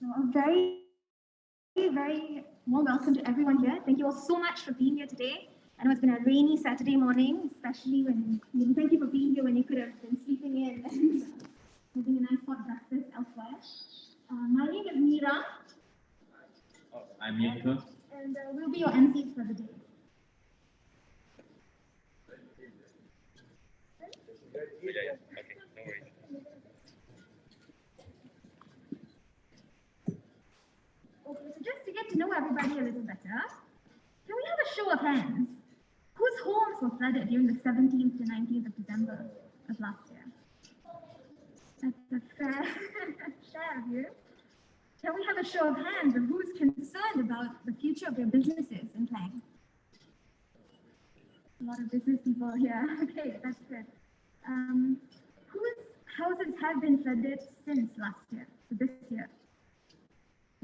So a very, very warm welcome to everyone here. Thank you all so much for being here today. I know it's been a rainy Saturday morning, especially thank you for being here when you could have been sleeping in and having a nice hot breakfast elsewhere. My name is Meera. I'm Yoko. And we'll be your MCs for the day. Okay, no worries. Okay, so just to get to know everybody a little better, can we have a show of hands? Whose homes were flooded during the 17th to 19th of December of last year? That's a fair share of you. Can we have a show of hands of who's concerned about the future of their businesses in Klang? A lot of business people here. Okay, that's good. Whose houses have been flooded since last year, so this year?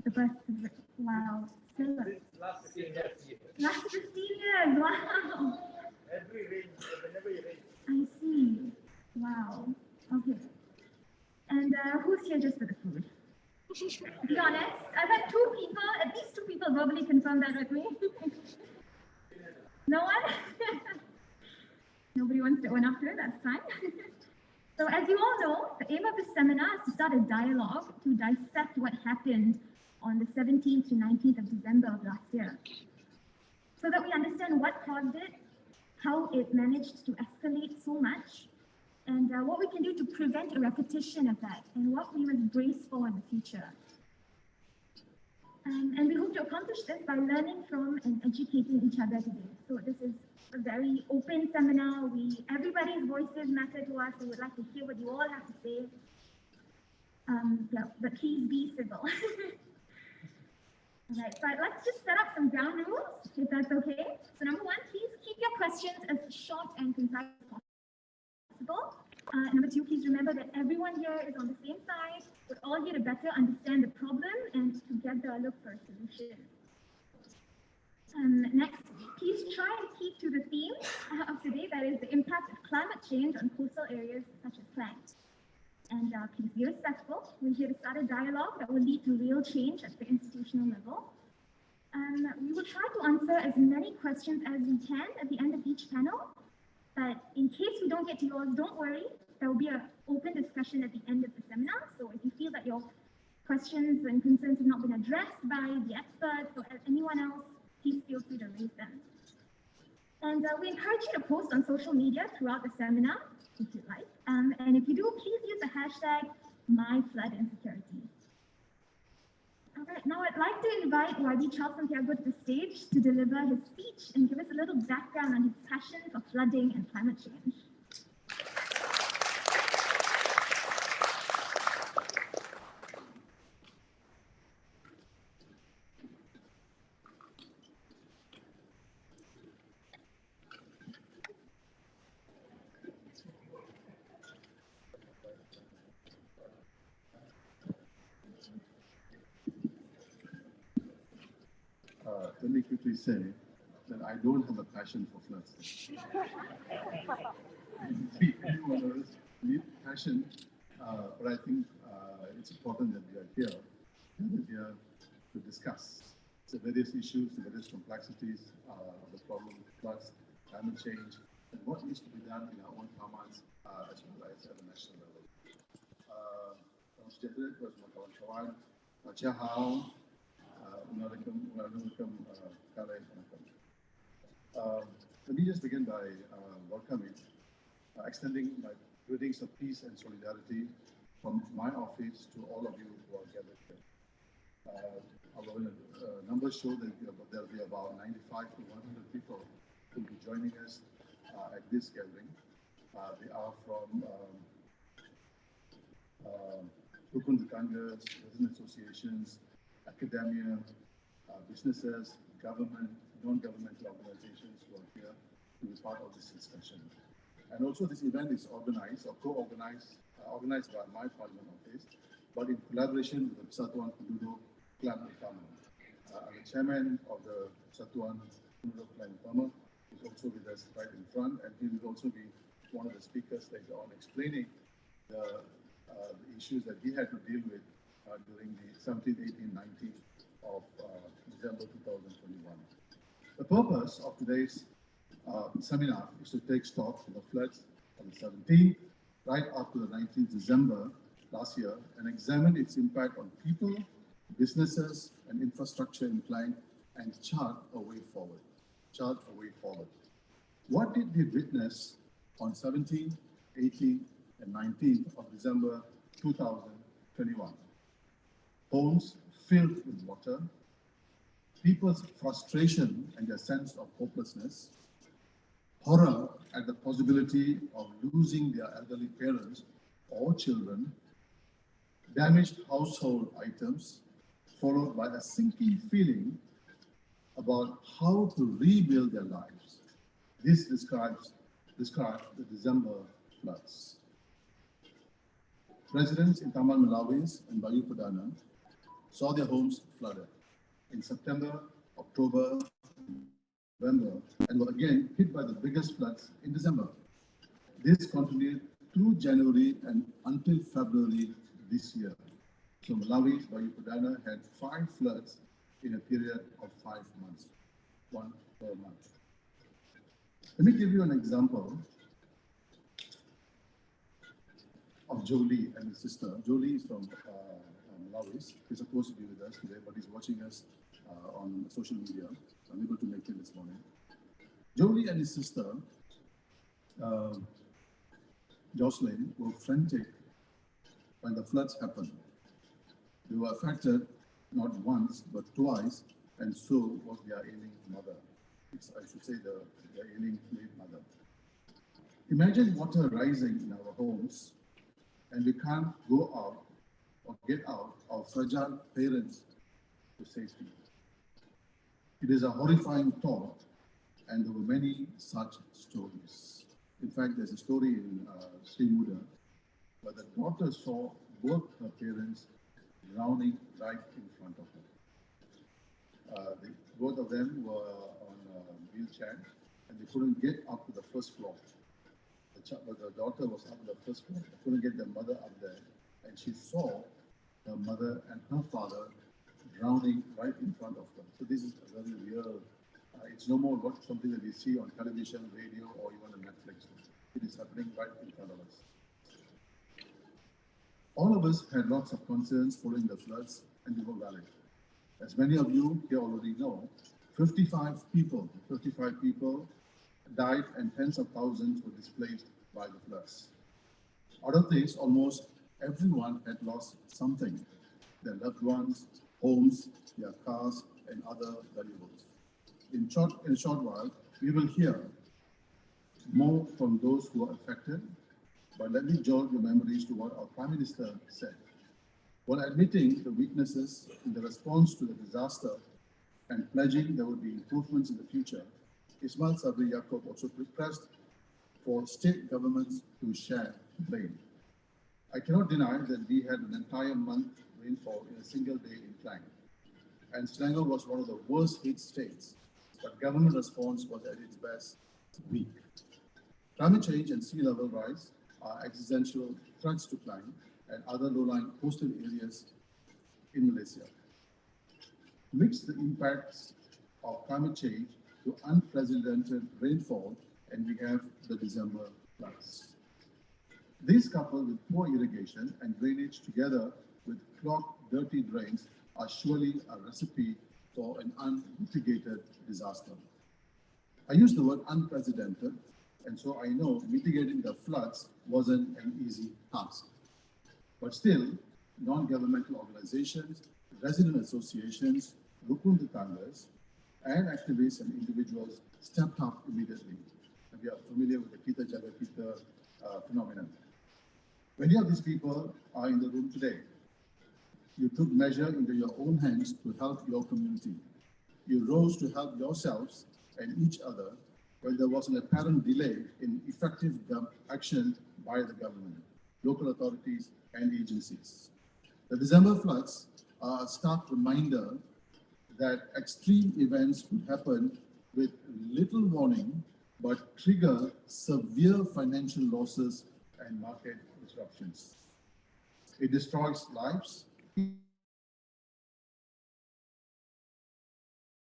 The burst of wow. Last 15 years. Last 15 years, wow. Every rain, whenever it rains. I see. Wow. Okay. And who's here just for the food? Be honest. I've had at least two people verbally confirm that with me. No one? Nobody wants to own up to it, that's fine. So as you all know, the aim of this seminar is to start a dialogue to dissect what happened on the 17th to 19th of December of last year, so that we understand what caused it, how it managed to escalate so much, and what we can do to prevent a repetition of that, and what we must brace for in the future. And we hope to accomplish this by learning from and educating each other today. So this is a very open seminar. Everybody's voices matter to us. We would like to hear what you all have to say. Yeah, but please be civil. All right, so I'd like to just set up some ground rules, if that's okay. So number one, please keep your questions as short and concise as possible. Number two, please remember that everyone here is on the same side. We're all here to better understand the problem and together look for a solution. Next, please try and keep to the theme of today, that is the impact of climate change on coastal areas such as Klang. And please be respectful. We're here to start a dialogue that will lead to real change at the institutional level. We will try to answer as many questions as we can at the end of each panel. But in case we don't get to yours, don't worry. There will be an open discussion at the end of the seminar. So if you feel that your questions and concerns have not been addressed by the experts or anyone else, please feel free to raise them. And we encourage you to post on social media throughout the seminar, if you'd like. And if you do, please use the hashtag #MyFloodInsecurity. All right, now I'd like to invite YB Charles Santiago to the stage to deliver his speech and give us a little background on his passion for flooding and climate change. Let me quickly say that I don't have a passion for floods. Everyone need passion, but I think it's important that we are here to discuss the various issues, the various complexities of the problem of floods, climate change, and what needs to be done in our own farmers as well as at the national level. Let me just begin by extending my greetings of peace and solidarity from my office to all of you who are gathered here. Our numbers show that there will be about 95 to 100 people who will be joining us at this gathering. They are from resident associations, academia, businesses, government, non-governmental organizations who are here to be part of this discussion. And also this event is organized or co-organized, organized by my parliament office, but in collaboration with the Persatuan Penduduk Klang Utama. I'm the chairman of the Persatuan Penduduk Klang Utama, who's also with us right in front, and he will also be one of the speakers later on explaining the issues that he had to deal with during the 17th, 18th, 19th of December 2021. The purpose of today's seminar is to take stock of the floods on the 17th right up to the 19th December last year and examine its impact on people, businesses, and infrastructure in Klang and chart a way forward. What did we witness on 17th, 18th, and 19th of December 2021? Homes filled with water, people's frustration and their sense of hopelessness, horror at the possibility of losing their elderly parents or children, damaged household items, followed by a sinking feeling about how to rebuild their lives. This describes the December floods. Residents in Taman Melawis and Bayu Perdana saw their homes flooded in September, October, November, and were again hit by the biggest floods in December. This continued through January and until February this year. So Melawis, Bayu Perdana had 5 floods in a period of 5 months, 1 per month. Let me give you an example of Jolie and his sister. Jolie is from Melawis. He's supposed to be with us today, but he's watching us on social media. So I'm able to make it this morning. Jolie and his sister, Jacqueline, were frantic when the floods happened. They were affected not once, but twice, and so was their ailing mother. I should say their ailing late mother. Imagine water rising in our homes, and we can't go out or get out our fragile parents to safety. It is a horrifying thought, and there were many such stories. In fact, there's a story in Sri Muda where the daughter saw both her parents drowning right in front of her. Both of them were on a wheelchair, and they couldn't get up to the first floor. The daughter was up to the first floor. They couldn't get their mother up there, and she saw her mother and her father drowning right in front of them. So this is a very real. It's no more something that we see on television, radio, or even on Netflix. It is happening right in front of us. All of us had lots of concerns following the floods, and they were valid. As many of you here already know, 55 people died and tens of thousands were displaced by the floods. Out of this, almost everyone had lost something: their loved ones, homes, their cars, and other valuables. In a short while, we will hear more from those who are affected, but let me jog your memories to what our Prime Minister said. While admitting the weaknesses in the response to the disaster and pledging there would be improvements in the future, Ismail Sabri Yaakob also requested for state governments to share blame. I cannot deny that we had an entire month rainfall in a single day in Klang, and Selangor was one of the worst hit states, but government response was at its best weak. Climate change and sea level rise are existential threats to Klang and other low-lying coastal areas in Malaysia. Mix the impacts of climate change to unprecedented rainfall, and we have the December floods. These, coupled with poor irrigation and drainage together with clogged, dirty drains, are surely a recipe for an unmitigated disaster. I use the word unprecedented, and so I know mitigating the floods wasn't an easy task. But still, non-governmental organizations, resident associations, rukun tetanggas, and activists and individuals stepped up immediately. And we are familiar with the Kita Jaga Kita phenomenon. Many of these people are in the room today. You took measure into your own hands to help your community. You rose to help yourselves and each other when there was an apparent delay in effective action by the government, local authorities, and agencies. The December floods are a stark reminder that extreme events could happen with little warning, but trigger severe financial losses and market disruptions. It destroys lives,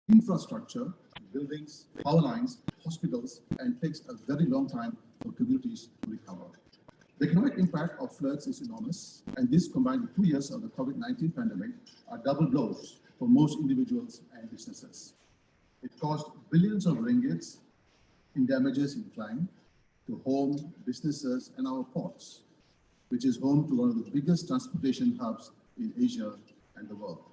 infrastructure, buildings, power lines, hospitals, and takes a very long time for communities to recover. The economic impact of floods is enormous, and this combined with 2 years of the COVID-19 pandemic are double blows for most individuals and businesses. It cost billions of ringgits in damages in Klang to home, businesses, and our ports, which is home to one of the biggest transportation hubs in Asia and the world.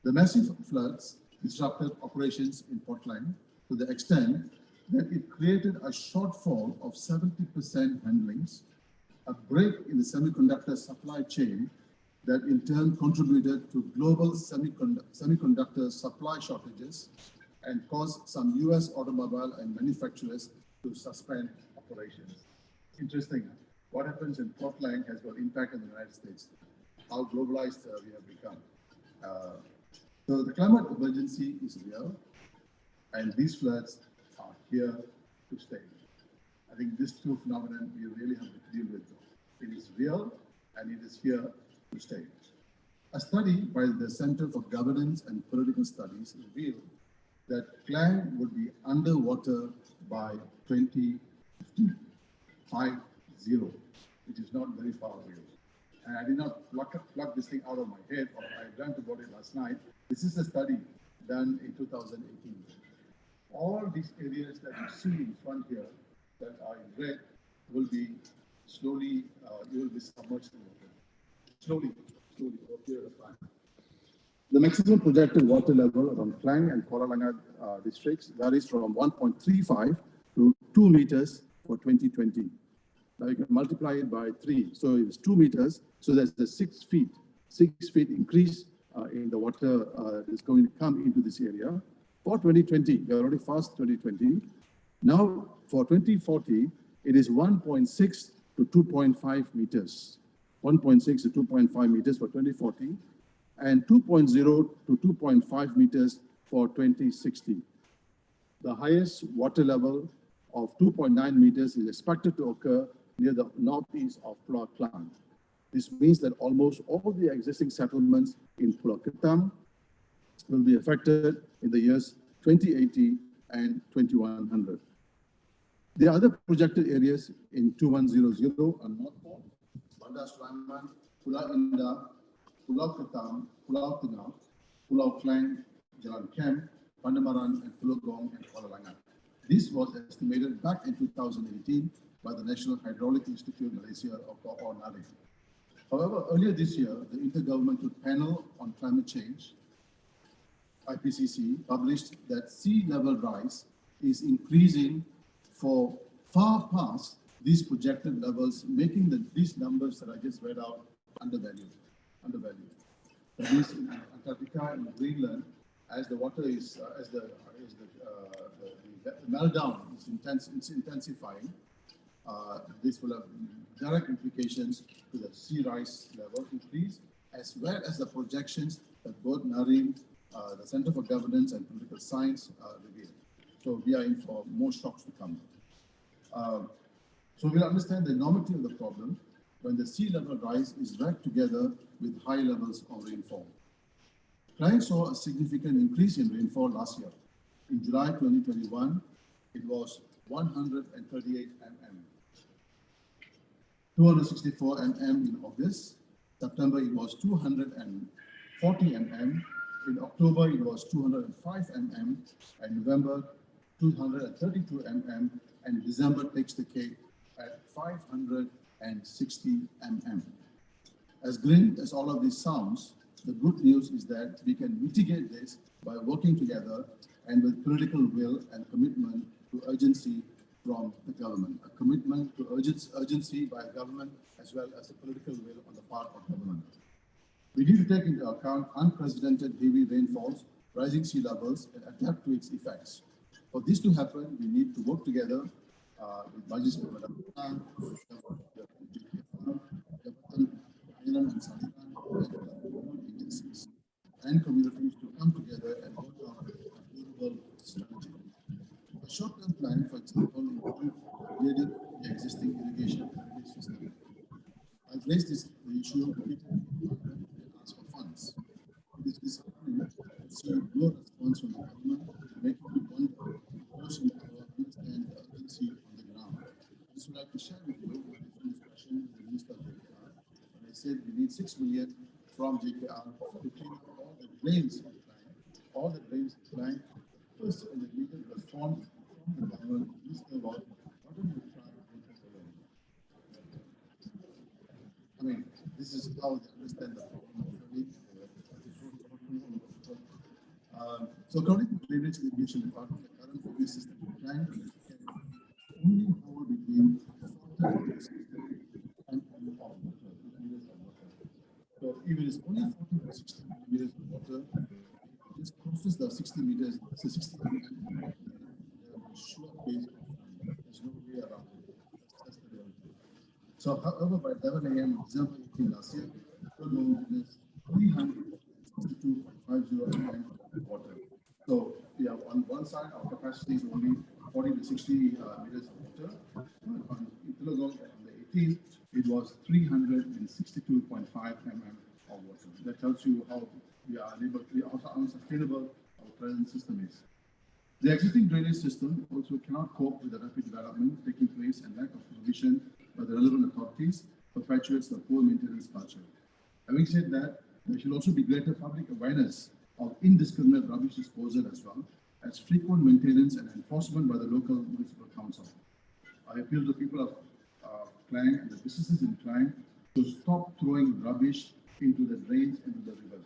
The massive floods disrupted operations in Port Klang to the extent that it created a shortfall of 70% handlings, a break in the semiconductor supply chain that in turn contributed to global semiconductor supply shortages and caused some US automobile and manufacturers to suspend operations. Interesting. What happens in Port Klang has got impact in the United States, how globalized we have become. So the climate emergency is real, and these floods are here to stay. I think these two phenomena we really have to deal with. It is real, and it is here to stay. A study by the Center for Governance and Political Studies revealed that Klang would be underwater by 2050, 50, which is not very far away. And I did not pluck this thing out of my head, or I dreamt about it last night. This is a study done in 2018. All these areas that you see in front here that are in red will be slowly, you will be submerged in water. Slowly, over a period of time. The maximum projected water level around Klang and Kuala Langat districts varies from 1.35 to 2 meters for 2020. Now you can multiply it by 3. So it's 2 meters. So there's the 6 feet increase in the water that's going to come into this area. For 2020, we are already past 2020. Now for 2040, it is 1.6 to 2.5 meters. 1.6 to 2.5 meters for 2040, and 2.0 to 2.5 meters for 2060. The highest water level of 2.9 meters is expected to occur near the northeast of Pulau Klang. This means that almost all the existing settlements in Pulau Ketam will be affected in the years 2080 and 2100. The other projected areas in 2100 are North Port, Bandar Sulaiman, Pulau Indah, Pulau Ketam, Pulau Tengah, Pulau Klang, Jalan Kem, Pandamaran, and Pulau Gong and Kuala Langat. This was estimated back in 2018 by the National Hydraulic Institute Malaysia, or NAHRIM. However, earlier this year, the Intergovernmental Panel on Climate Change, IPCC, published that sea level rise is increasing for far past these projected levels, making these numbers that I just read out undervalued. That means in Antarctica and Greenland, as the water is, the meltdown is intensifying, this will have direct implications to the sea rise level increase, as well as the projections that both NAHRIM, the Center for Governance and Political Science reveal. So we are in for more shocks to come. So we'll understand the enormity of the problem when the sea level rise is read together with high levels of rainfall. Klang saw a significant increase in rainfall last year. In July 2021, it was 138 mm. 264 mm in August. September, it was 240 mm. In October, it was 205 mm. And November, 232 mm. And December takes the cake at 560 mm. As grim as all of this sounds, the good news is that we can mitigate this by working together and with political will and commitment to urgency from the government. A commitment to urgency by government as well as a political will on the part of government. We need to take into account unprecedented heavy rainfalls, rising sea levels, and adapt to its effects. For this to happen, we need to work together with Bayu Perdana, agencies and communities to come together and work on a global strategy. A short-term plan, for example, includes upgrading the existing irrigation system. I've raised the issue repeatedly and asked for also no response from the government, making me wonder who's in power understand the urgency on the ground. I just would like to share with you my recent discussion with the Minister of JKR, and I said we need 6 million from JKR to clean up all the drains in Klang. All the drains in Klang. First, and the immediate response from the government is about why don't you try and take it away? I mean, this is how they understand the problem of flooding. So according to the Drainage Irrigation Department, the current drainage system in Klang can only hold between 40 to 60 millimeters of water. So if it is only 40 to 60 millimeters of water, this crosses the 60 meters, so 60 meters, sure case of flooding. There's no way around it. That's the reality. So, however, by 11 a.m. on December 18 last year, flood witnessed 362.50 mm of water. So, yeah, on one side, our capacity is only 40 to 60 meters of water. On the 18th, it was 362.5 mm of water. That tells you how we are able to, how unsustainable our present system is. The existing drainage system also cannot cope with the rapid development taking place, and lack of provision by the relevant authorities perpetuates the poor maintenance culture. Having said that, there should also be greater public awareness of indiscriminate rubbish disposal as well as frequent maintenance and enforcement by the local municipal council. I appeal to people of Klang and the businesses in Klang to stop throwing rubbish into the drains and into the rivers.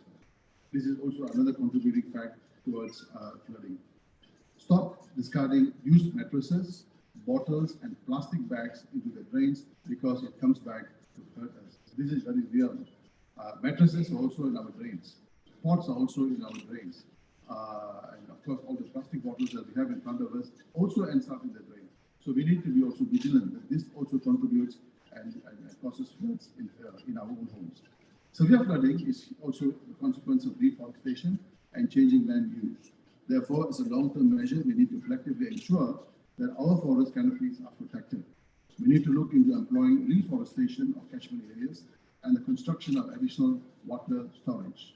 This is also another contributing factor towards flooding. Stop discarding used mattresses, bottles, and plastic bags into the drains because it comes back to hurt us. This is very real. Mattresses are also in our drains. Pots are also in our drains. And of course, all the plastic bottles that we have in front of us also ends up in the drain. So we need to be also vigilant that this also contributes and causes floods in our own homes. Severe flooding is also the consequence of deforestation and changing land use. Therefore, as a long-term measure, we need to collectively ensure that our forest canopies are protected. We need to look into employing reforestation of catchment areas and the construction of additional water storage.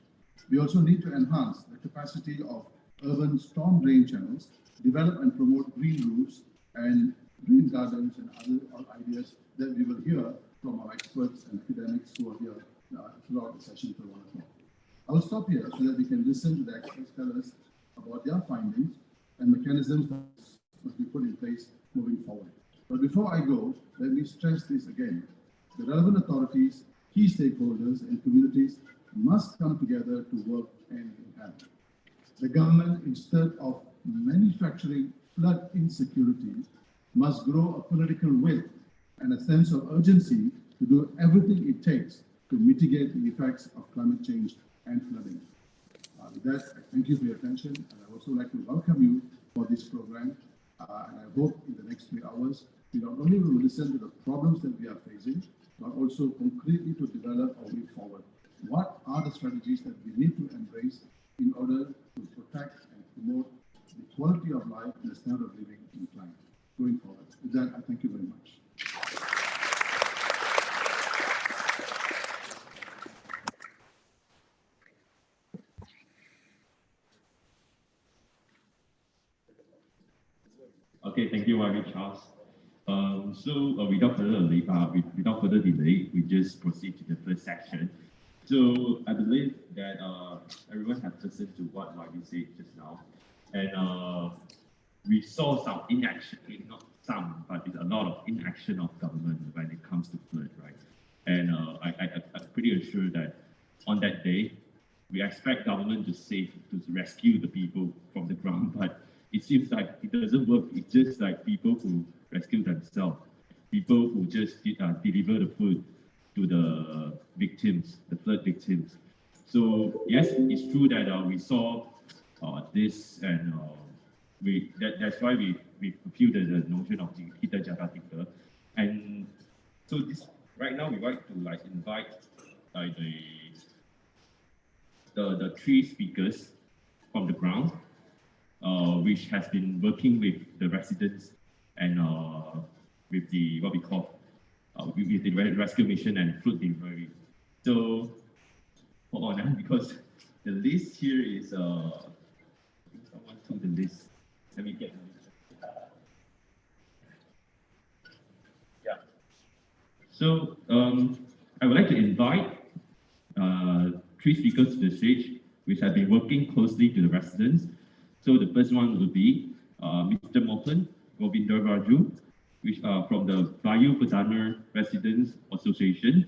We also need to enhance the capacity of urban storm drain channels, develop and promote green roofs and green gardens and other ideas that we will hear from our experts and academics who are here throughout the session till 1 o'clock. I will stop here so that we can listen to the experts tell us about their findings and mechanisms that must be put in place moving forward. But before I go, let me stress this again. The relevant authorities, key stakeholders, and communities must come together to work hand in hand. The government, instead of manufacturing flood insecurity, must grow a political will and a sense of urgency to do everything it takes to mitigate the effects of climate change and flooding. With that, I thank you for your attention, and I also like to welcome you for this program. And I hope in the next 3 hours, we not only will listen to the problems that we are facing, but also concretely to develop a way forward. What are the strategies that we need to embrace in order to protect and promote the quality of life and the standard of living in Klang going forward? With that, I thank you very much. Okay, thank you, YB Charles. Without further delay, we just proceed to the first section. So I believe that everyone has listened to what YB said just now, and we saw some inaction, not some, but it's a lot of inaction of government when it comes to flood, right? And I'm pretty assured that on that day, we expect government to rescue the people from the ground, but it seems like it doesn't work. It's just like people who rescue themselves, people who just deliver the food to the victims, the flood victims. So yes, it's true that we saw this, and that's why we feel the notion of the kita jaga tinggal. And so this right now we like to invite the 3 speakers from the ground, which has been working with the residents and with the what we call with the rescue mission and food delivery. So hold on, because the list here is through the list. Let me get the list. Yeah. So I would like to invite three speakers to the stage, which have been working closely to the residents. So the first one will be Mr. Mohan Govindaraju, which from the Bayu Perdana Residents Association.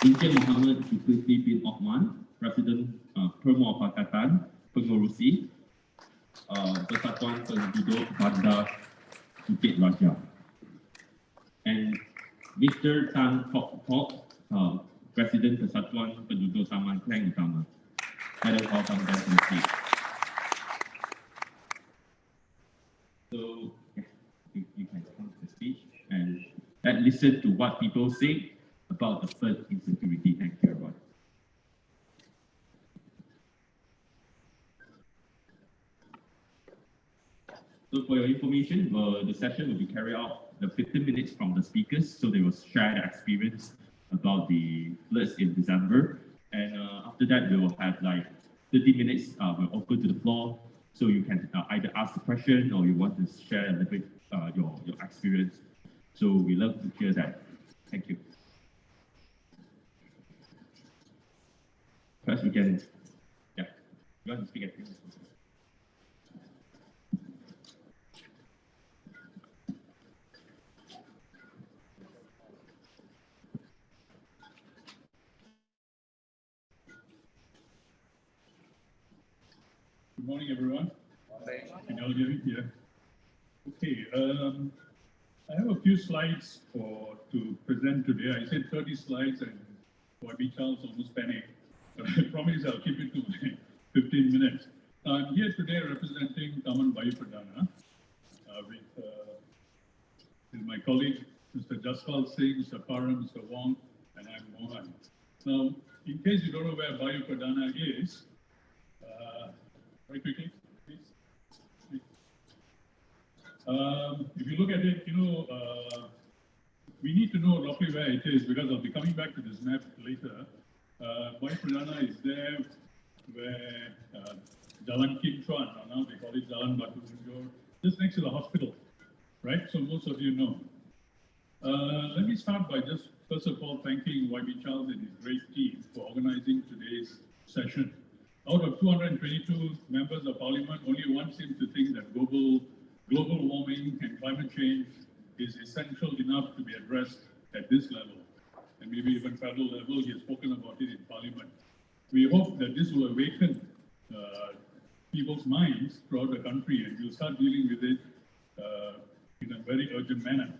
Encik Muhammad Zulkifli bin Osman, President Permuafakatan Pengurusi Persatuan Penduduk Bandar Bukit Raja. And Mr. Tan Kok Kok, President Persatuan Penduduk Taman Klang Utama. Let us welcome them to the stage. So, yeah, you can come to the stage and let's listen to what people say about the flood insecurity. Thank you, everyone. So for your information, the session will be carried out the 15 minutes from the speakers. So they will share their experience about the floods in December. And after that, we will have like 30 minutes, we'll open to the floor. So you can either ask the question or you want to share a little bit your experience. So we love to hear that. Thank you. First, we can, yeah, you want to speak at this? Good morning, everyone. Can you all hear me here? Okay, I have a few slides to present today. I said 30 slides and YB Charles almost panicked, but I promise I'll keep it to my 15 minutes. I'm here today representing Taman Bayu Perdana with my colleague, Mr. Jaspal Singh, Mr. Param, Mr. Wong, and I'm Mohan. Now, in case you don't know where Bayu Perdana is, very quickly, please. If you look at it, we need to know roughly where it is because I'll be coming back to this map later. Bayu Perdana is there where Jalan Kim Chuan, or now they call it Jalan Batu Munjor, just next to the hospital, right? So most of you know. Let me start by just, first of all, thanking YB Charles and his great team for organizing today's session. Out of 222 members of parliament, only one seems to think that global warming and climate change is essential enough to be addressed at this level. And maybe even federal level, he has spoken about it in parliament. We hope that this will awaken people's minds throughout the country and we'll start dealing with it in a very urgent manner.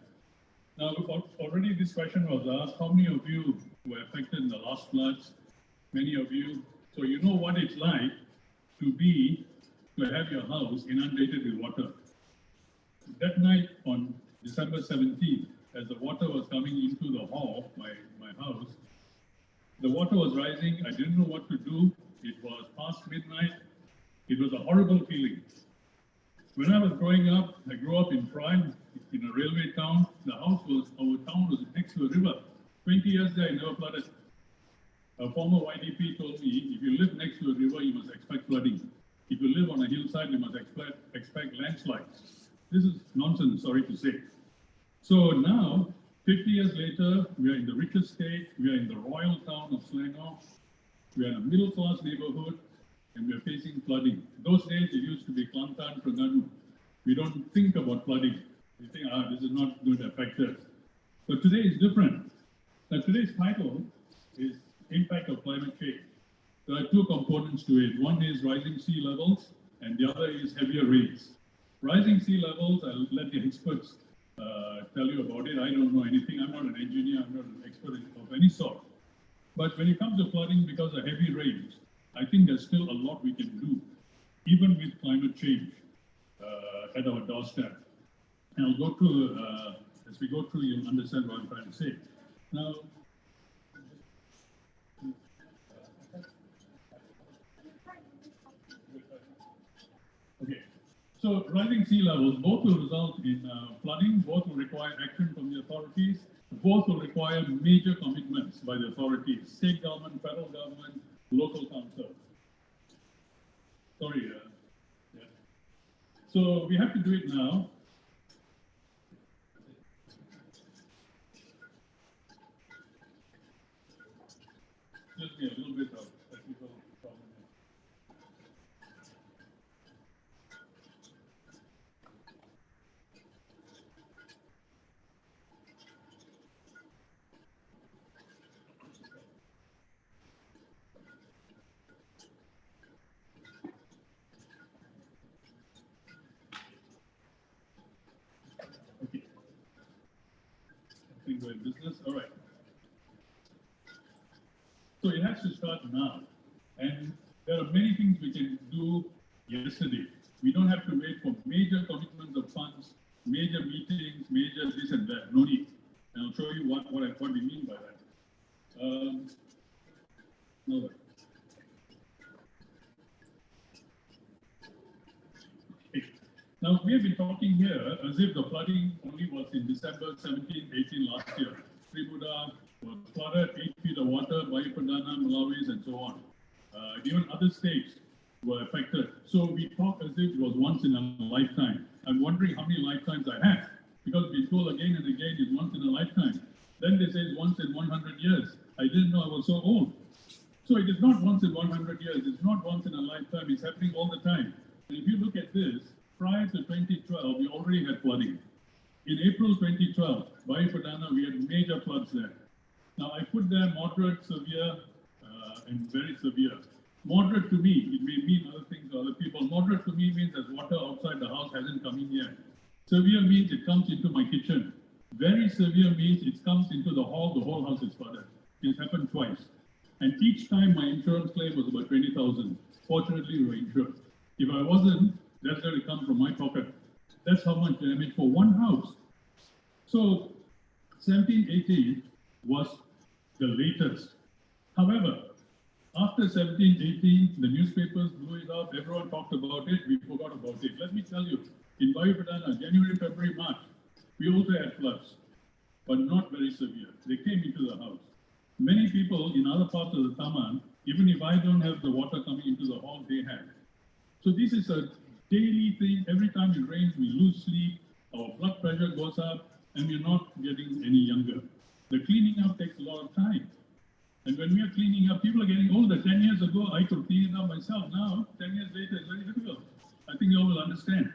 Now, already this question was asked, how many of you were affected in the last floods? Many of you. So you know what it's like to have your house inundated with water. That night on December 17th, as the water was coming into the hall, my house, the water was rising. I didn't know what to do. It was past midnight. It was a horrible feeling. When I was growing up, I grew up in Prime, in a railway town. Our town was next to a river. 20 years there, I never flooded. A former YDP told me, if you live next to a river, you must expect flooding. If you live on a hillside, you must expect landslides. This is nonsense, sorry to say. So now, 50 years later, we are in the richest state, we are in the royal town of Selangor, we are in a middle-class neighborhood, and we are facing flooding. Those days, it used to be Kelantan, Terengganu. We don't think about flooding. We think, this is not going to affect us. But today is different. Now, today's title is Impact of Climate Change. There are two components to it. One is rising sea levels, and the other is heavier rains. Rising sea levels, I'll let the experts tell you about it. I don't know anything. I'm not an engineer. I'm not an expert of any sort. But when it comes to flooding because of heavy rains, I think there's still a lot we can do, even with climate change at our doorstep. And I'll go through, as we go through, you'll understand what I'm trying to say. Now, okay, so rising sea levels, both will result in flooding, both will require action from the authorities, both will require major commitments by the authorities, state government, federal government, local council. Sorry. Yeah. So we have to do it now. Just me a little bit of technical problem. Okay. I think we're in business. All right. So it has to start now. And there are many things we can do yesterday. We don't have to wait for major commitments of funds, major meetings, major this and that. No need. And I'll show you what we mean by that. No. Okay. Now, we have been talking here as if the flooding only was in December 17, 18 last year. Tribuda was flooded, 8 feet of water, Bayu Perdana, Malawi's, and so on. Even other states were affected. So we talk as if it was once in a lifetime. I'm wondering how many lifetimes I have, because we told again and again it's once in a lifetime. Then they say once in 100 years. I didn't know I was so old. So it is not once in 100 years. It's not once in a lifetime. It's happening all the time. And if you look at this, prior to 2012, we already had flooding. In April 2012, Bayu Perdana, we had major floods there. Now, I put there moderate, severe, and very severe. Moderate to me, it may mean other things to other people. Moderate to me means that water outside the house hasn't come in yet. Severe means it comes into my kitchen. Very severe means it comes into the whole house is flooded. It's happened twice. And each time my insurance claim was about 20,000. Fortunately, we were insured. If I wasn't, that's going to come from my pocket. That's how much damage for one house. So 1718 was the latest. However, after 1718, the newspapers blew it up, everyone talked about it, we forgot about it. Let me tell you, in Bayu Perdana, January, February, March, we also had floods, but not very severe. They came into the house. Many people in other parts of the Taman, even if I don't have the water coming into the hall, they had. So this is a daily thing. Every time it rains, we lose sleep, our blood pressure goes up, and we're not getting any younger. The cleaning up takes a lot of time. And when we are cleaning up, people are getting older. 10 years ago, I could clean it up myself. Now, 10 years later, it's very difficult. I think you all will understand.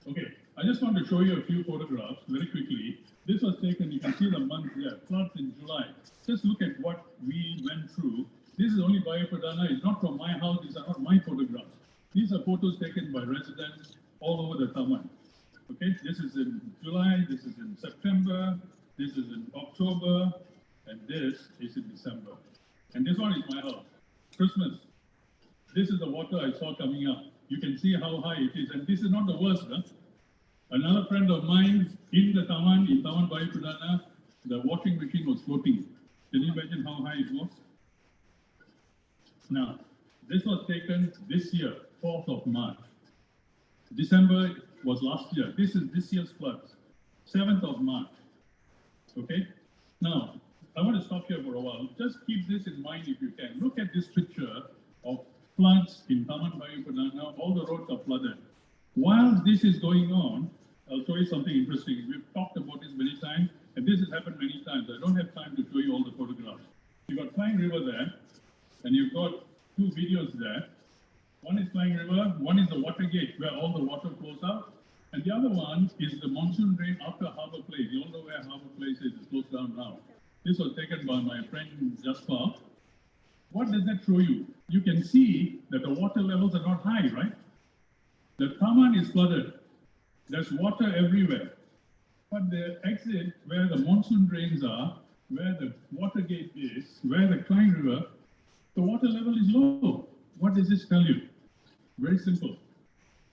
Okay, I just want to show you a few photographs very quickly. This was taken, you can see the month here, floods in July. Just look at what we went through. This is only Bayu Perdana. It's not from my house. These are not my photographs. These are photos taken by residents all over the Taman. Okay, this is in July, this is in September, this is in October, and this is in December. And this one is my house, Christmas. This is the water I saw coming up. You can see how high it is, and this is not the worst. Huh? Another friend of mine in the Taman, in Taman Bayu Perdana, the washing machine was floating. Can you imagine how high it was? Now, this was taken this year, 4th of March. December was last year. This is this year's floods, 7th of March. Okay? Now, I want to stop here for a while. Just keep this in mind if you can. Look at this picture of floods in Taman Bayu Perdana. All the roads are flooded. While this is going on, I'll show you something interesting. We've talked about this many times, and this has happened many times. I don't have time to show you all the photographs. You've got Klang River there, and you've got two videos there. One is Klang River, one is the water gate where all the water flows out, and the other one is the monsoon drain after Harbour Place. You all know where Harbour Place is. It's closed down now. This was taken by my friend Jasper. What does that show you? You can see that the water levels are not high, right? The Taman is flooded. There's water everywhere. But the exit where the monsoon drains are, where the water gate is, where the Klang River, the water level is low. What does this tell you? Very simple.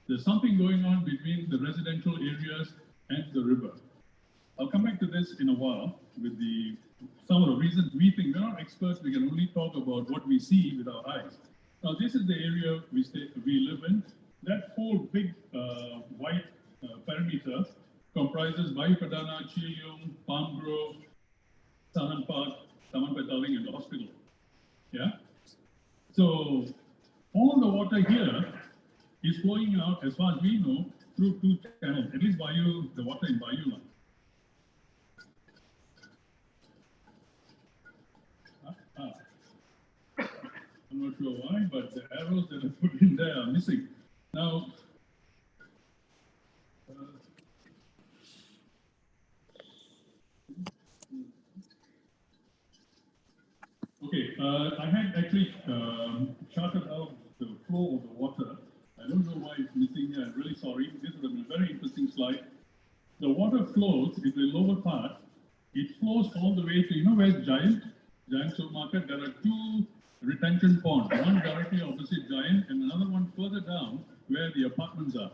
There's something going on between the residential areas and the river. I'll come back to this in a while with some of the reasons we think. We're not experts. We can only talk about what we see with our eyes. Now, this is the area we live in. That whole big white perimeter comprises Bayu Perdana, Chilium, Palm Grove, Sahan Park, Taman Petaling and the hospital. Yeah. So all the water here is flowing out, as far as we know, through two channels, at least Bayu, the water in Bayu. I'm not sure why, but the arrows that are put in there are missing. Now, okay, I had actually charted out the flow of the water. I don't know why it's missing here. I'm really sorry. This would have been a very interesting slide. The water flows in the lower part. It flows all the way to, you know where's Giant Supermarket? There are two retention ponds, one directly opposite Giant and another one further down where the apartments are.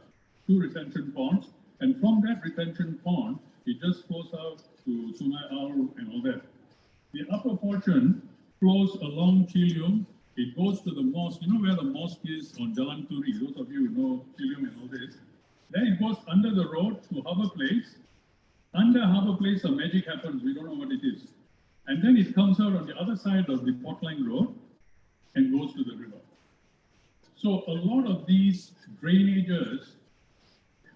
Two retention ponds. And from that retention pond, it just flows out to Sungai Aru and all that. The upper portion flows along Chilium. It goes to the mosque. You know where the mosque is on Jalan Turi? Those of you who know Chilium and all this. Then it goes under the road to Harbour Place. Under Harbour Place, a magic happens. We don't know what it is. And then it comes out on the other side of the Portland Road and goes to the river. So a lot of these drainages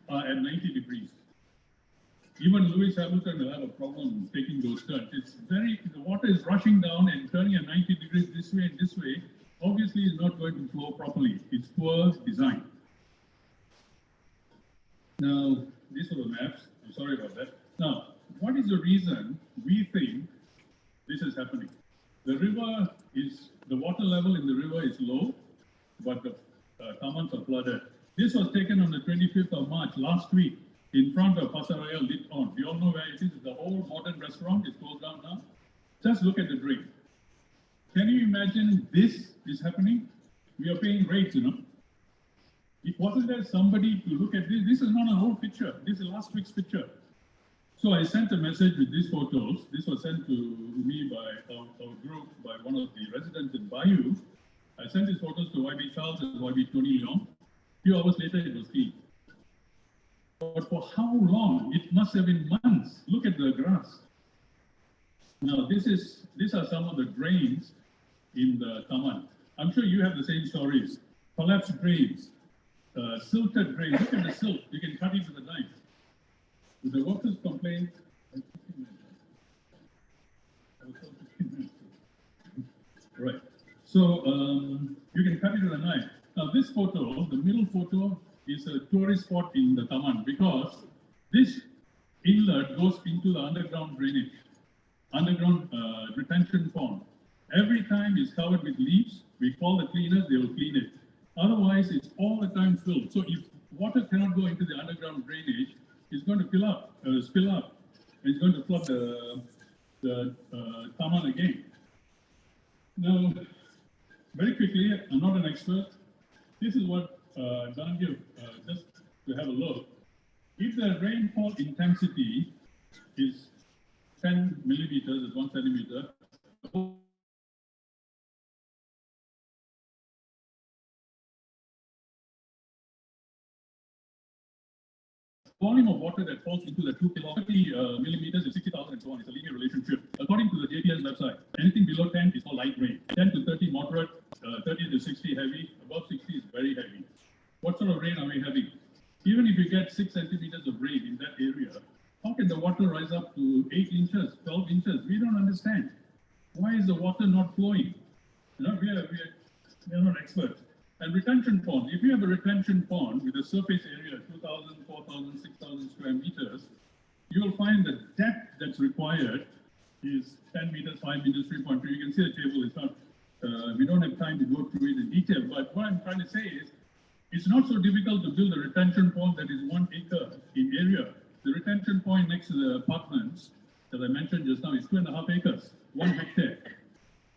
are at 90 degrees. Even Lewis Hamilton will have a problem taking those turns. It's the water is rushing down and turning at 90 degrees this way and this way. Obviously, it's not going to flow properly. It's poor design. Now, these are the maps. I'm sorry about that. Now, what is the reason we think this is happening? The water level in the river is low, but the Tamans are flooded. This was taken on the 25th of March last week in front of Pasaraya Lit On. We all know where it is. The whole modern restaurant is closed down now. Just look at the drain. Can you imagine this is happening? We are paying rates, you know. Wasn't there somebody to look at this? This is not an old picture. This is last week's picture. So I sent a message with these photos. This was sent to me by our group, by one of the residents in Bayu. I sent these photos to YB Charles and YB Tony Leong. A few hours later, it was clean. But for how long? It must have been months. Look at the grass. Now, these are some of the drains in the Taman. I'm sure you have the same stories. Collapsed drains, silted drains. Look at the silt. You can cut it with a knife. With the workers complain, right. So you can cut it with a knife. Now this photo, the middle photo, is a tourist spot in the Taman because this inlet goes into the underground drainage, underground retention pond. Every time it's covered with leaves, we call the cleaners, they will clean it. Otherwise, it's all the time filled. So if water cannot go into the underground drainage, it's going to spill up, and it's going to flood the Taman again. Now, very quickly, I'm not an expert. This is what done here, just to have a look. If the rainfall intensity is 10 millimeters, is 1 centimeter, volume of water that falls into the 2 millimeters is 60,000 and so on. It's a linear relationship. According to the JPS website, anything below 10 is called light rain. 10 to 30 moderate, 30 to 60 heavy, above 60 is very heavy. What sort of rain are we having? Even if you get 6 centimeters of rain in that area, how can the water rise up to 8 inches, 12 inches? We don't understand. Why is the water not flowing? You know, we are not experts. And retention pond, if you have a retention pond with a surface area 2,000, 4,000, 6,000 square meters, you will find the depth that's required is 10 meters, 5 meters, 3.2. You can see the table. It's not, we don't have time to go through it in detail. But what I'm trying to say is, it's not so difficult to build a retention pond that is 1 acre in area. The retention pond next to the apartments that I mentioned just now is 2.5 acres, 1 hectare.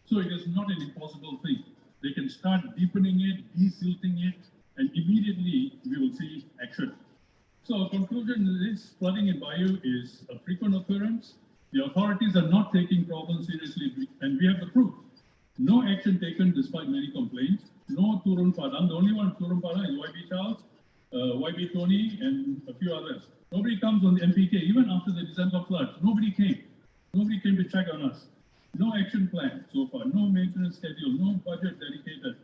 So it is not an impossible thing. They can start deepening it, desilting it, and immediately we will see action. So our conclusion is flooding in Bayu is a frequent occurrence. The authorities are not taking problems seriously, and we have the proof. No action taken despite many complaints. No Turun Padang. The only one Turun Padang is YB Charles, YB Tony, and a few others. Nobody comes on the MPK, even after the December floods. Nobody came. Nobody came to check on us. No action plan so far, no maintenance schedule, no budget dedicated.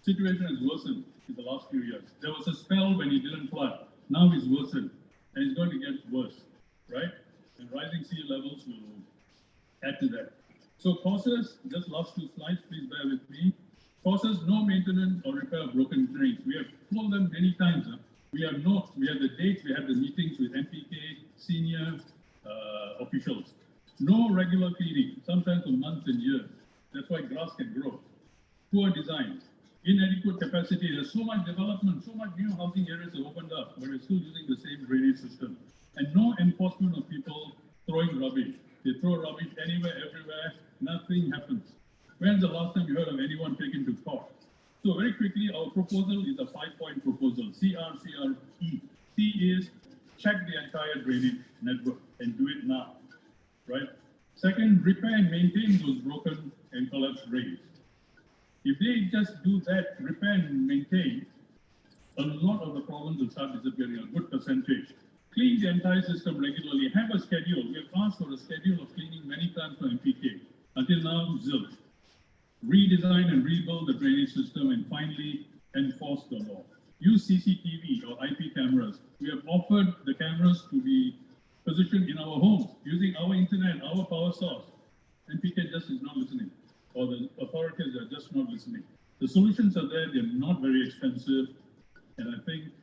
Situation has worsened in the last few years. There was a spell when it didn't flood. Now it's worsened and it's going to get worse, right? And rising sea levels will add to that. So causes, just last two slides, please bear with me. Causes no maintenance or repair of broken drains. We have told them many times. We have notes, we have the dates, we have the meetings with MPK, senior officials. No regular cleaning, sometimes for months and years. That's why grass can grow. Poor design, inadequate capacity. There's so much development, so much new housing areas have opened up, but we're still using the same drainage system. And no enforcement of people throwing rubbish. They throw rubbish anywhere, everywhere, nothing happens. When's the last time you heard of anyone taken to court? So very quickly, our proposal is a 5-point proposal, CRCRE. C is check the entire drainage network and do it now, right? Second, repair and maintain those broken and collapsed drains. If they just do that, repair and maintain, a lot of the problems will start disappearing, a good percentage. Clean the entire system regularly, have a schedule. We have asked for a schedule of cleaning many times for MPK. Until now, zilch. Redesign and rebuild the drainage system, and finally, enforce the law. Use CCTV or IP cameras. We have offered the cameras to be positioned in our homes, using our internet, our power source. MPK just is not listening, or the authorities are just not listening. The solutions are there, they're not very expensive, and I think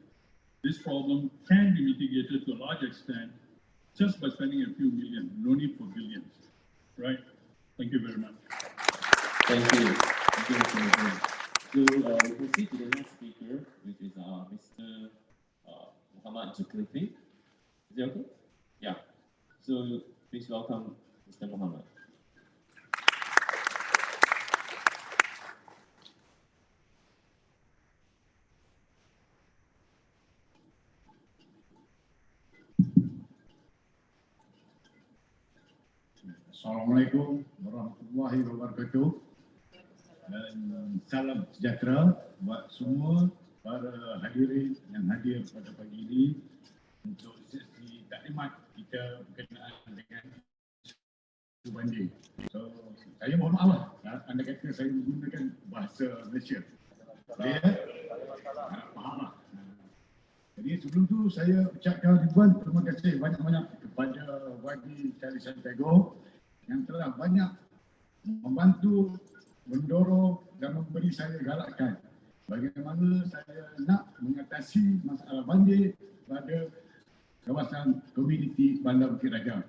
this problem can be mitigated to a large extent just by spending a few million, no need for billions, right? Thank you very much. Thank you. Thank you, Mr. So we proceed to the next speaker, which is Mr. Muhammad Jacqueline. Is it okay? Yeah. So please welcome Mr. Muhammad. Assalamualaikum warahmatullahi wabarakatuh, dan salam sejahtera buat semua para hadirin yang hadir pada pagi ini untuk sesi taklimat kita berkenaan dengan isu banjir. So, saya mohon maaf lah, anda kata saya menggunakan bahasa Malaysia. Boleh ya? Faham lah. Jadi sebelum tu saya ucapkan ribuan terima kasih banyak-banyak kepada YB Charles Santiago yang telah banyak membantu, mendorong dan memberi saya galakan bagaimana saya nak mengatasi masalah banjir pada kawasan komuniti Bandar Bukit Raja.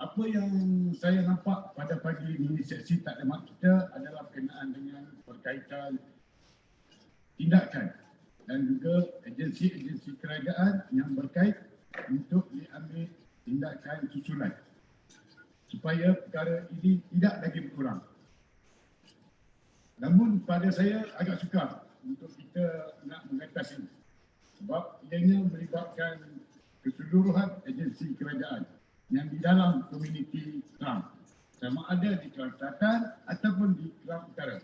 Apa yang saya nampak pada pagi ini sesi taklimat kita adalah berkenaan dengan berkaitan tindakan dan juga agensi-agensi kerajaan yang berkait untuk diambil tindakan susulan supaya perkara ini tidak lagi berkurang. Namun pada saya agak sukar untuk kita nak mengatasi sebab ianya melibatkan keseluruhan agensi kerajaan yang di dalam komuniti Klang, sama ada di Klang Selatan ataupun di Klang Utara.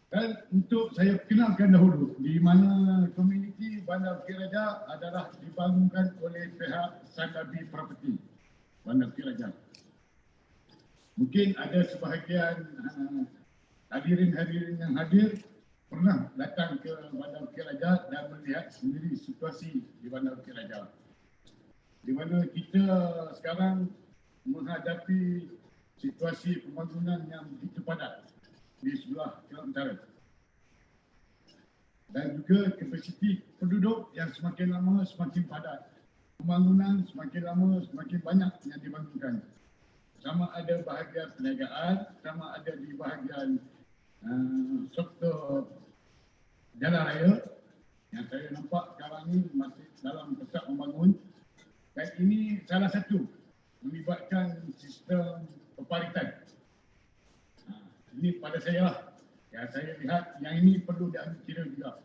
Dan untuk saya kenalkan dahulu di mana komuniti Bandar Bukit Raja adalah dibangunkan oleh pihak SEADPRI Property Bandar Bukit Raja. Mungkin ada sebahagian hadirin-hadirin yang hadir pernah datang ke Bandar Bukit Raja dan melihat sendiri situasi di Bandar Bukit Raja, di mana kita sekarang menghadapi situasi pembangunan yang begitu padat di sebelah Klang Utara. Dan juga kapasiti penduduk yang semakin lama semakin padat. Pembangunan semakin lama semakin banyak yang dibangunkan. Sama ada bahagian perniagaan, sama ada di bahagian sektor jalan raya yang saya nampak sekarang ini masih dalam proses membangun. Dan ini salah satu melibatkan sistem peparitan. Ini pada saya lah. Ya, saya lihat yang ini perlu diambil kira juga.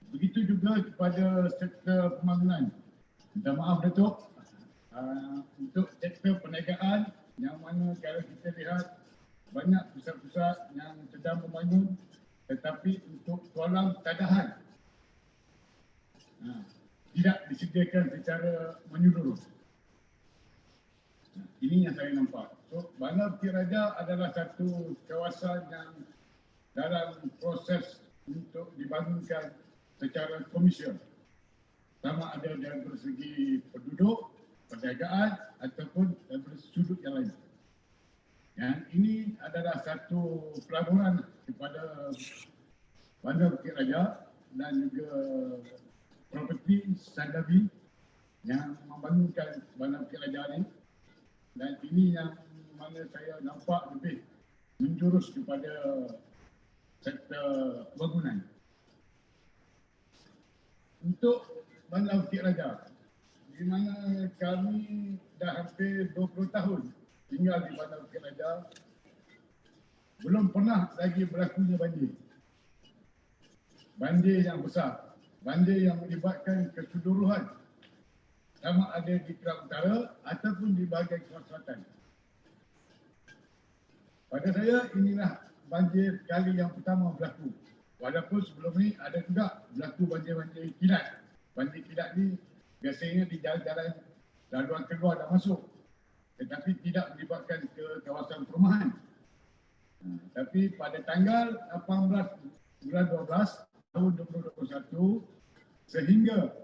Begitu juga kepada sektor pembangunan. Minta maaf Datuk, untuk sektor perniagaan yang mana kalau kita lihat banyak pusat-pusat yang sedang membangun tetapi untuk kolam tadahan tidak disediakan secara menyeluruh. Ini yang saya nampak. So, Bandar Bukit Raja adalah satu kawasan yang dalam proses untuk dibangunkan secara komersial. Sama ada dari segi penduduk, perniagaan ataupun dari sudut yang lain. Yang ini adalah satu pelaburan kepada Bandar Bukit Raja dan juga properti Sandabi yang membangunkan Bandar Bukit Raja ini. Dan ini yang mana saya nampak lebih menjurus kepada sektor bangunan. Untuk Bandar Bukit Raja, di mana kami dah hampir 20 tahun tinggal di Bandar Bukit Raja, belum pernah lagi berlakunya banjir. Banjir yang besar, banjir yang melibatkan keseluruhan, sama ada di Klang Utara ataupun di bahagian Klang Selatan. Pada saya, inilah banjir kali yang pertama berlaku. Walaupun sebelum ni ada juga berlaku banjir-banjir kilat. Banjir kilat ni biasanya di jalan-jalan laluan keluar dan masuk. Tetapi tidak melibatkan ke kawasan perumahan. Tapi pada tanggal 18 bulan 12 tahun 2021 sehingga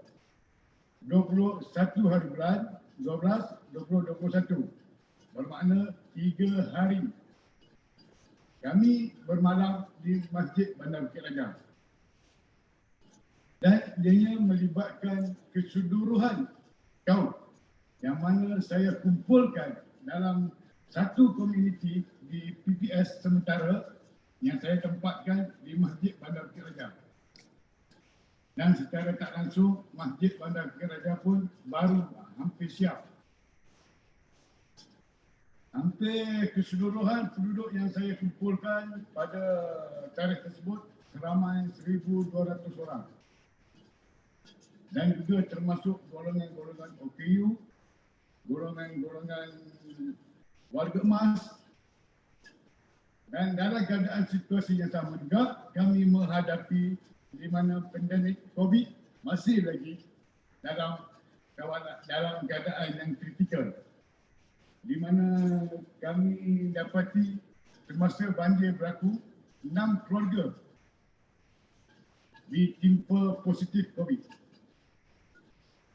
21 hari bulan 12 2021, bermakna 3 hari kami bermalam di Masjid Bandar Bukit Raja. Dan ianya melibatkan keseluruhan kaum yang mana saya kumpulkan dalam satu komuniti di PPS sementara yang saya tempatkan di Masjid Bandar Bukit Raja. Dan secara tak langsung, Masjid Bandar Bukit Raja pun baru hampir siap. Hampir keseluruhan penduduk yang saya kumpulkan pada tarikh tersebut seramai 1,200 orang. Dan juga termasuk golongan-golongan OKU, golongan-golongan warga emas. Dan dalam keadaan situasi yang sama juga, kami menghadapi di mana pandemik COVID masih lagi dalam keadaan yang kritikal. Di mana kami dapati semasa banjir berlaku, 6 keluarga ditimpa positif COVID.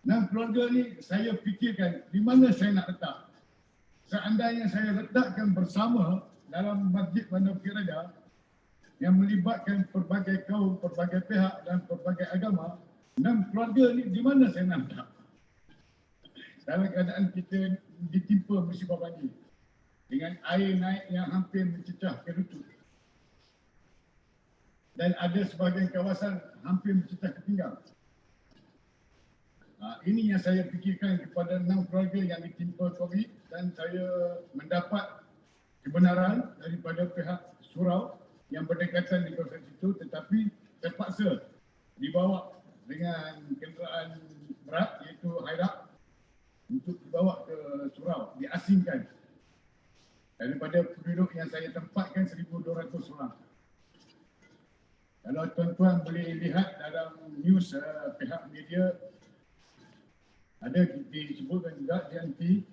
6 keluarga ni saya fikirkan di mana saya nak letak. Seandainya saya letakkan bersama dalam Masjid Bandar Bukit Raja yang melibatkan pelbagai kaum, pelbagai pihak dan pelbagai agama, 6 keluarga ni di mana saya nak letak? Dalam keadaan kita ditimpa musibah banjir dengan air naik yang hampir mencecah ke lutut. Dan ada sebahagian kawasan hampir mencecah ke pinggang. Ini yang saya fikirkan kepada 6 keluarga yang ditimpa COVID dan saya mendapat kebenaran daripada pihak surau yang berdekatan di kawasan itu, tetapi terpaksa dibawa dengan kenderaan berat iaitu Hairak untuk dibawa ke surau, diasingkan daripada penduduk yang saya tempatkan 1,200 orang. Kalau tuan-tuan boleh lihat dalam news pihak media, ada disebutkan juga JNT,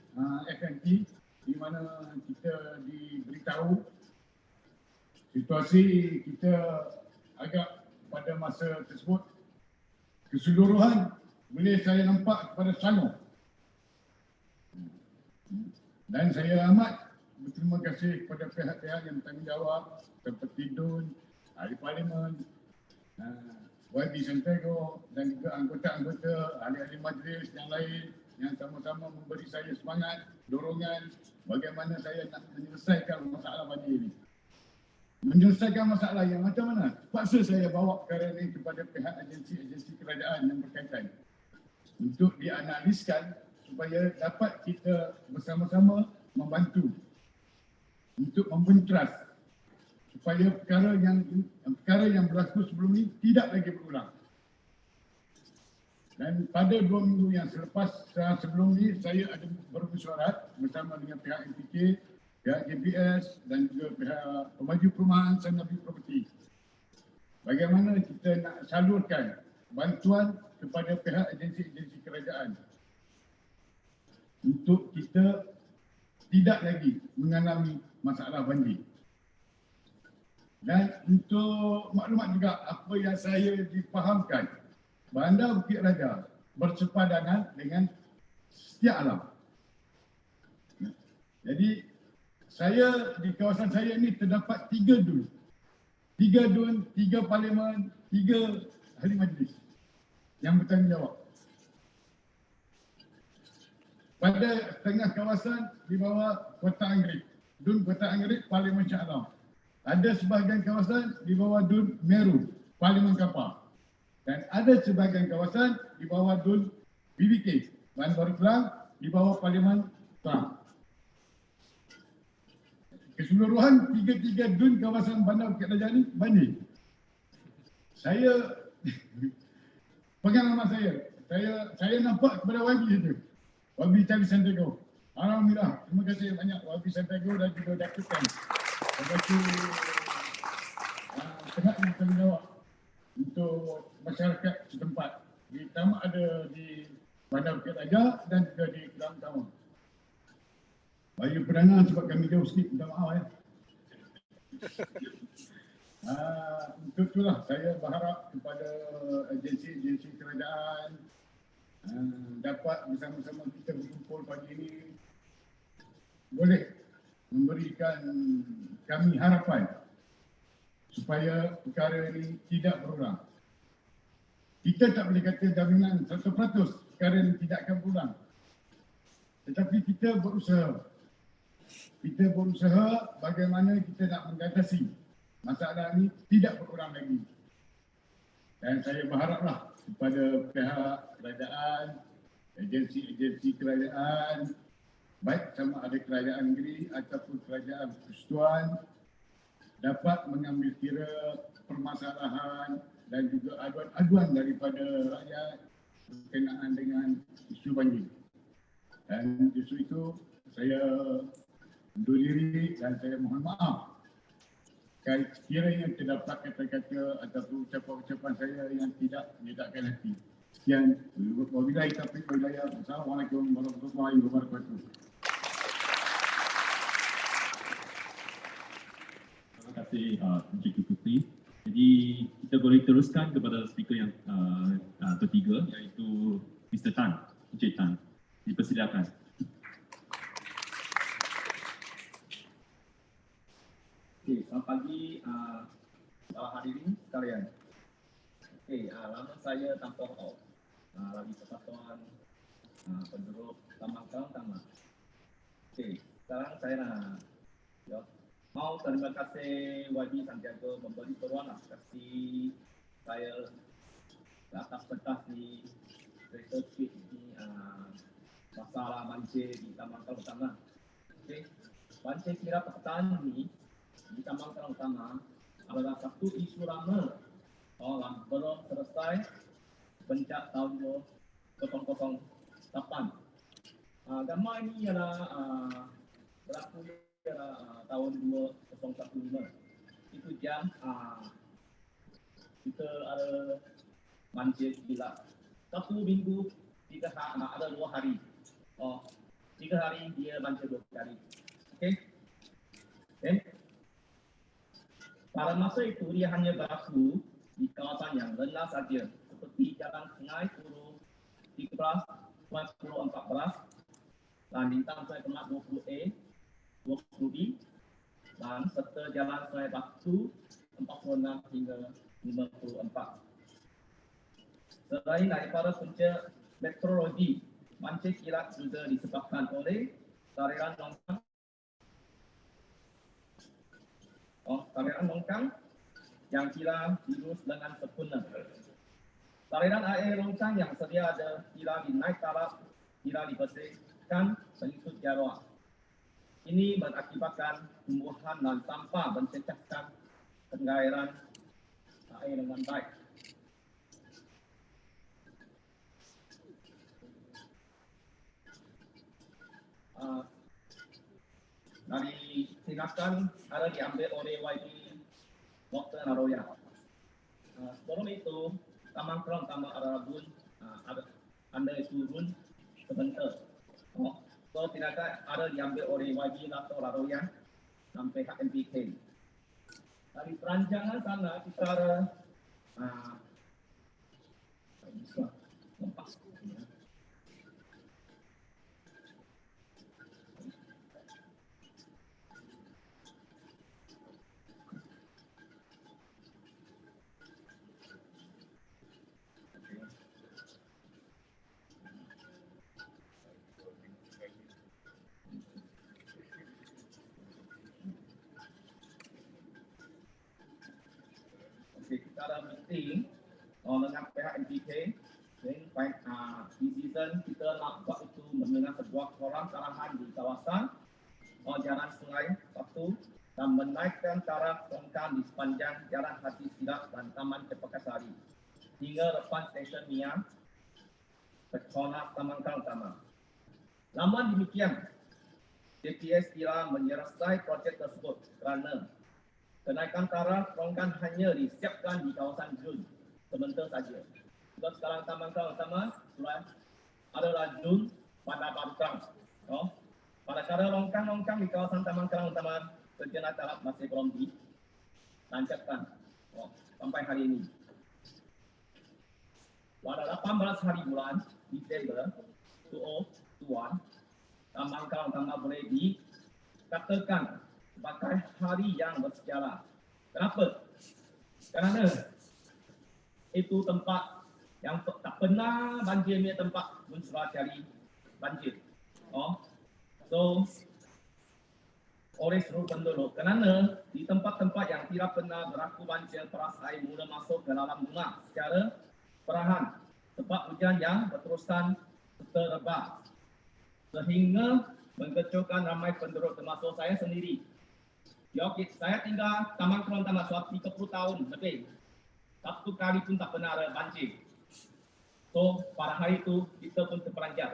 FNT, di mana kita diberitahu situasi kita agak pada masa tersebut keseluruhan boleh saya nampak kepada Selangor. Dan saya amat berterima kasih kepada pihak-pihak yang bertanggungjawab seperti DUN, Ahli Parlimen, YB Santiago dan juga anggota-anggota ahli-ahli majlis yang lain yang sama-sama memberi saya semangat, dorongan bagaimana saya nak menyelesaikan masalah banjir ini. Menyelesaikan masalah yang macam mana? Paksa saya bawa perkara ini kepada pihak agensi-agensi kerajaan yang berkaitan untuk dianaliskan supaya dapat kita bersama-sama membantu untuk membenteras supaya perkara yang berlaku sebelum ini tidak lagi berulang. Dan pada 2 minggu yang sebelum ini saya ada bermesyuarat bersama dengan pihak MPK, pihak GPS dan juga pihak pemaju perumahan Sandabi Property. Bagaimana kita nak salurkan bantuan kepada pihak agensi-agensi kerajaan untuk kita tidak lagi mengalami masalah banjir. Dan untuk maklumat juga apa yang saya difahamkan, Bandar Bukit Raja bersepadangan dengan setiap alam. Jadi saya di kawasan saya ni terdapat 3 dun. 3 dun, 3 parlimen, 3 ahli majlis yang bertanggungjawab. Pada tengah kawasan di bawah Kota Anggerik, dun Kota Anggerik, Parlimen Shah Alam. Ada sebahagian kawasan di bawah dun Meru, Parlimen Kapar. Dan ada sebahagian kawasan di bawah dun BBK, Bahan Baru Klang, di bawah Parlimen Klang. Keseluruhan 3 dun kawasan Bandar Bukit Raja ni banjir. Saya, pengalaman saya nampak kepada YB itu. YB Charles Santiago. Alhamdulillah, terima kasih banyak YB Santiago dan juga Jacqueline sebagai pihak yang bertanggungjawab untuk masyarakat setempat. Terutama ada di Bandar Bukit Raja dan juga di Klang Utama. Bayu Perdana sebab kami jauh sikit, minta maaf ya. Untuk itulah saya berharap kepada agensi-agensi kerajaan dapat bersama-sama kita berkumpul pagi ini boleh memberikan kami harapan supaya perkara ini tidak berulang. Kita tak boleh kata jaminan 100% perkara ini tidak akan berulang. Tetapi kita berusaha. Kita berusaha bagaimana kita nak mengatasi masalah ini tidak berulang lagi. Dan saya berharaplah kepada pihak kerajaan, agensi-agensi kerajaan, baik sama ada kerajaan negeri ataupun kerajaan persekutuan, dapat mengambil kira permasalahan dan juga aduan-aduan daripada rakyat berkenaan dengan isu banjir. Dan justru itu saya undur diri dan saya mohon maaf sekiranya terdapat kata-kata ataupun ucapan-ucapan saya yang tidak menyedakkan hati. Sekian, wabillahi taufiq wal hidayah. Assalamualaikum warahmatullahi wabarakatuh. Terima kasih Encik Putri. Jadi kita boleh teruskan kepada speaker yang ketiga, iaitu Mr. Tan, Encik Tan. Dipersilakan. Okey, selamat pagi para hadirin sekalian. Okey, nama saya Tan Toh Au, lagi Persatuan Penduduk Taman Klang Utama. Okey, sekarang saya nak mau terima kasih YB Santiago memberi peluang kasih saya ke atas pentas di cerita sikit ini masalah banjir di Taman Klang Utama. Okey, banjir kira pertanian ini di Taman Klang Utama adalah satu isu lama yang belum selesai sejak tahun 2008. Gambar ini ialah berlaku tahun 2015. Itu jam kita ada banjir gila. 1 minggu ada 2 hari. 3 hari dia banjir 2 kali. Okey. Pada masa itu dia hanya berlaku di kawasan yang rendah saja seperti Jalan Sungai Puru 13, Sungai Puru 14 dan Lintang Sungai Pemat 20A, 20B dan serta Jalan Sungai Batu 46 hingga 54. Selain daripada punca meteorologi, banjir kilat juga disebabkan oleh tarian longkang yang kira dilus dengan sempurna. Tarian air longkang yang sedia ada kira dinaik taraf, kira dibersihkan mengikut jarak. Ini mengakibatkan tumbuhan dan sampah mencecahkan pengairan air dengan baik. Dari tindakan ada diambil oleh YB Dr. Naroya. Sebelum itu, Taman Klang Utama ada bun, ada itu bun sebentar. So tindakan ada diambil oleh YB Charles dan pihak MPK. Dari perancangan sana kita ada kita ada meeting dengan pihak MPK dan di season kita nak buat itu membina sebuah kolam tarahan di kawasan jalan sungai satu dan menaikkan taraf longkang di sepanjang jalan Haji Silat dan Taman Cempaka Sari hingga depan stesen Mia Petronas Taman Klang Utama. Namun demikian, DPS telah menyelesaikan projek tersebut kerana kenaikan taraf longkang hanya disiapkan di kawasan Jun sebentar saja. Sebab sekarang Taman Klang Utama adalah Jun pada Batang. Pada cara longkang-longkang di kawasan Taman Klang Utama, kerjaan taraf masih belum ditancapkan sampai hari ini. Pada 18 hari bulan Disember 2021, Taman Klang Utama boleh dikatakan sebagai hari yang bersejarah. Kenapa? Kerana itu tempat yang tak pernah banjir punya tempat mensurah cari banjir. So, oleh seluruh penduduk, kerana di tempat-tempat yang tidak pernah berlaku banjir, peras air mula masuk ke dalam rumah secara perlahan sebab hujan yang berterusan serta rebah sehingga mengkecohkan ramai penduduk termasuk saya sendiri. Saya tinggal Taman Klang Utama selama 30 tahun lebih. Satu kali pun tak pernah ada banjir. So, pada hari itu kita pun terperanjat.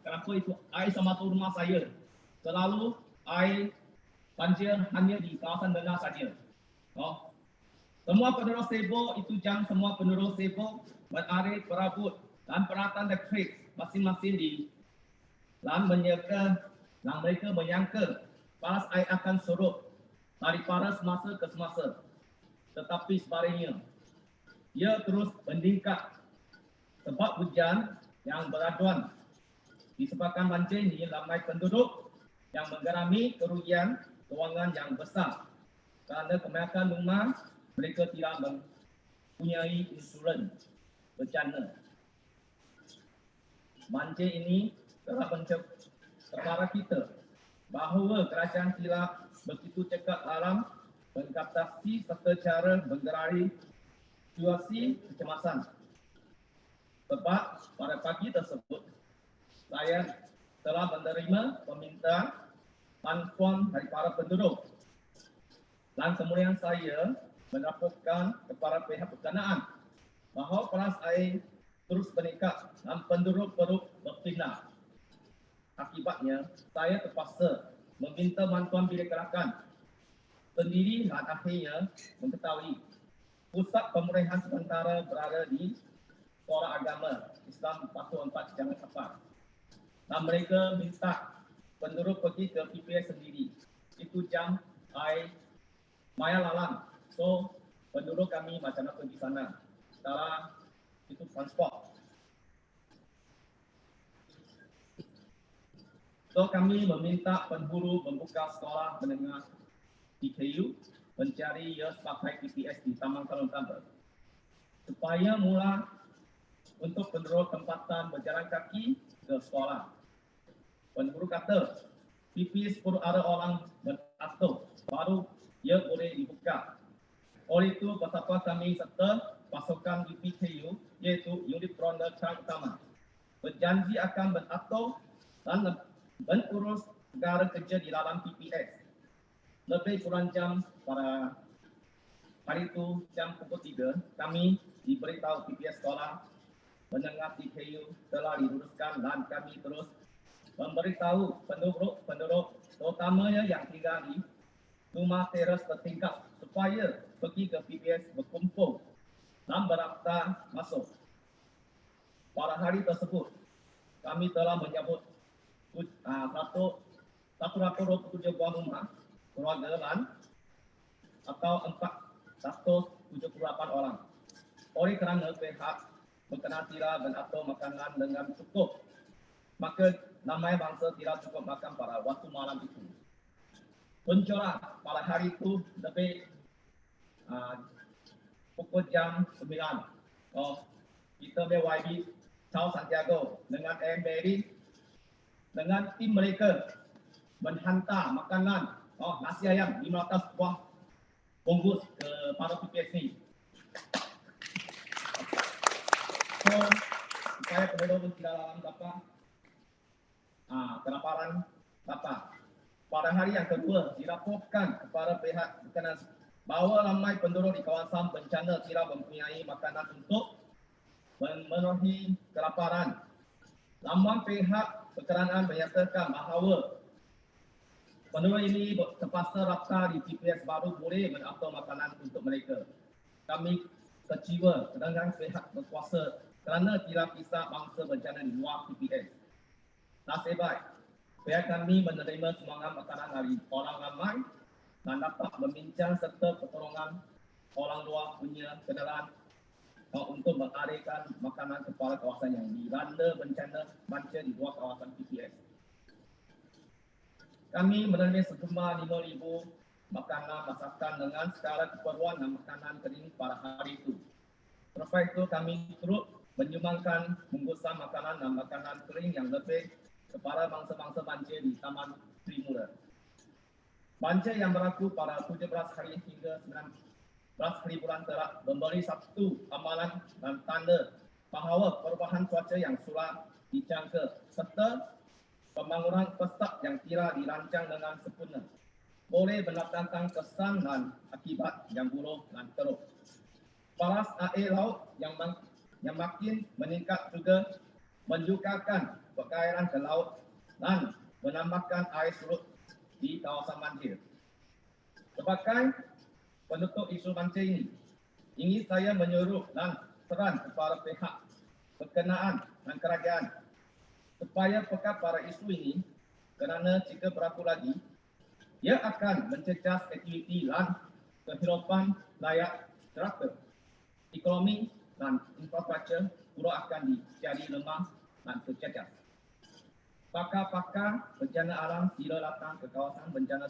Kenapa itu air semata rumah saya? Selalu air banjir hanya di kawasan dengar saja. Semua penduduk sibuk itu jam semua penduduk sibuk berada perabot dan peralatan elektrik masing-masing di dan mereka menyangka paras air akan surut daripada semasa ke semasa. Tetapi sebaliknya, ia terus meningkat sebab hujan yang beraduan disebabkan banjir ini ramai penduduk yang mengalami kerugian kewangan yang besar kerana kebanyakan rumah mereka tidak mempunyai insurans bencana. Banjir ini telah kepada kita bahawa kerajaan telah begitu cekap dalam mengatasi serta cara menggerai situasi kecemasan. Sebab pada pagi tersebut, saya telah menerima permintaan bantuan dari para penduduk dan kemudian saya melaporkan kepada pihak berkenaan bahawa paras air terus meningkat dan penduduk perlu berpindah. Akibatnya, saya terpaksa meminta bantuan bilik gerakan sendiri dan akhirnya mengetahui pusat pemurihan sementara berada di Sekolah Agama Islam 44 Jangan Kapal. Dan mereka minta penduduk pergi ke PPS sendiri. Itu jam air maya lalang. So, penduduk kami macam nak pergi sana. Sekarang itu transport. So, kami meminta penghulu membuka sekolah menengah PKU mencari ia sebagai PPS di Taman Klang Utama supaya mula untuk penduduk tempatan berjalan kaki ke sekolah. Penghulu kata PPS perlu ada orang beratur baru ia boleh dibuka. Oleh itu, bersama kami serta pasukan di PKU iaitu unit Ronda Klang Utama berjanji akan beratur dan mengurus segala kerja di dalam PPS. Lebih kurang jam pada hari itu, jam pukul 3, kami diberitahu PPS sekolah menengah PKU telah diluluskan dan kami terus memberitahu penduduk terutamanya yang tinggal di rumah teras tertingkat supaya pergi ke PPS berkumpul dan berdaftar masuk. Pada hari tersebut, kami telah menyambut 127 buah rumah keluarga dan atau 478 orang. Oleh kerana pihak berkenaan tidak beratur makanan dengan cukup, maka ramai bangsa tidak cukup makan pada waktu malam itu. Puncalah pada hari itu lebih pukul jam 9. Kita YB Charles Santiago dengan Mary dengan tim mereka menghantar makanan nasi ayam 500 buah bungkus kepada PPS ni. So, supaya penduduk tidak dapat kelaparan dapat. Pada hari yang kedua, dilaporkan kepada pihak berkenaan bahawa ramai penduduk di kawasan bencana tidak mempunyai makanan untuk memenuhi kelaparan. Namun pihak berkenaan menyatakan bahawa penduduk ini terpaksa daftar di TPS baru boleh mengatur makanan untuk mereka. Kami kecewa dengan pihak berkuasa kerana tidak bisa bangsa bencana di luar TPS. Nasib baik, pihak kami menerima sumbangan makanan dari orang ramai dan dapat membincang serta pertolongan orang luar punya kenalan untuk mengalihkan makanan kepada kawasan yang dilanda bencana banjir di luar kawasan TPS. Kami menerima sejumlah 5,000 makanan masakan dengan skala keperluan dan makanan kering pada hari itu. Selepas itu kami turut menyumbangkan bungkusan makanan dan makanan kering yang lebih kepada bangsa-bangsa banjir di Taman Sri Mura. Banjir yang berlaku pada 17 hari hingga 19 hari bulan telah memberi satu amalan dan tanda bahawa perubahan cuaca yang sudah dijangka serta pembangunan pesat yang tidak dirancang dengan sempurna boleh mendatangkan kesan dan akibat yang buruk dan teruk. Paras air laut yang makin meningkat juga menjukakan perairan ke laut dan menambahkan air surut di kawasan banjir. Sebagai penutup isu banjir ini, ingin saya menyuruh dan seran kepada pihak berkenaan dan kerajaan supaya peka pada isu ini kerana jika berlaku lagi, ia akan mencecah aktiviti dan kehidupan layak teratur. Ekonomi dan infrastruktur pula akan jadi lemah dan tercecah. Pakar-pakar bencana alam sila datang ke kawasan bencana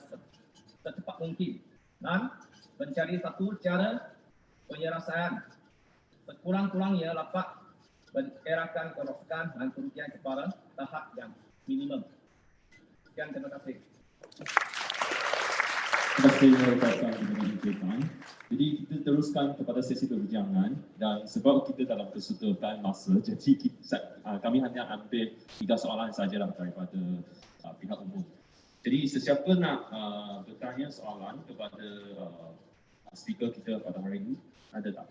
secepat mungkin dan mencari satu cara penyelesaian sekurang-kurangnya dapat mengerakan kerosakan dan kerugian kepada tahap yang minimum. Sekian, terima kasih. Terima kasih kepada Jadi kita teruskan kepada sesi perbincangan dan sebab kita dalam kesutupan masa, jadi kami hanya ambil 3 soalan sahaja daripada pihak umum. Jadi sesiapa nak bertanya soalan kepada speaker kita pada hari ini, ada tak?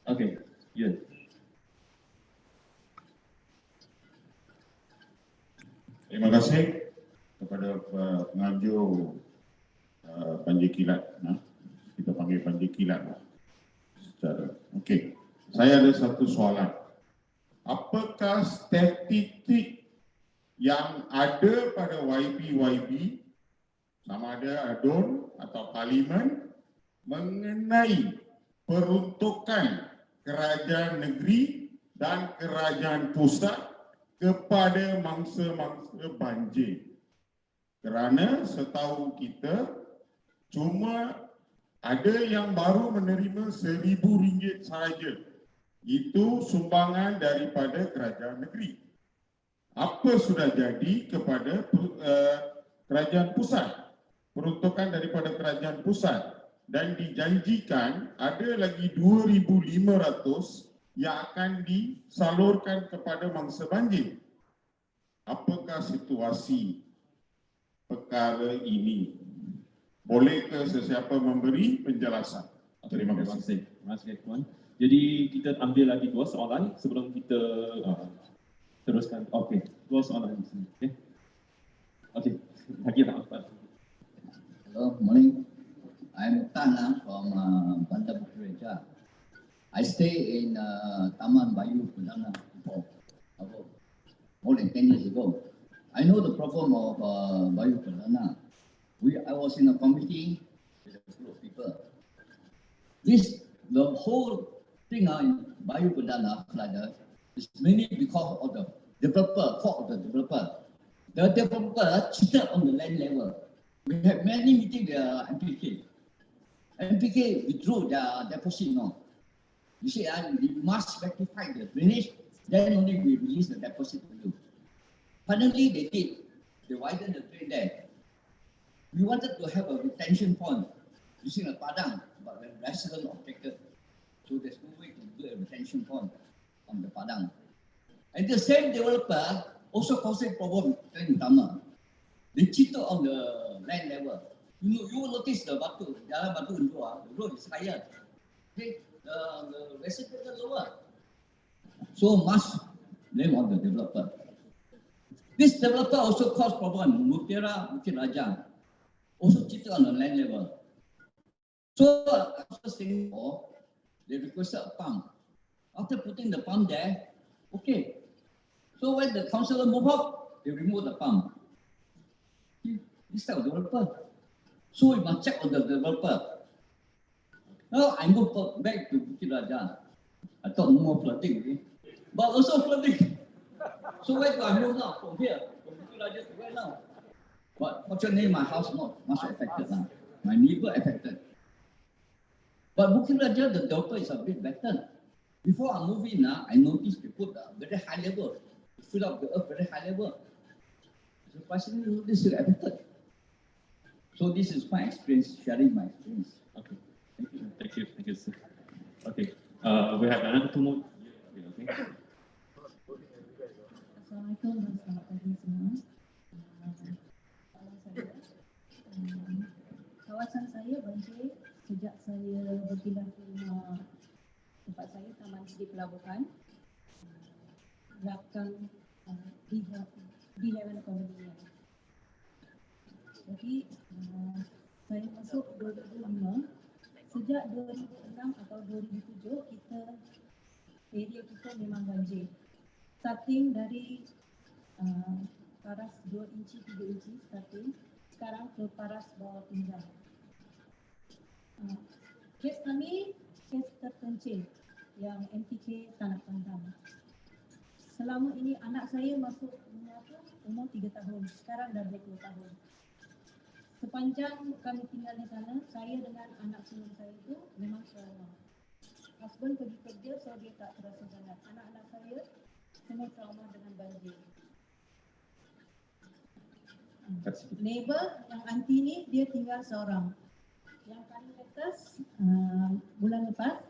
Okey, ya. Terima kasih kepada pengajuk banjir kilat. Kita panggil banjir kilat lah. Okey, saya ada satu soalan. Apakah statistik yang ada pada YB sama ada ADUN atau Parlimen mengenai peruntukan kerajaan negeri dan kerajaan pusat kepada mangsa-mangsa banjir? Kerana setahu kita cuma ada yang baru menerima RM1,000 sahaja. Itu sumbangan daripada kerajaan negeri. Apa sudah jadi kepada kerajaan pusat? Peruntukan daripada kerajaan pusat, dan dijanjikan ada lagi 2,500 yang akan disalurkan kepada mangsa banjir. Apakah situasi perkara ini? Bolehkah sesiapa memberi penjelasan? Terima kasih. Terima kasih Tuan. Jadi kita ambil lagi 2 soalan sebelum kita teruskan. Okey, 2 soalan di sini. Okey, lagi tak? Hello, morning. I'm Tan from Bandar Bukit. I stay in Taman Bayu Perdana for more than 10 years know the problem of Bayu Perdana. I was in a committee with a group of people. The whole thing in Bayu Perdana flooded is mainly because of the developer, fault of the developer. The developer cheated on the land level. We had many meetings with MPK. MPK withdrew their deposit now. You see, we must rectify the drainage, then only we release the deposit to you. Finally, they did. They widened the drain there. We wanted to have a retention pond using a padang, but when residents objected, so there's no way to do a retention pond on the padang. And the same developer also caused a problem in Utama. They cheated on the land level. You will notice the Jalan Batu Indua, the road is higher. Okay? The residents are lower. So must blame on the developer. This developer also caused problem. Mutiara, Bukit Raja also cheated on the land level. So after Singapore, they requested a pump. After putting the pump there, okay. So when the councillor moved out, they removed the pump. This type of developer. So we must check on the developer. Now I moved back to Bukit Raja. I thought no more flooding, okay? But also flooding. So where do I move now? From here, from Bukit Raja to where now? But fortunately, my house not much affected now. My neighbor affected. But Bukit Raja, the developer is a bit better. Before I move in, I noticed they put a very high level. Fill up the earth very high level. Surprisingly, this is affected. So this is my experience, sharing my experience. Okay. Thank you, sir. Okay. We have another 2 more. Okay. Assalamualaikum dan selamat pagi semua. Kawasan saya banjir sejak saya berpindah ke rumah tempat saya, Taman Seri Pelabuhan, belakang di Hewan Condominium. Jadi saya masuk 2005. Sejak 2006 atau 2007 area kita memang banjir. Starting dari paras 2 inci, 3 inci starting, sekarang ke paras bawah pinggang. Kes kami, kes terpencil yang MTK tak nak pandang. Selama ini anak saya masuk umur 3 tahun, sekarang dah 20 tahun. Sepanjang kami tinggal di sana, saya dengan anak sulung saya itu memang trauma. Husband pergi kerja, so dia tak terasa sangat. Anak-anak saya semua trauma dengan banjir. Neighbor yang aunty ni, dia tinggal seorang. Yang paling atas, bulan lepas,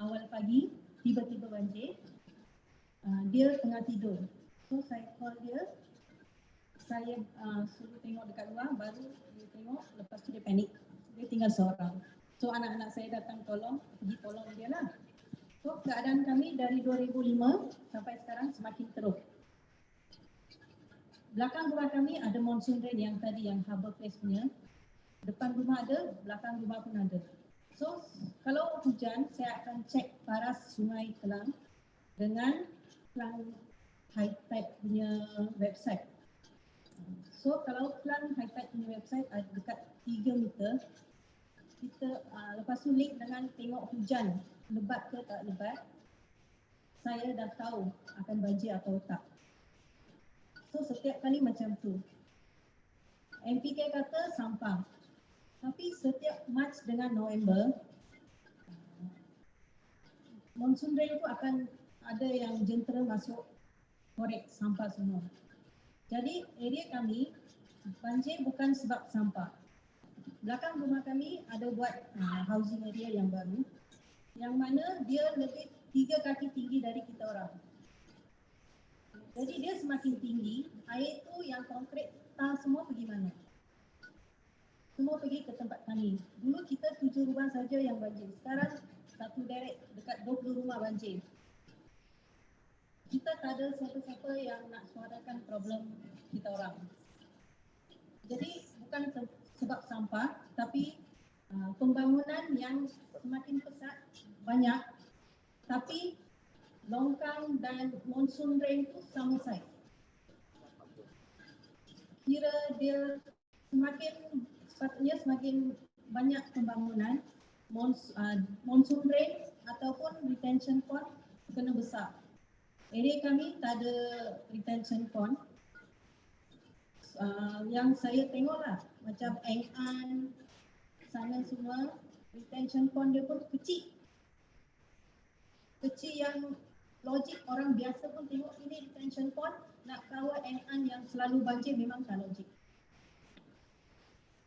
awal pagi, tiba-tiba banjir. Dia tengah tidur. So saya call dia, saya suruh tengok dekat luar, baru dia tengok, lepas tu dia panik. Dia tinggal seorang. So anak-anak saya datang pergi tolong dia lah. So keadaan kami dari 2005 sampai sekarang semakin teruk. Belakang rumah kami ada monsoon drain yang tadi, yang Harbour Place punya. Depan rumah ada, belakang rumah pun ada. So kalau hujan, saya akan cek paras sungai Klang dengan Klang High Tide punya website. So kalau Klang High Tide punya website ada dekat 3 meter, kita lepas tu link dengan tengok hujan lebat ke tak lebat, saya dah tahu akan banjir atau tak. So setiap kali macam tu. MPK kata sampah. Tapi setiap Mac dengan November, monsoon drain tu akan ada yang jentera masuk korek sampah semua. Jadi area kami banjir bukan sebab sampah. Belakang rumah kami ada buat housing area yang baru, yang mana dia lebih 3 kaki tinggi dari kita orang. Jadi dia semakin tinggi, air tu yang konkret semua pergi mana? Semua pergi ke tempat kami. Dulu kita 7 rumah saja yang banjir. Sekarang satu derek dekat 20 rumah banjir. Kita tak ada siapa-siapa yang nak suarakan problem kita orang. Jadi bukan sebab sampah, tapi pembangunan yang semakin pesat banyak, tapi longkang dan monsoon drain tu sama saiz. kira dia sepatutnya semakin banyak pembangunan, monsoon rain ataupun retention pond kena besar. Area kami tak ada retention pond. Yang saya tengok lah, macam Engan sana semua, retention pond dia pun kecil. Kecil yang logik orang biasa pun tengok ini retention pond, nak kawal Engan yang selalu banjir memang tak logik.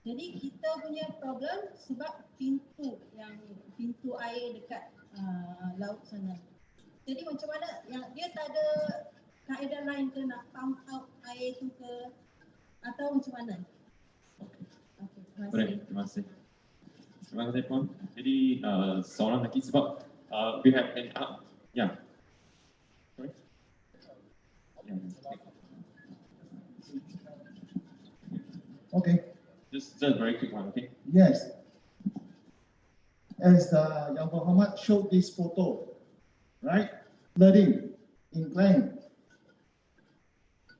Jadi kita punya problem sebab pintu air dekat laut sana. Jadi macam mana yang dia tak ada kaedah lain ke nak pump out air tu ke atau macam mana? Okey, terima kasih. Terima kasih. Terima kasih Puan. Jadi seorang lagi sebab we have an yeah. Sorry. Okay. Just a very quick one, okay? Yes. As Yang Muhammad showed this photo, right? Flooding in Klang.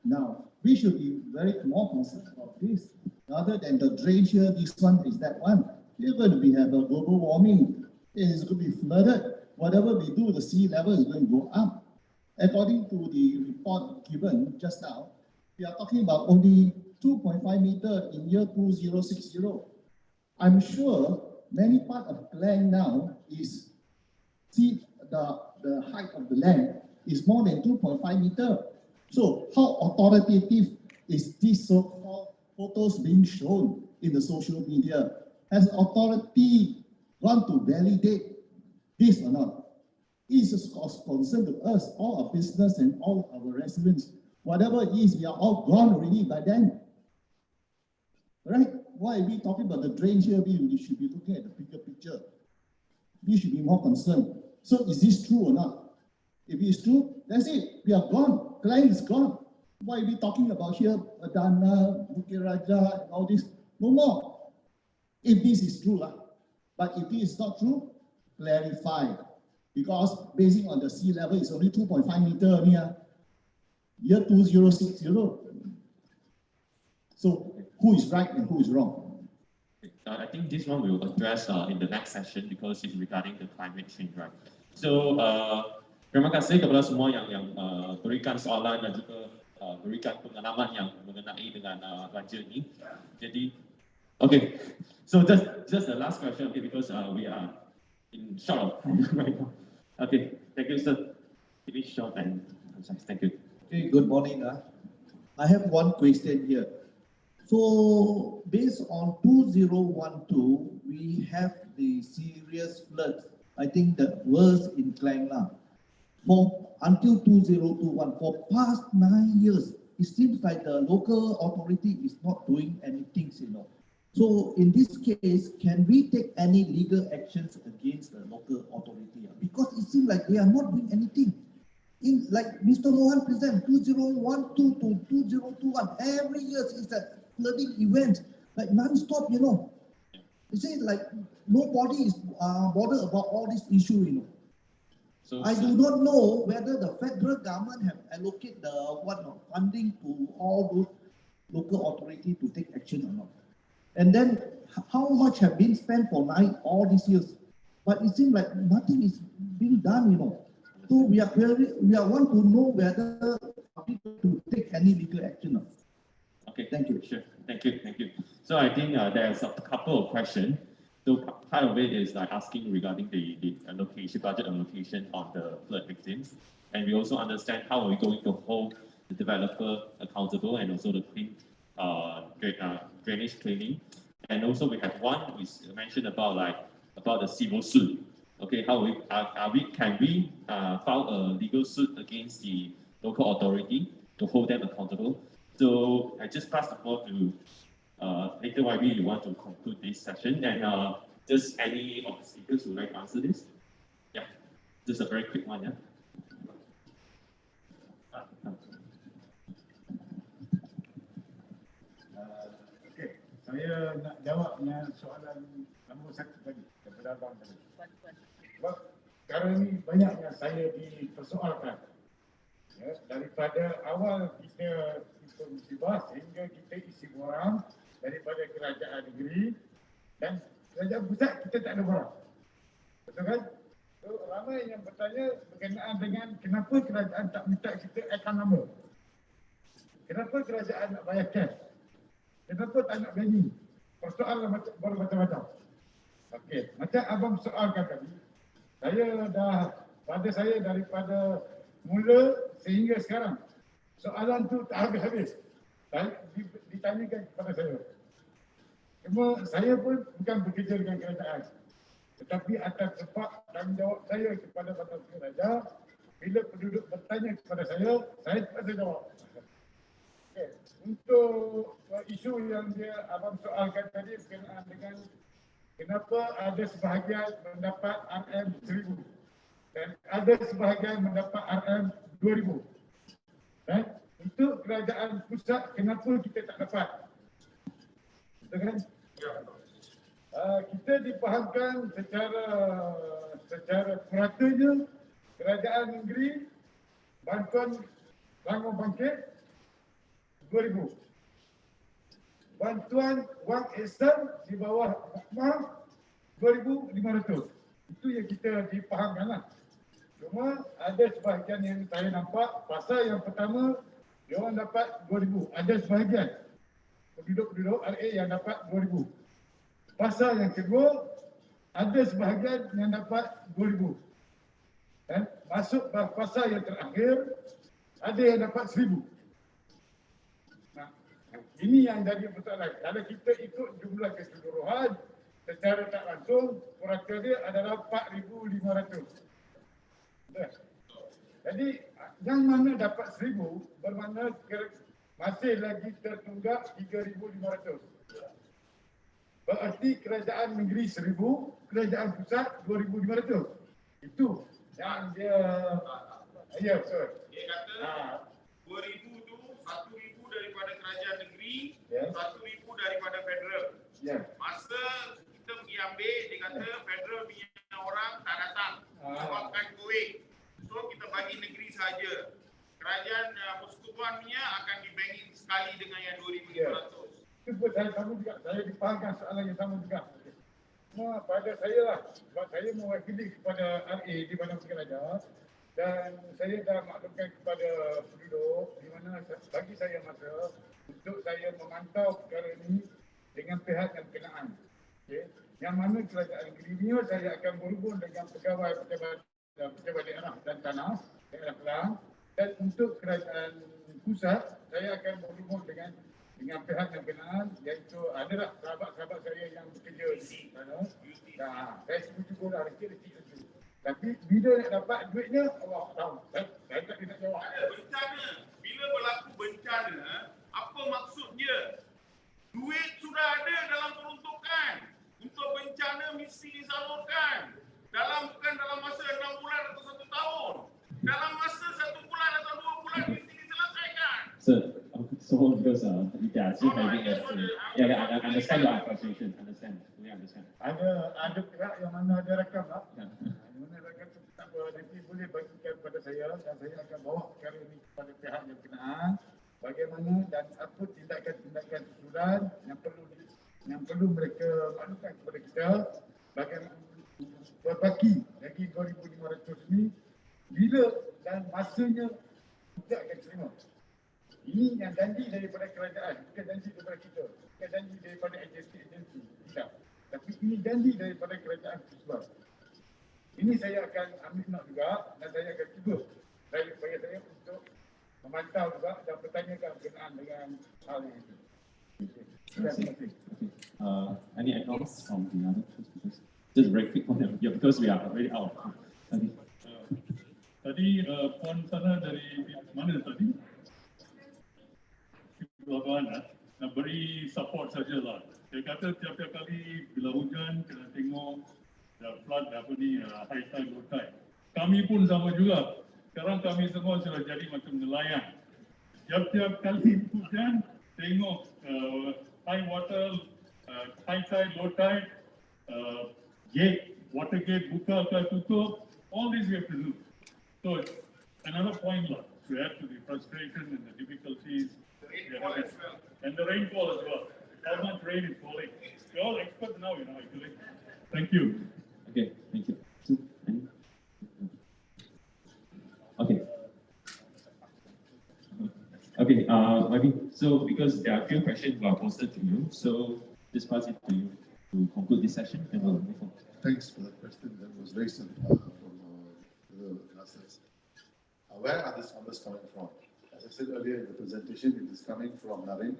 Now, we should be very more concerned about this. Rather than the drainage here, this one is that one. We're going to have a global warming. It is going to be flooded. Whatever we do, the sea level is going to go up. According to the report given just now, we are talking about only 2.5 meter in year 2060. I'm sure many part of Klang now is, see the height of the land is more than 2.5 meter. So how authoritative is this so-called photos being shown in the social media? Has authority gone to validate this or not? It is of concern to us, all our business and all our residents. Whatever it is, we are all gone already by then. Right? Why are we talking about the drain here? We should be looking at the bigger picture. We should be more concerned. So is this true or not? If it is true, that's it. We are gone. Klang is gone. Why are we talking about here? Perdana, Bukit Raja, and all this? No more. If this is true, but if it is not true, clarify. Because basing on the sea level, it's only 2.5 meter near year 2060. So who is right and who is wrong? I think this one we'll address in the next session because it's regarding the climate change, right? So, terima kasih kepada semua yang berikan soalan dan juga berikan pengalaman yang mengenai dengan banjir ini. Jadi, okay, so just the last question, okay, because we are in short of time right now. Okay, thank you, sir. Keep it short and concise. Thank you. Okay, good morning. I have one question here. So, based on 2012, we have the serious floods. I think the worst in Klang lah. Until 2021, for past 9 years, it seems like the local authority is not doing anything, So in this case, can we take any legal actions against the local authority? Because it seems like they are not doing anything. In like Mr. Mohan present 2012 to 2021, every year is a flooding event, like non-stop, You see, like nobody is bothered about all this issue, So, I do not know whether the federal government have allocated the funding to all those local authority to take action or not. And then how much have been spent for all these years? But it seems like nothing is being done, So we want to know whether people to take any legal action. Okay, thank you. Sure, thank you. So I think there's a couple of questions. So part of it is like asking regarding the allocation, budget allocation on the flood victims, and we also understand how are we going to hold the developer accountable and also the drainage cleaning, and also we have one we mentioned about the civil suit. Okay, how can we file a legal suit against the local authority to hold them accountable? So I just pass the floor to later YB, you want to conclude this session, and just any of the speakers who would like to answer this? Yeah, just a very quick one, yeah. Okay, saya nak jawabnya soalan nombor 1 tadi daripada abang tadi. Sebab sekarang ni banyaknya saya dipersoalkan. Ya, daripada awal kita musibah sehingga kita isi borang daripada kerajaan negeri dan kerajaan pusat kita tak ada borang. Betul kan? So, ramai yang bertanya berkenaan dengan kenapa kerajaan tak minta kita account number. Kenapa kerajaan nak bayar cash? Kenapa tak nak banking? Persoalan macam-macam. Okey, macam abang soalkan tadi, saya daripada mula sehingga sekarang, soalan tu tak habis-habis. Ditanyakan kepada saya. Cuma saya pun bukan bekerja dengan kerajaan. Tetapi atas sebab tanggungjawab saya kepada Badan Raja, bila penduduk bertanya kepada saya terpaksa jawab. Okay. Untuk isu yang abang soalkan tadi berkenaan dengan kenapa ada sebahagian mendapat RM1,000 dan ada sebahagian mendapat RM2,000. Untuk kerajaan pusat, kenapa kita tak dapat? Betul kan? Ya. Kita dipahamkan secara puratanya kerajaan negeri bantuan bangun bangkit RM2,000. Bantuan wang ihsan di bawah mahkamah RM2,500. Itu yang kita dipahamkan lah. Cuma ada sebahagian yang saya nampak, pasal yang pertama dia orang dapat RM2,000. Ada sebahagian penduduk-penduduk RA yang dapat RM2,000. Pasal yang kedua, ada sebahagian yang dapat RM2,000. Dan masuk pasal yang terakhir, ada yang dapat RM1,000. Nah, ini yang jadi persoalan. Kalau kita ikut jumlah keseluruhan, secara tak langsung, purata dia adalah RM4,500. Jadi, yang mana dapat RM1,000 bermakna masih lagi tertunggak RM3,500. Berarti kerajaan negeri RM1,000, kerajaan pusat RM2,500. Itu yang dia... Ya, betul. Dia kata RM2,000 tu RM1,000 daripada kerajaan negeri, RM1,000 daripada federal. Masa kita pergi ambil, dia kata federal punya orang tak datang. Sebabkan COVID. So kita bagi negeri saja. Kerajaan persekutuan punya akan di-banking sekali dengan yang RM2,500. Itu pun saya sama juga. Saya dipahamkan soalan yang sama juga. Cuma pada saya lah. Sebab saya mewakili kepada RA di Badan Raja. Dan saya dah maklumkan kepada penduduk di mana bagi saya masa untuk saya memantau perkara ini dengan pihak yang berkenaan. Okay. Yang mana kerajaan negeri ini saya akan berhubung dengan pegawai pejabat daerah dan tanah, daerah Klang. Dan untuk kerajaan pusat, saya akan berhubung dengan pihak yang berkenaan, iaitu adalah sahabat-sahabat saya yang bekerja di sana. Nah, saya cuba lah rezeki. Tapi bila nak dapat duitnya, Allah tahu. Saya tak nak jawab. Bencana. Bila berlaku bencana, apa maksudnya? Duit sudah ada dalam peruntukan. Untuk bencana mesti disalurkan. Bukan dalam masa 6 bulan atau 1 tahun. Dalam masa 1 bulan atau 2 bulan mesti diselesaikan. So because actually having I understand your frustration. We understand. Ada pihak yang mana ada rakam lah. Mana rakam tu tak nanti boleh bagikan kepada saya dan saya akan bawa perkara ini kepada pihak yang berkenaan. Bagaimana dan apa tindakan-tindakan susulan yang perlu mereka maklumkan kepada kita. Bagaimana berbagi lagi 2,500 ini bila dan masanya kita akan terima. Ini yang janji daripada kerajaan, bukan janji daripada kita, bukan janji daripada agensi-agensi, tidak. Tapi ini janji daripada kerajaan tersebut. Ini saya akan ambil note juga dan saya akan cuba bagi saya untuk memantau juga dan bertanyakan berkenaan dengan hal ini. Terima kasih. Any add-ons from the other speakers? Just very quick one, because we are already out. Tadi puan sana dari mana tadi? Mana? Nak beri support sajalah. Dia kata tiap-tiap kali bila hujan kena tengok flood high tide, low tide. Kami pun sama juga. Sekarang kami semua sudah jadi macam nelayan. Tiap-tiap kali hujan tengok high water, high tide, low tide, gate, water gate buka ke tutup. All this we have to do. So another point lah to add to the frustration and the difficulties Rainfall as well. And the rainfall as well. How much rain is falling. You're all experts now, actually. Thank you. Okay, thank you. Okay. Okay, YB, so because there are a few questions were posted to you, so just pass it to you to conclude this session and we'll move on. Thanks for that question that was raised from the classes. Where are these numbers coming from? As I said earlier in the presentation, it is coming from NAHRIM.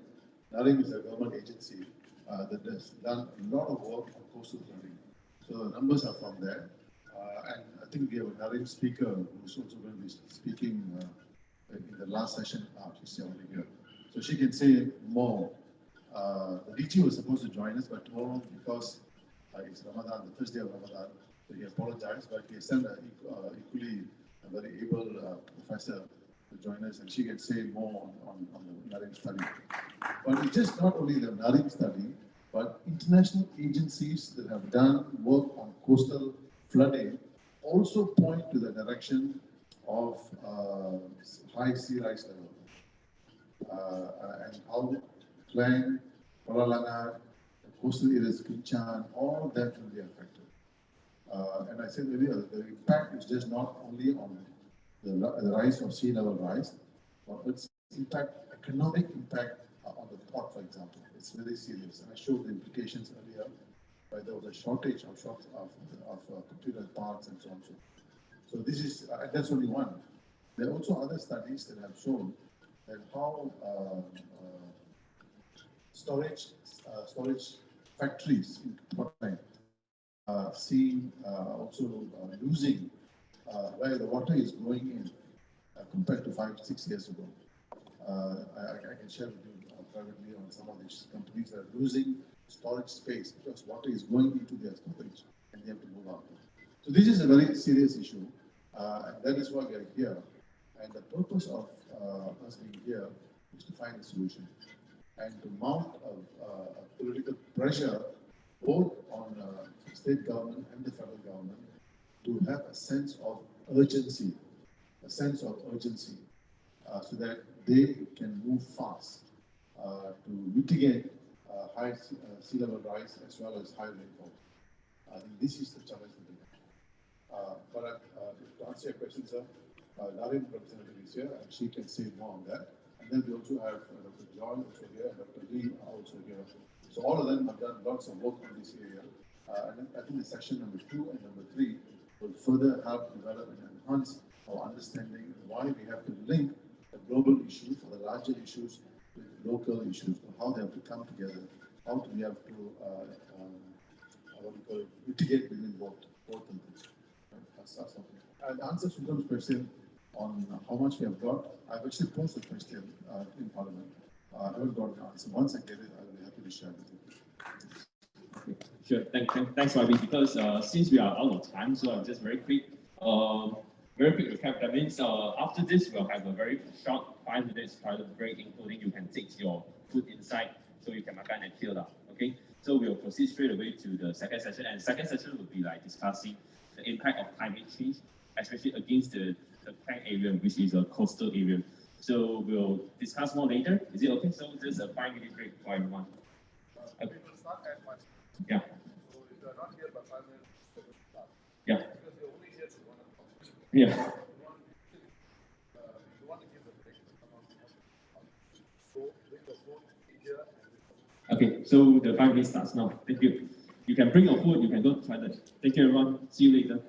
NAHRIM is a government agency that has done a lot of work on coastal flooding. So the numbers are from there. And I think we have a NAHRIM speaker who's also going to be speaking in the last session. She's already here. So she can say more. The DG was supposed to join us, but tomorrow, because it's Ramadan, the first day of Ramadan, so he apologized, but he sent equally a very able professor to join us, and she can say more on the NAHRIM study. But it's just not only the NAHRIM study, but international agencies that have done work on coastal flooding also point to the direction of high sea rise level and how Klang, Palalangan, the coastal areas, Kinchan, all of that will be affected. And I said earlier, the impact is just not only on the rise of sea level rise, but its impact, economic impact on the port, for example. It's very serious. And I showed the implications earlier, where there was a shortage of computer parts and so on. So this is, that's only one. There are also other studies that have shown that how storage factories in Portland seeing also losing where the water is going in compared to 5-6 years ago. I can share with you privately on some of these companies that are losing storage space because water is going into their storage and they have to move out. So this is a very serious issue, and that is why we are here. And the purpose of us being here is to find a solution and to mount a political pressure both on the state government and the federal government to have a sense of urgency, so that they can move fast to mitigate high sea level rise as well as high rainfall. I think this is the challenge that we have. But to answer your question, sir, NAHRIM representative is here and she can say more on that. And then we also have Dr. John also here and Dr. Lee also here. So all of them have done lots of work on this area. And I think the section number 2 and number 3 will further help develop and enhance our understanding why we have to link the global issues or the larger issues with local issues, how they have to come together, how do we have to what we call mitigate between both countries. And answer Sundram's question on how much we have got, I've actually posed the question in Parliament. I haven't got an answer. Once I get it, I will be happy to share with you. Okay, sure. Thanks, YB. Because since we are out of time, so I'm just very quick recap. That means after this, we'll have a very short 5 minutes private break, including you can take your food inside, so you can makan and chill out. Okay. So we'll proceed straight away to the second session, and second session will be like discussing the impact of climate change, especially against the Klang area, which is a coastal area. So we'll discuss more later. Is it okay? So just a 5-minute break for everyone. We will start at 1. Yeah. So if you are not here by 5 minutes, we will start. Yeah. Because you're only here to 1 o'clock. Yeah. You want to give the break. So bring the phone here. Okay, so the 5 minutes starts now. Thank you. You can bring your food, you can go to the toilet. Thank you, everyone. See you later.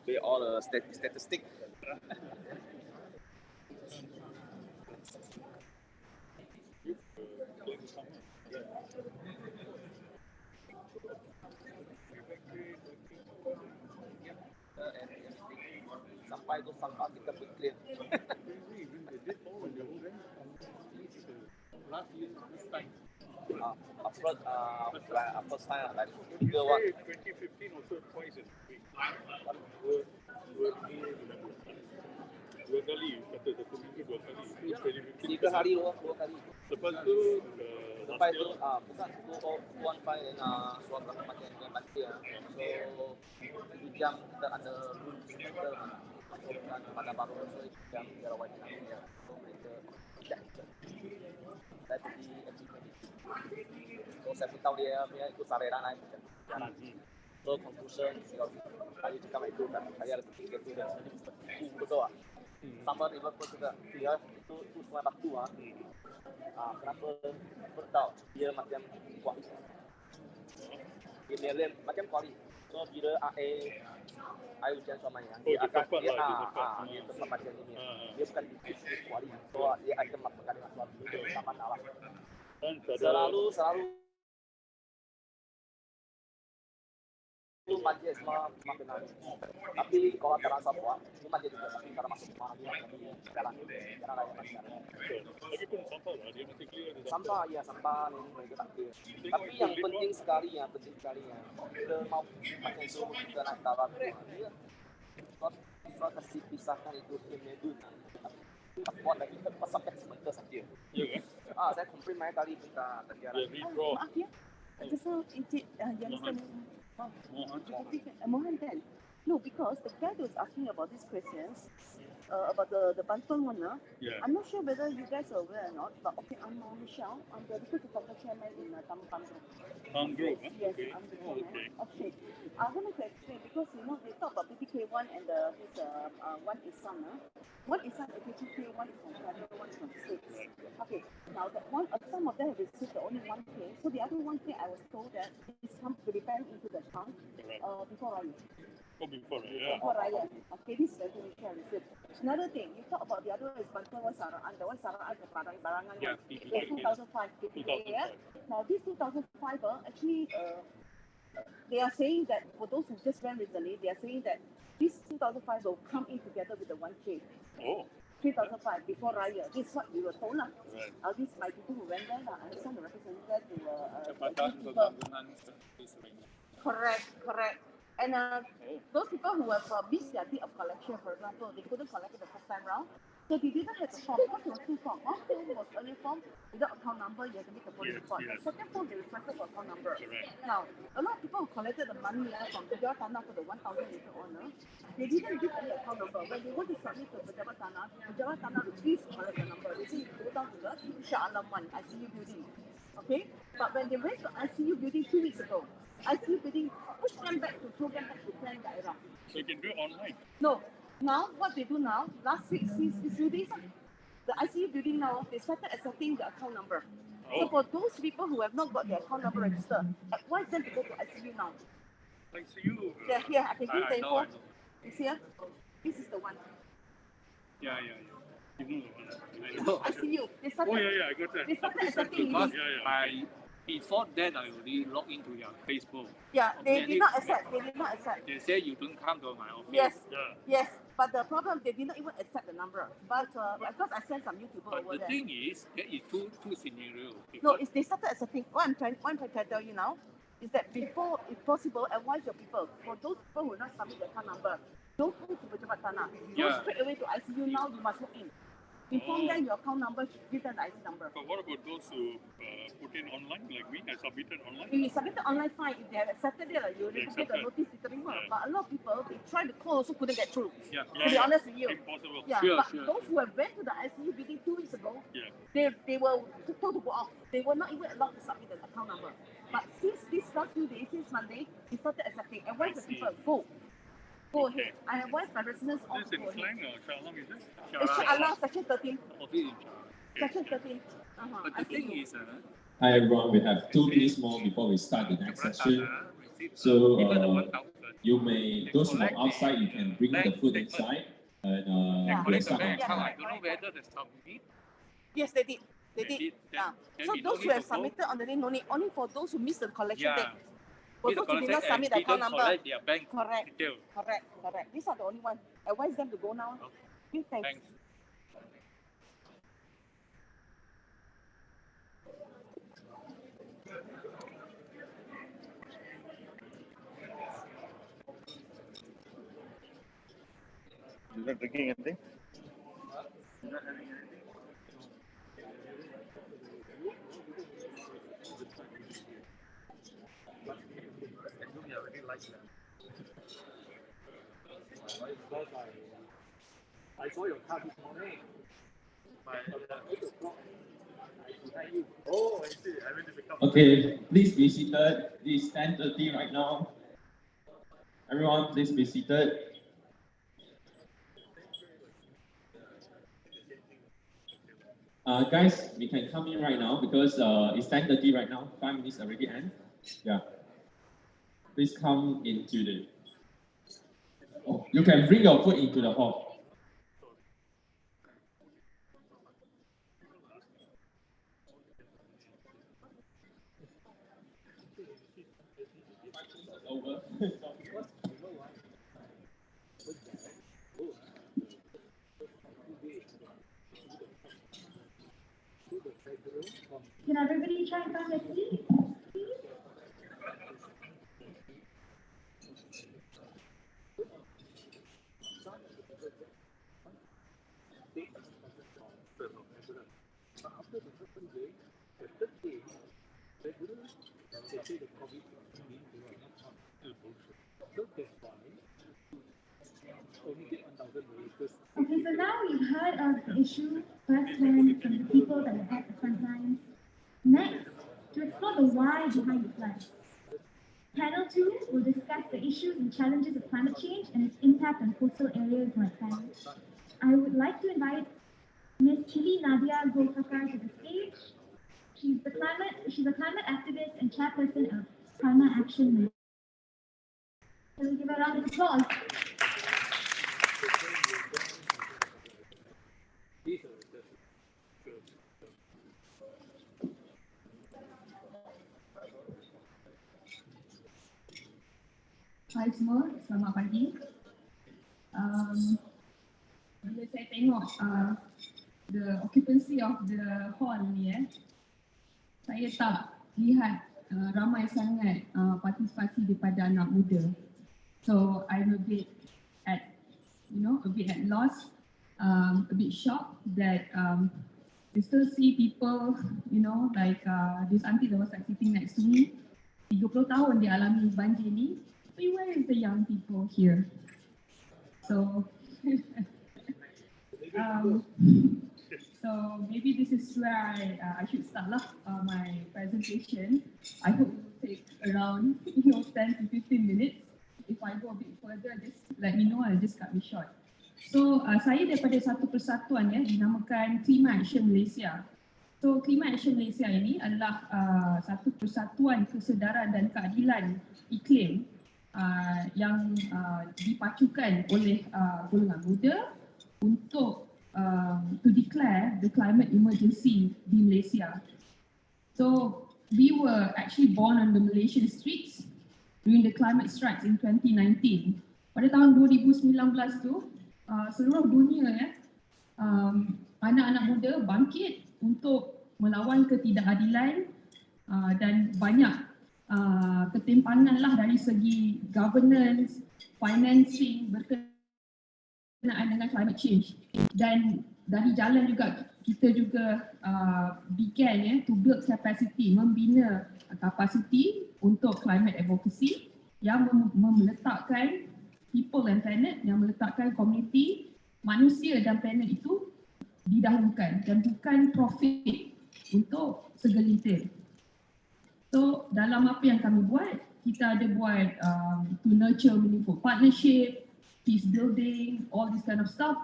Play all the statistic. Sampai tu sampah kita clear. First time like bigger one. 2015 also twice in a week. Dua kali kata satu minggu 2 kali. 3 hari dua kali. Lepas tu 215 tu bukan 215 dan suatu macam yang banci so 1 jam kita ada room center so bukan pada baru so 1 jam kita rawat ya so mereka tidak saya di so saya beritahu dia ikut sareran lain macam jalan so conclusion saya cakap itu kan saya harus fikir itu dan betul tak sama Liverpool juga dia itu semua waktu kenapa bertahu dia macam kuat dia macam kuali so bila air hujan suamanya dia akan dia tempat macam ini dia bukan kuali so dia akan masukkan dengan suatu sama alam selalu itu manja semua benar. Tapi kalau terasa kuat, itu manja juga. Tapi kalau masuk rumah dia jalan raya masih ada. Lagi pun sampah lah, dia masih clear. Sampah ni mereka tak clear. Tapi yang penting sekali kita mau macam itu kita nak tawar dia. Kalau kasih pisahkan itu medu buat lagi pasapkan sebentar saja. Ya kan? Saya komplain banyak kali kita terjalan. Maaf ya, just now Encik Jansen. Mohan then. No, because the guy was asking about these questions, about the Banton one. Yeah. I'm not sure whether you guys are aware or not, but okay, I'm Michelle. I'm the Deputy Chairman in Taman Grove, Yes, okay. I'm the chairman. Okay. I wanted to explain because they talk about PTK1 and this one is son. One is son, PTK1 is from federal, one is from states. Okay. Now that one, some of them have received the only 1K. So the other 1K, I was told that this comes to be banked into the account before Raya. Before Raya. Before Raya. Okay, this is the information I received. Another thing, you talk about the other is Bantuan Saraan. The one Saraan is barangan. Yeah, 2005. Yeah. Now this 2005, actually, they are saying that for those who just went recently, they are saying that this 2005 will come in together with the 1K. Oh. 2005 before Raya. This is what we were told. Right. These my people who went there. I understand the representative to Correct. And those people who have missed their date of collection, for example, they couldn't collect it the first time round. So they didn't have the form. Because there were 2 forms. One form was early form without account number, you have to make a police report. The second form, they requested for account number. Correct. Now, a lot of people who collected the money from Pejabat Tanah for the 1,000 later on, they didn't give any account number. When they want to submit to Pejabat Tanah refused to collect the number. They say, go down to the Shah Alam 1, ICU building. Okay? But when they went to ICU building 2 weeks ago, ICU building pushed them back to throw them back to Klang daerah. So you can do it online? No. Now, what they do now, last week, since these few days, the ICU building now, they started accepting the account number. So for those people who have not got their account number registered, advise them to go to ICU now. ICU? Yeah, here, I can give the info. I know. You see here? This is the one. Yeah. You know the one. I know. ICU. They started, I got that. They started accepting Because it. before that, I already logged into your Facebook. Yeah, they did not accept. They say you don't come to my office. Yes. But the problem, they did not even accept the number. But because I sent some YouTubers over the there. thing is, there is two scenarios. No, they started accepting. What I'm trying to tell you now is that before, if possible, advise your people. For those people who will not submit their account number, don't go to Pejabat Tanah. Go straight away to ICU now. You must look in. Inform them your account number, give them the IC number. But what about those who put in online, like me? I submitted online? If you submitted online, fine. If they have accepted it, you will get the notice diterima. But a lot of people, they tried to call, also couldn't get through. To be honest with you. Impossible. Those who have went to the ICU building 2 weeks ago, they were told to go off. They were not even allowed to submit the account number. But since these last few days, since Monday, they started accepting. And why the people go ahead. I advise my residents all to go ahead. This in Klang or Shah Alam, is it? It's Shah Alam, Section 13. Section 13. But the thing is, hi everyone, we have 2 minutes more before we start the next session. So you may, those who are outside, you can bring the food inside and we'll start on time. I don't know whether the submit. Yes, they did. So those who have submitted on the day, no need. Only for those who missed the collection date. For those who did not submit the account number. Their bank detail. Correct. These are the only ones. Advise them to go now. Okay, thanks. You're not drinking anything? I really like that. I saw your car this morning. Oh, I see. I went to pick up. Okay, please be seated. It is 10:30 right now. Everyone, please be seated. Guys, we can come in right now because it's 10:30 right now. 5 minutes already end. Yeah. Please come into the. Oh, you can bring your food into the hall. Over. Can everybody try and find a seat, please? Okay, so now we've heard of the issue firsthand from the people that are at the front lines. Next, to explore the why behind the floods. Panel 2 will discuss the issues and challenges of climate change and its impact on coastal areas like Klang. I would like to invite Ms. Ili Nadiah Dzulfakar to the stage. She's a climate activist and chairperson of Climate Action Malaysia. Can we give her a round of applause? Hai semua, selamat pagi. Bila saya tengok the occupancy of the hall ni, saya tak lihat ramai sangat partisipasi daripada anak muda. So I'm a bit at loss, a bit shocked that you still see people, like this auntie that was like sitting next to me, 30 tahun dia alami banjir ni. But where is the young people here? So, so maybe this is where I should start my presentation. I hope it will take around 10 to 15 minutes. If I go a bit further, just let me know. I'll just cut me short. So saya daripada satu persatuan dinamakan Climate Action Malaysia. So Climate Action Malaysia ini adalah satu persatuan kesedaran dan keadilan iklim yang dipacukan oleh golongan muda untuk to declare the climate emergency di Malaysia. So we were actually born on the Malaysian streets during the climate strikes in 2019. Pada tahun 2019 tu seluruh dunia anak-anak muda bangkit untuk melawan ketidakadilan dan banyak ketimpangan dari segi governance, financing berkenaan dengan climate change. Dan dari jalan juga kita juga began to build capacity, membina capacity untuk climate advocacy yang meletakkan people and planet, yang meletakkan community, manusia dan planet itu didahulukan dan bukan profit untuk segelintir. So dalam apa yang kami buat, kita ada buat to nurture meaningful partnership, peace building, all this kind of stuff,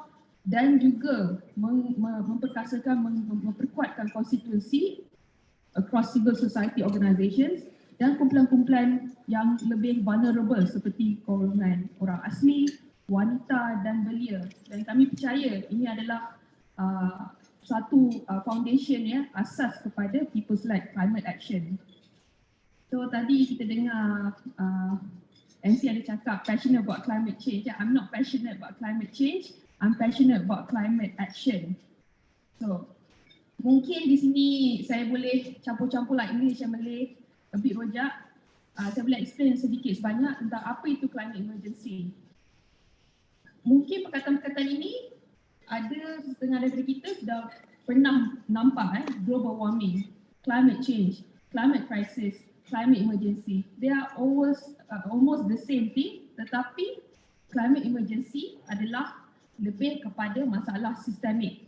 dan juga memperkasakan, memperkuatkan konstitusi across civil society organizations dan kumpulan-kumpulan yang lebih vulnerable seperti golongan orang asli, wanita dan belia. Dan kami percaya ini adalah satu foundation asas kepada people's-led climate action. So tadi kita dengar MC ada cakap passionate about climate change. I'm not passionate about climate change, I'm passionate about climate action. So mungkin di sini saya boleh campur-campur English and Malay, a bit rojak. Saya boleh explain sedikit sebanyak tentang apa itu climate emergency. Mungkin perkataan-perkataan ini ada setengah daripada kita sudah pernah nampak global warming, climate change, climate crisis, climate emergency. They are always almost the same thing, tetapi climate emergency adalah lebih kepada masalah sistemik.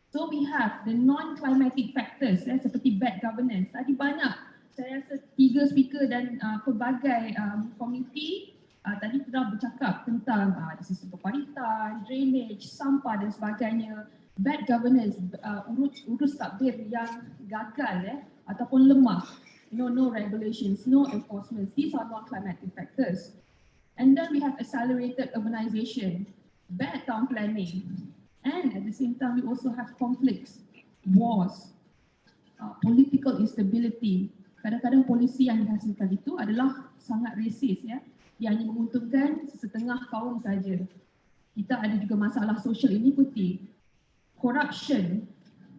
So we have the non-climatic factors seperti bad governance. Tadi banyak, saya rasa 3 speaker dan pelbagai komiti tadi telah bercakap tentang sistem peparitan, drainage, sampah dan sebagainya. Bad governance, urus takbir yang gagal ataupun lemah. No regulations, no enforcement. These are non-climatic factors. And then we have accelerated urbanization, bad town planning, and at the same time we also have conflicts, wars, political instability. Kadang-kadang polisi yang dihasilkan itu adalah sangat resis yang hanya menguntungkan setengah kaum saja. Kita ada juga masalah social inequity, corruption,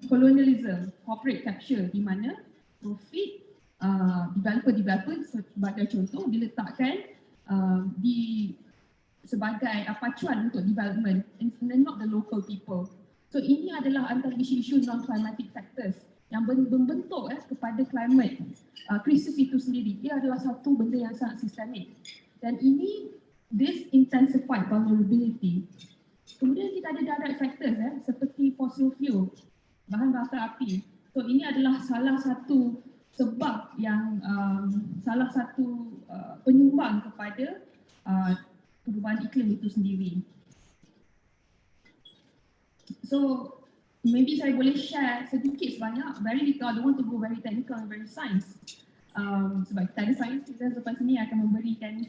colonialism, corporate capture di mana profit developer sebagai contoh diletakkan di sebagai apacuan untuk development and not the local people. So ini adalah antara isu-isu non-climatic factors yang membentuk kepada climate krisis itu sendiri. Ia adalah satu benda yang sangat sistemik dan ini this intensified vulnerability. Kemudian kita ada direct factors seperti fossil fuel, bahan bakar api. So ini adalah salah satu sebab yang salah satu penyumbang kepada perubahan iklim itu sendiri. So maybe saya boleh share sedikit sebanyak, very little, I don't want to go very technical and very science. Sebab kita ada sains, kita lepas ini akan memberikan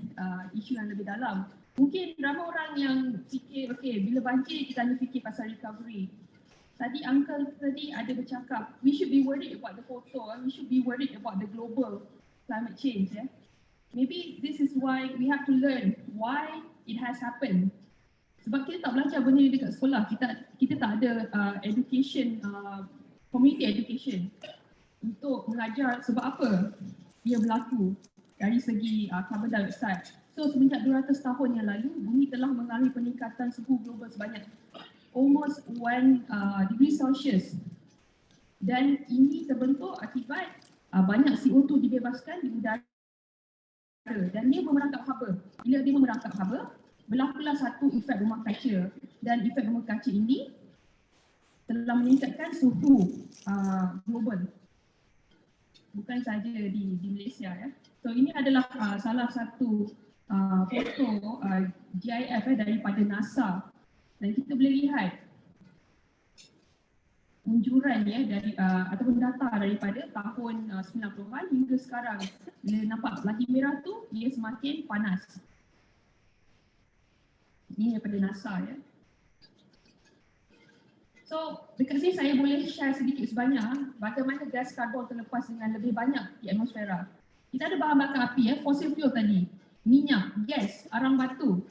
isu yang lebih dalam. Mungkin ramai orang yang fikir, okay, bila banjir kita hanya fikir pasal recovery. Tadi uncle tadi ada bercakap, we should be worried about the photo, we should be worried about the global climate change. Maybe this is why we have to learn why it has happened. Sebab kita tak belajar benda ni dekat sekolah, kita tak ada education, community education untuk mengajar sebab apa ia berlaku dari segi carbon dioxide. So semenjak 200 tahun yang lalu, bumi telah mengalami peningkatan suhu global sebanyak almost 1 degree Celsius. Dan ini terbentuk akibat banyak CO2 dibebaskan di udara dan dia memerangkap haba. Bila dia memerangkap haba, berlakulah satu efek rumah kaca dan efek rumah kaca ini telah meningkatkan suhu global. Bukan saja di Malaysia So ini adalah salah satu foto GIF daripada NASA dan kita boleh lihat unjuran dari ataupun data daripada tahun 90-an hingga sekarang. Bila nampak lagi merah tu, ia semakin panas. Ini daripada NASA So dekat sini saya boleh share sedikit sebanyak bagaimana gas karbon terlepas dengan lebih banyak di atmosfera. Kita ada bahan bakar api fossil fuel tadi, minyak, gas, arang batu.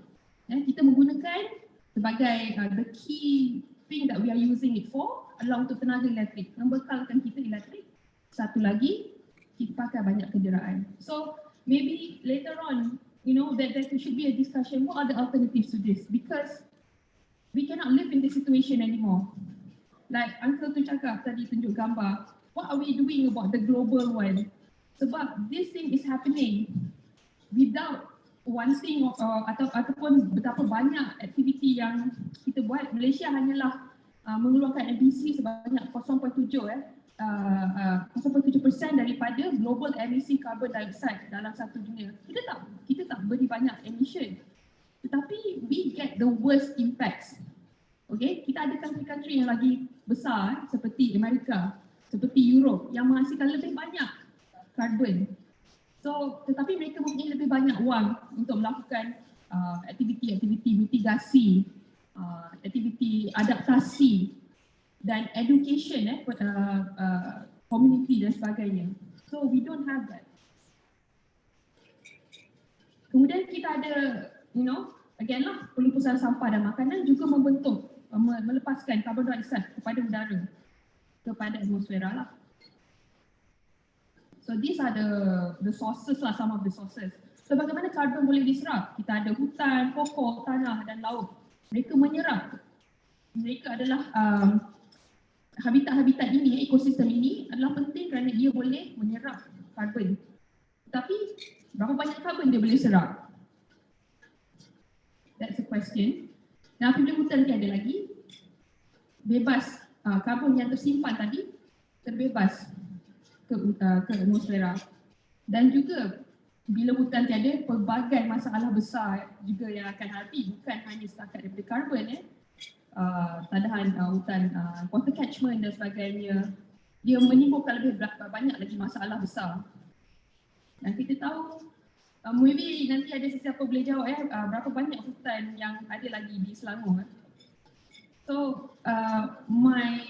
Kita menggunakan sebagai the key thing that we are using it for adalah untuk tenaga elektrik, membekalkan kita elektrik. Satu lagi, kita pakai banyak kenderaan. So maybe later on, that there should be a discussion, what are the alternatives to this? Because we cannot live in this situation anymore. Like Uncle tu cakap tadi, tunjuk gambar, what are we doing about the global one? Sebab this thing is happening without one thing ataupun betapa banyak aktiviti yang kita buat. Malaysia hanyalah mengeluarkan emisi sebanyak 0.7% daripada global emisi carbon dioxide dalam satu dunia. Kita tak beri banyak emission, tetapi we get the worst impacts. Okay, kita ada country-country yang lagi besar seperti Amerika, seperti Europe yang menghasilkan lebih banyak karbon. So, tetapi mereka mempunyai lebih banyak wang untuk melakukan aktiviti-aktiviti mitigasi, aktiviti adaptasi dan education community dan sebagainya. So, we don't have that. Kemudian kita ada, again lah, pelepasan sampah dan makanan juga melepaskan carbon dioxide kepada udara, kepada atmosfera lah. So these are the sources lah, some of the sources. So bagaimana karbon boleh diserap? Kita ada hutan, pokok, tanah dan laut. Mereka menyerap. Mereka adalah habitat-habitat ini, ekosistem ini adalah penting kerana ia boleh menyerap karbon Tapi berapa banyak carbon dia boleh serap? That's a question. Dan apabila hutan tiada lagi, bebas karbon yang tersimpan tadi terbebas ke atmosfera. Dan juga bila hutan tiada, pelbagai masalah besar juga yang akan hadapi, bukan hanya setakat daripada karbon tadahan hutan, water catchment dan sebagainya. Dia menimbulkan lebih banyak lagi masalah besar. Dan kita tahu, maybe nanti ada sesiapa boleh jawab berapa banyak hutan yang ada lagi di Selangor. So my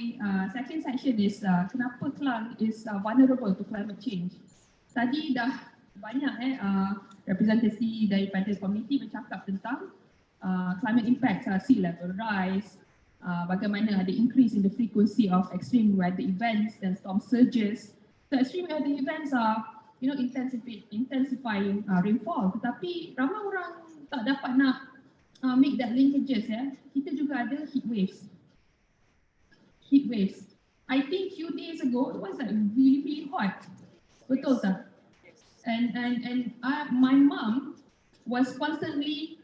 second section is kenapa Klang is vulnerable to climate change. Tadi dah banyak representasi daripada komuniti bercakap tentang climate impacts, sea level rise, bagaimana ada increase in the frequency of extreme weather events dan storm surges. So extreme weather events are intensifying rainfall, tetapi ramai orang tak dapat nak make that linkages Kita juga ada heat waves. I think few days ago it was like really hot. Betul tak? And my mom was constantly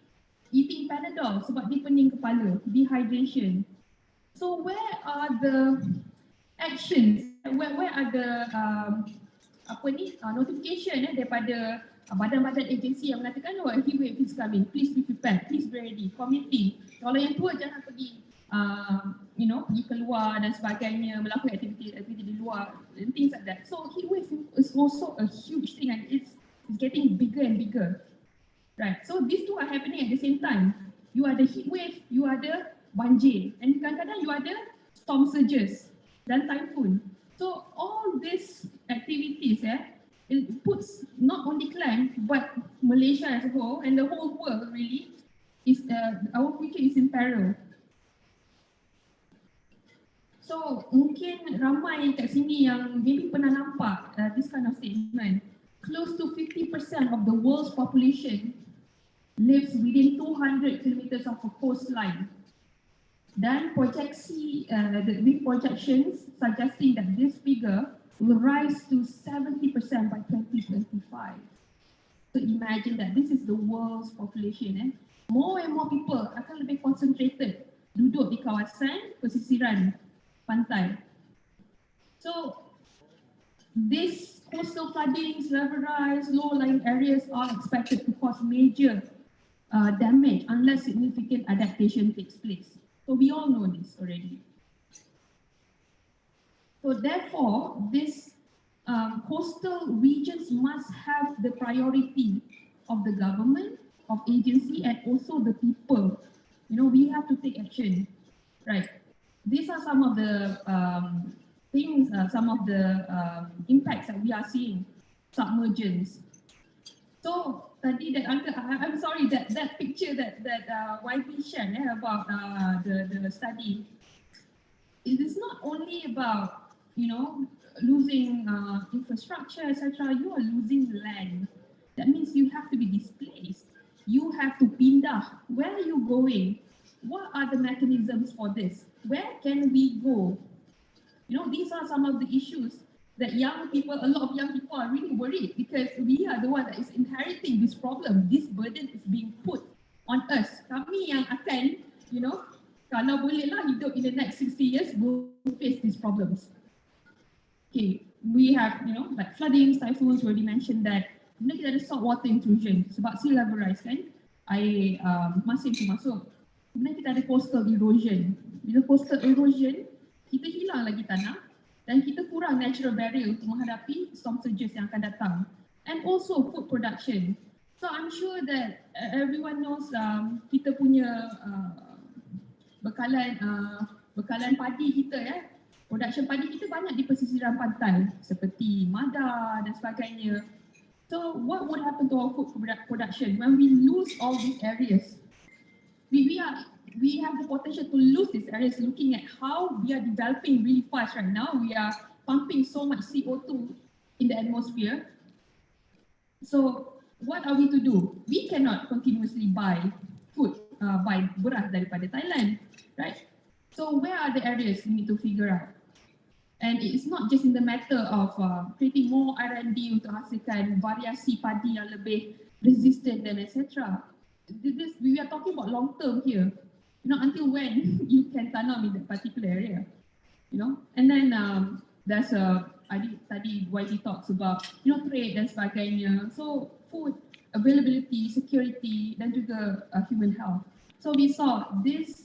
eating Panadol sebab dia pening kepala, dehydration. So where are the actions? Where are the notification daripada badan-badan agensi yang mengatakan heat wave is coming, please be prepared, please be ready, community. Kalau yang tua jangan pergi pergi keluar dan sebagainya, melakukan aktiviti di luar and things like that. So heat wave is also a huge thing and it's getting bigger and bigger. Right, so these two are happening at the same time. You ada heat wave, you ada banjir, and kadang-kadang you ada storm surges dan typhoon. So all these activities it puts not only Klang but Malaysia as a whole and the whole world really is our future is in peril. So mungkin ramai kat sini yang maybe pernah nampak this kind of statement. Close to 50% of the world's population lives within 200 kilometers of a coastline. Dan proyeksi, the projections suggesting that this figure will rise to 70% by 2025. So imagine that this is the world's population. More and more people akan lebih concentrated duduk di kawasan pesisiran pantai. So this coastal flooding, level rise, low-lying areas are expected to cause major damage unless significant adaptation takes place. So we all know this already. So therefore, this coastal regions must have the priority of the government, of agency, and also the people. We have to take action, right? These are some of the things, some of the impacts that we are seeing. Submergence. So tadi that I'm sorry that picture that YB shared about the study. It is not only about losing infrastructure, etc. You are losing land. That means you have to be displaced. You have to pindah. Where are you going? What are the mechanisms for this? Where can we go? These are some of the issues that a lot of young people are really worried because we are the one that is inheriting this problem. This burden is being put on us. Kami yang akan, kalau bolehlah hidup in the next 60 years, will face these problems. Okay, we have, like floodings, typhoons, we already mentioned that. Kemudian kita ada salt water intrusion sebab sea level rise kan, air masin tu masuk. Kemudian kita ada coastal erosion. Bila coastal erosion, kita hilang lagi tanah dan kita kurang natural barrier untuk menghadapi storm surges yang akan datang. And also food production. So I'm sure that everyone knows kita punya bekalan padi kita production padi kita banyak di pesisiran pantai seperti Mada dan sebagainya. So what would happen to our food production when we lose all these areas? We have the potential to lose these areas looking at how we are developing really fast right now. We are pumping so much CO2 in the atmosphere. So what are we to do? We cannot continuously buy food, buy beras daripada Thailand, right? So where are the areas we need to figure out? And it's not just in the matter of creating more R&D untuk hasilkan variasi padi yang lebih resistant dan etc. We are talking about long term here. You know, until when you can tanam in that particular area. You know, and then there's tadi YB talks about, you know, trade dan sebagainya. So food availability, security dan juga human health. So we saw this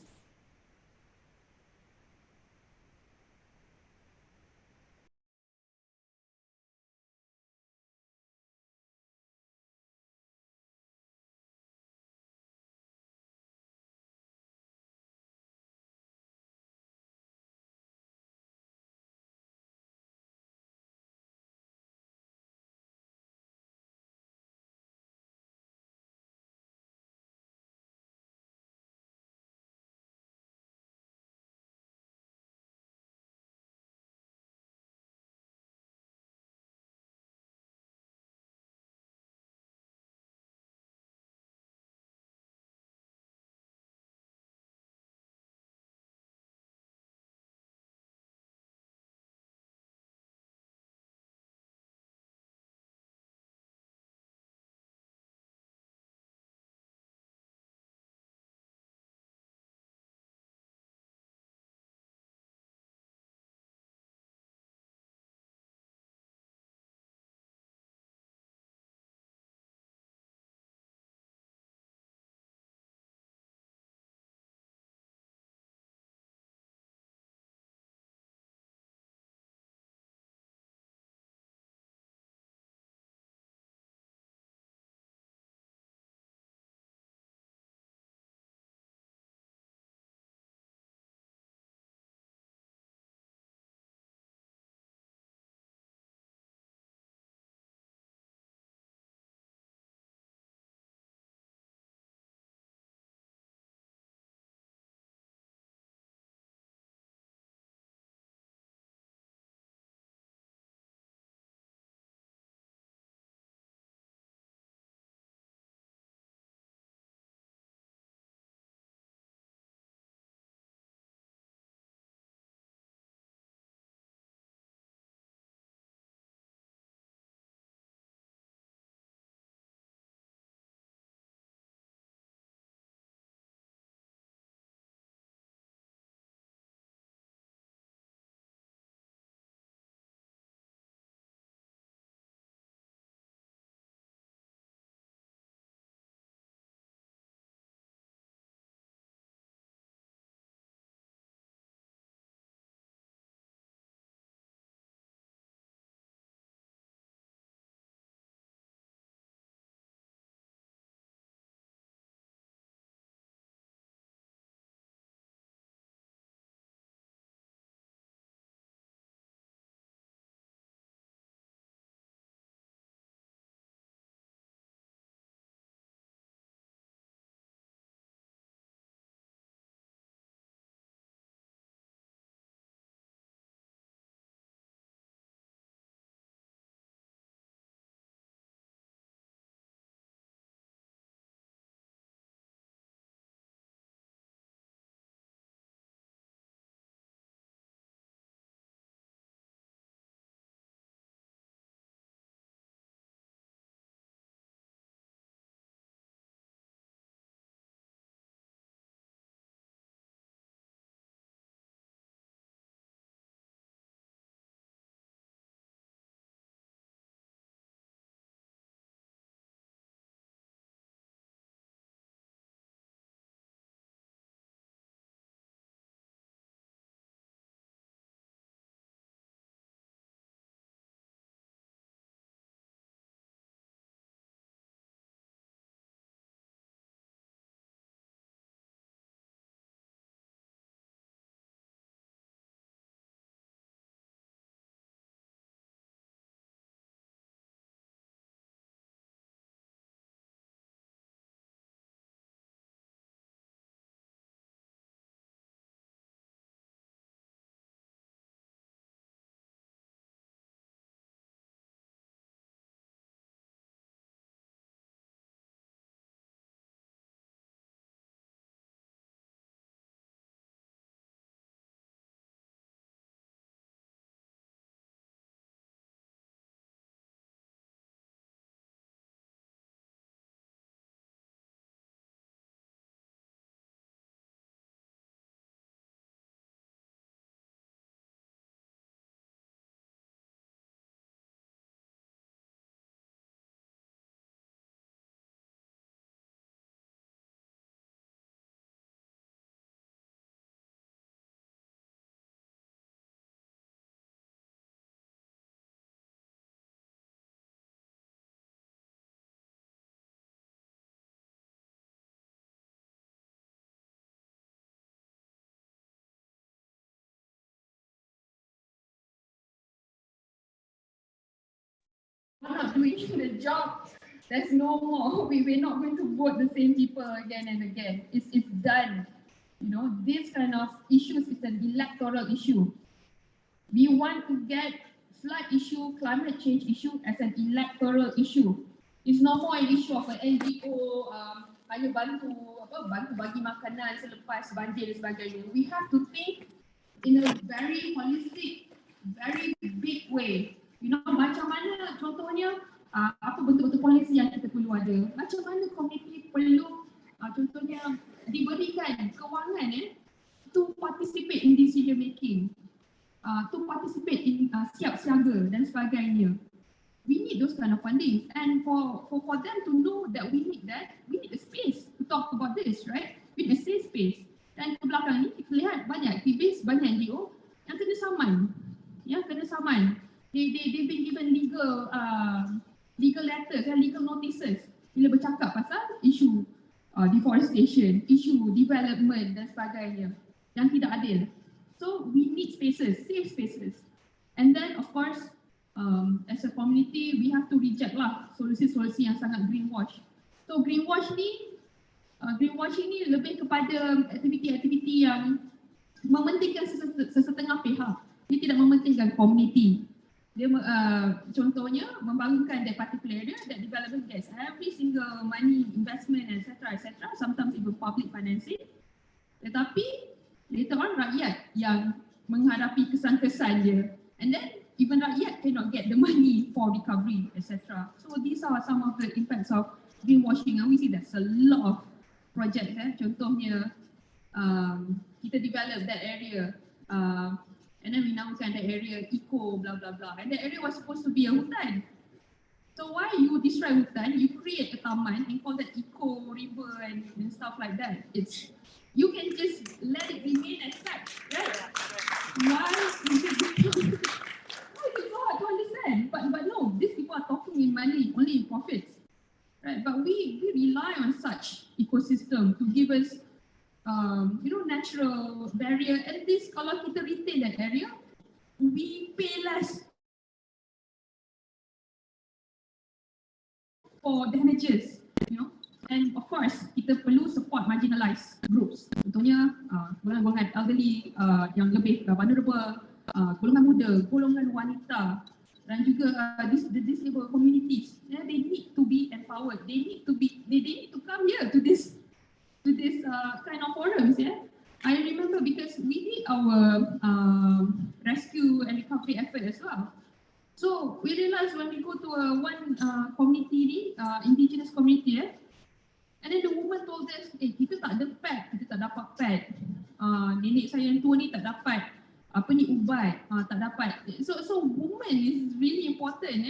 not doing the job, there's no more. We're not going to vote the same people again and again. It's done. You know, this kind of issues is an electoral issue. We want to get flood issue, climate change issue as an electoral issue. It's no more an issue of an NGO, hanya bantu bagi makanan selepas banjir dan sebagainya. We have to think in a very holistic, very big way. You know, macam mana contohnya apa bentuk-bentuk polisi yang kita perlu ada. Macam mana komuniti perlu contohnya diberikan kewangan to participate in decision making. To participate in siap siaga dan sebagainya. We need those kind of funding, and for them to know that we need that, we need a space to talk about this, right? We need a safe space. Dan ke belakang ni kita lihat banyak aktivis, banyak NGO yang kena saman. Ya, kena saman. They've been given legal letters and legal notices bila bercakap pasal isu deforestation, isu development dan sebagainya yang tidak adil. So we need spaces, safe spaces. And then of course, as a community, we have to reject lah solusi-solusi yang sangat greenwash. So greenwashing ni lebih kepada aktiviti-aktiviti yang mementingkan sesetengah pihak. Dia tidak mementingkan community. Dia contohnya membangunkan that particular area, that development gets every single money, investment, etc. Sometimes even public financing. Tetapi later on rakyat yang menghadapi kesan-kesan dia, and then even rakyat cannot get the money for recovery, etc. So these are some of the impacts of greenwashing, and we see there's a lot of projects. Contohnya kita develop that area, and then we namakan that area eco blah blah blah, and that area was supposed to be a hutan. So why you destroy hutan, you create a taman and call that eco river and stuff like that. You can just let it remain as such, right? Why is it so hard to understand? But no, these people are talking in money, only in profits, right? But we rely on such ecosystem to give us, natural barrier. At least kalau kita retain that area, we pay less for damages, And of course, kita perlu support marginalized groups. Contohnya, golongan-golongan elderly yang lebih vulnerable, golongan muda, golongan wanita, dan juga the disabled communities. They need to be empowered. They need to come here to this kind of forums. I remember because we did our rescue and recovery effort as well. So we realized when we go to one community, indigenous community, and then the woman told us, kita tak ada pad, kita tak dapat pad. Nenek saya yang tua ni tak dapat ubat, tak dapat. So woman is really important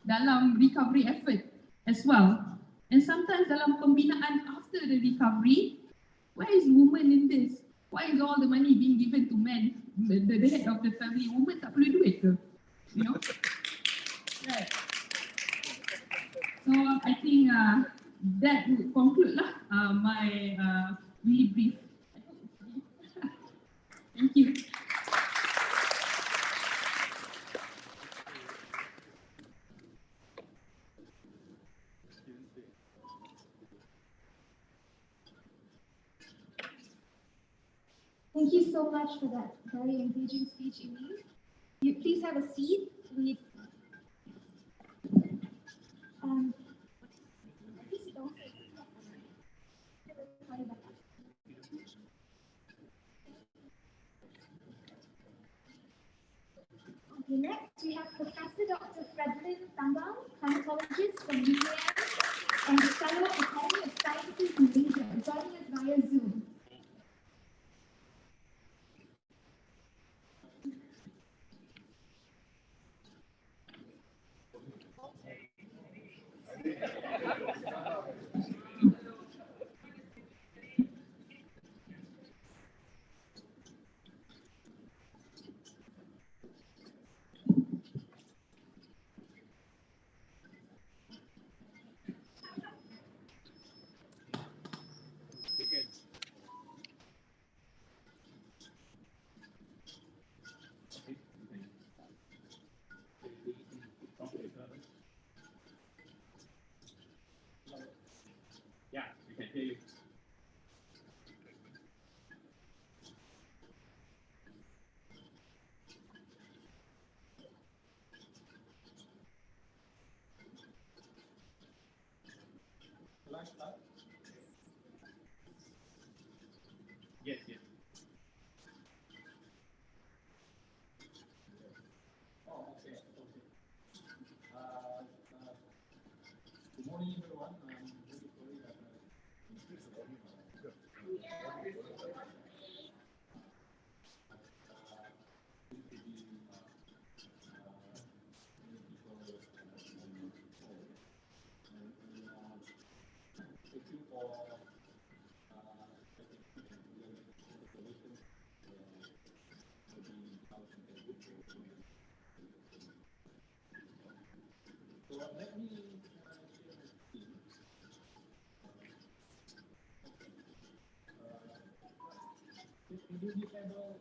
dalam recovery effort as well. And sometimes dalam pembinaan after the recovery, where is woman in this? Why is all the money being given to men? The head of the family, woman tak perlu duit ke? Right. So I think that would conclude my really brief. Thank you. Thank you so much for that very engaging speech, Ili. You please have a seat. Okay, next we have Professor Dr. Fredolin Tangang, climatologist from UKM and fellow Academy of Sciences Malaysia, joining us via Zoom. I start? Yes, yes. Oh, okay. Good morning, everyone. I'm very sorry that increased the volume. Thank you for so let me share my screen. Can you disable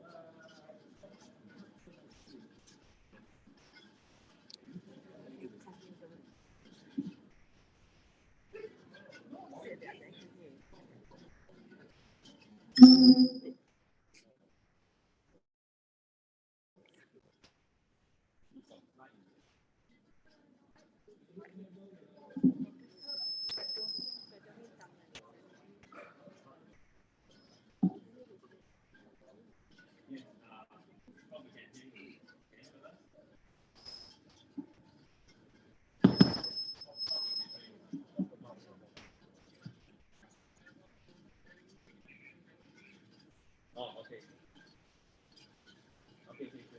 oh, okay. Okay, thank you.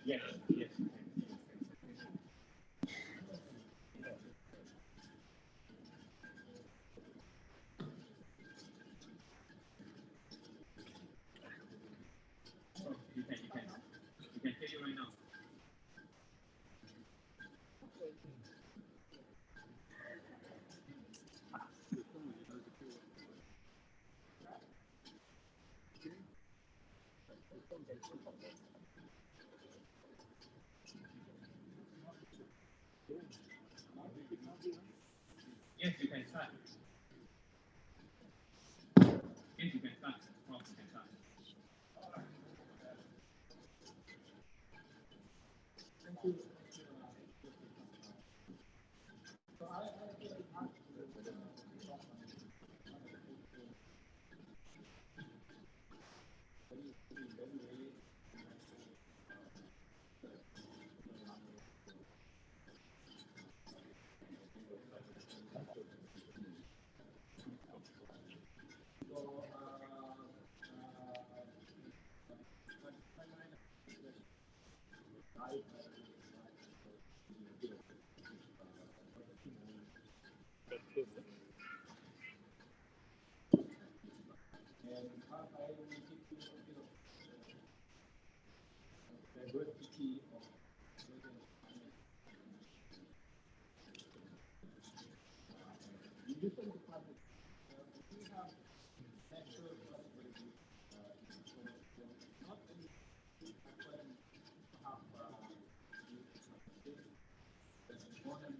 Yes, yes. Oh, you can hear you right now. Yes, you can start. Yes, you can start. Oh, you can start. Thank you. So I diversity of in different departments, we have natural possibilities. Not only happen to have that's important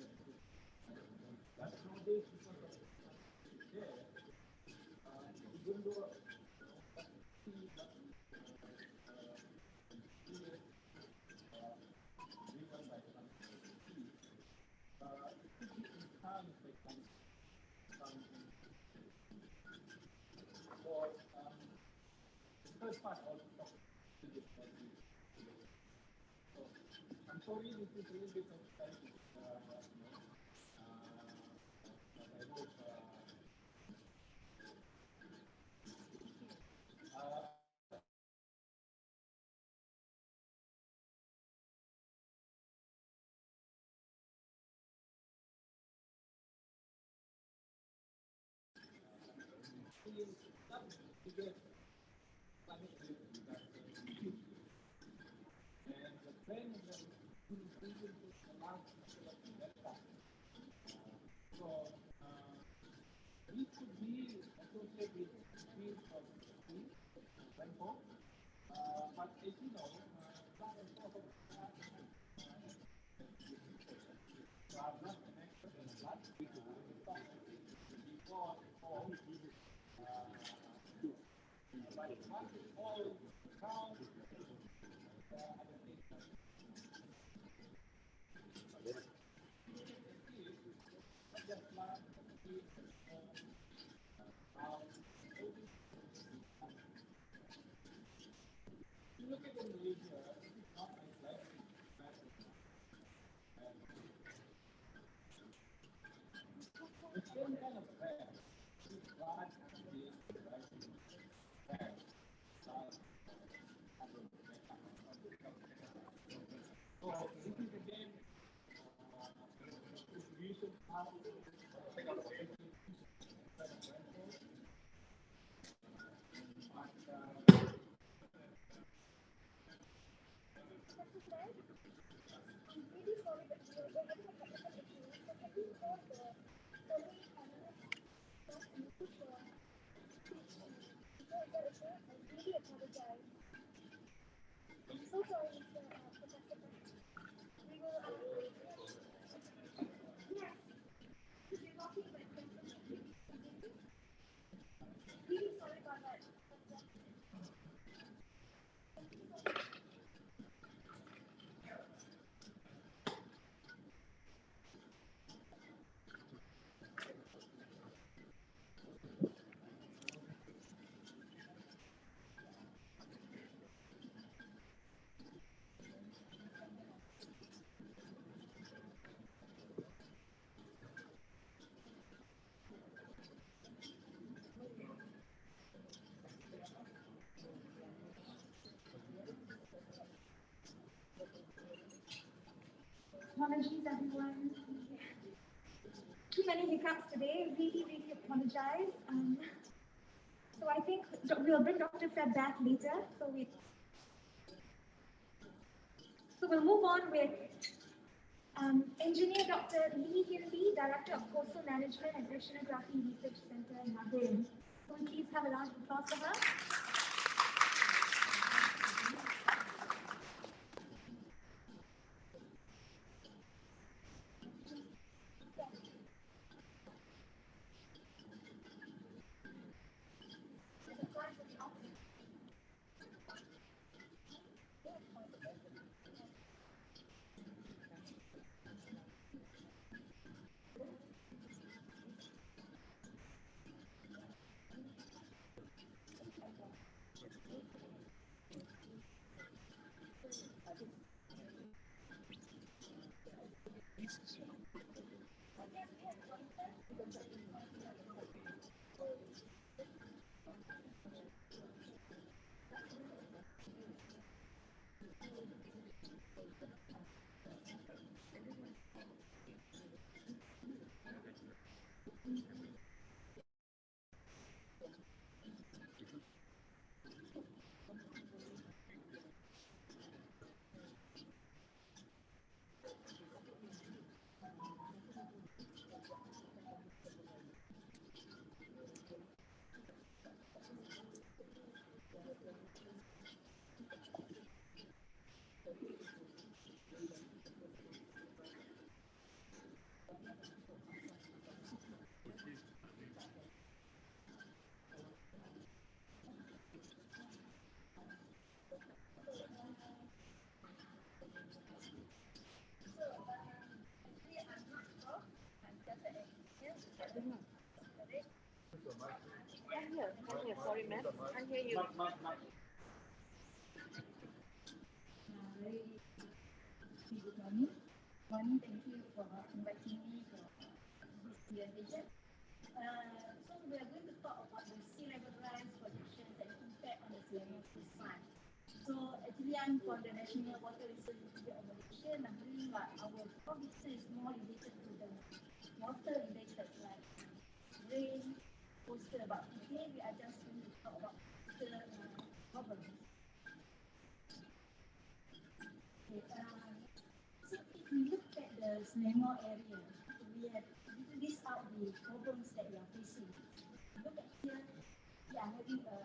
that nowadays because of there, even though first part of I'm sorry this is a little bit of time, but I hope Apologies, everyone. Too many hiccups today. Really, really apologize. So I think we'll bring Dr. Fred back later. So we'll move on with Engineer Dr. Hin Lee, Director of Coastal Management and Oceanography Research Center in NAHRIM. So please have a round of applause for her. Sorry, ma'am. Can't hear you. Good morning. Morning, thank you for inviting me for this presentation. So we are going to talk about the sea level rise projections and impact on the Selangor coastline. So actually, I'm from the National Water Research Institute of Malaysia, NAHRIM, but our topic is more related to the water related like rain, coastal. But today we are just going to talk about problems. So if we look at the Selangor area, we have list out the problems that we are facing. Look at here, we are having a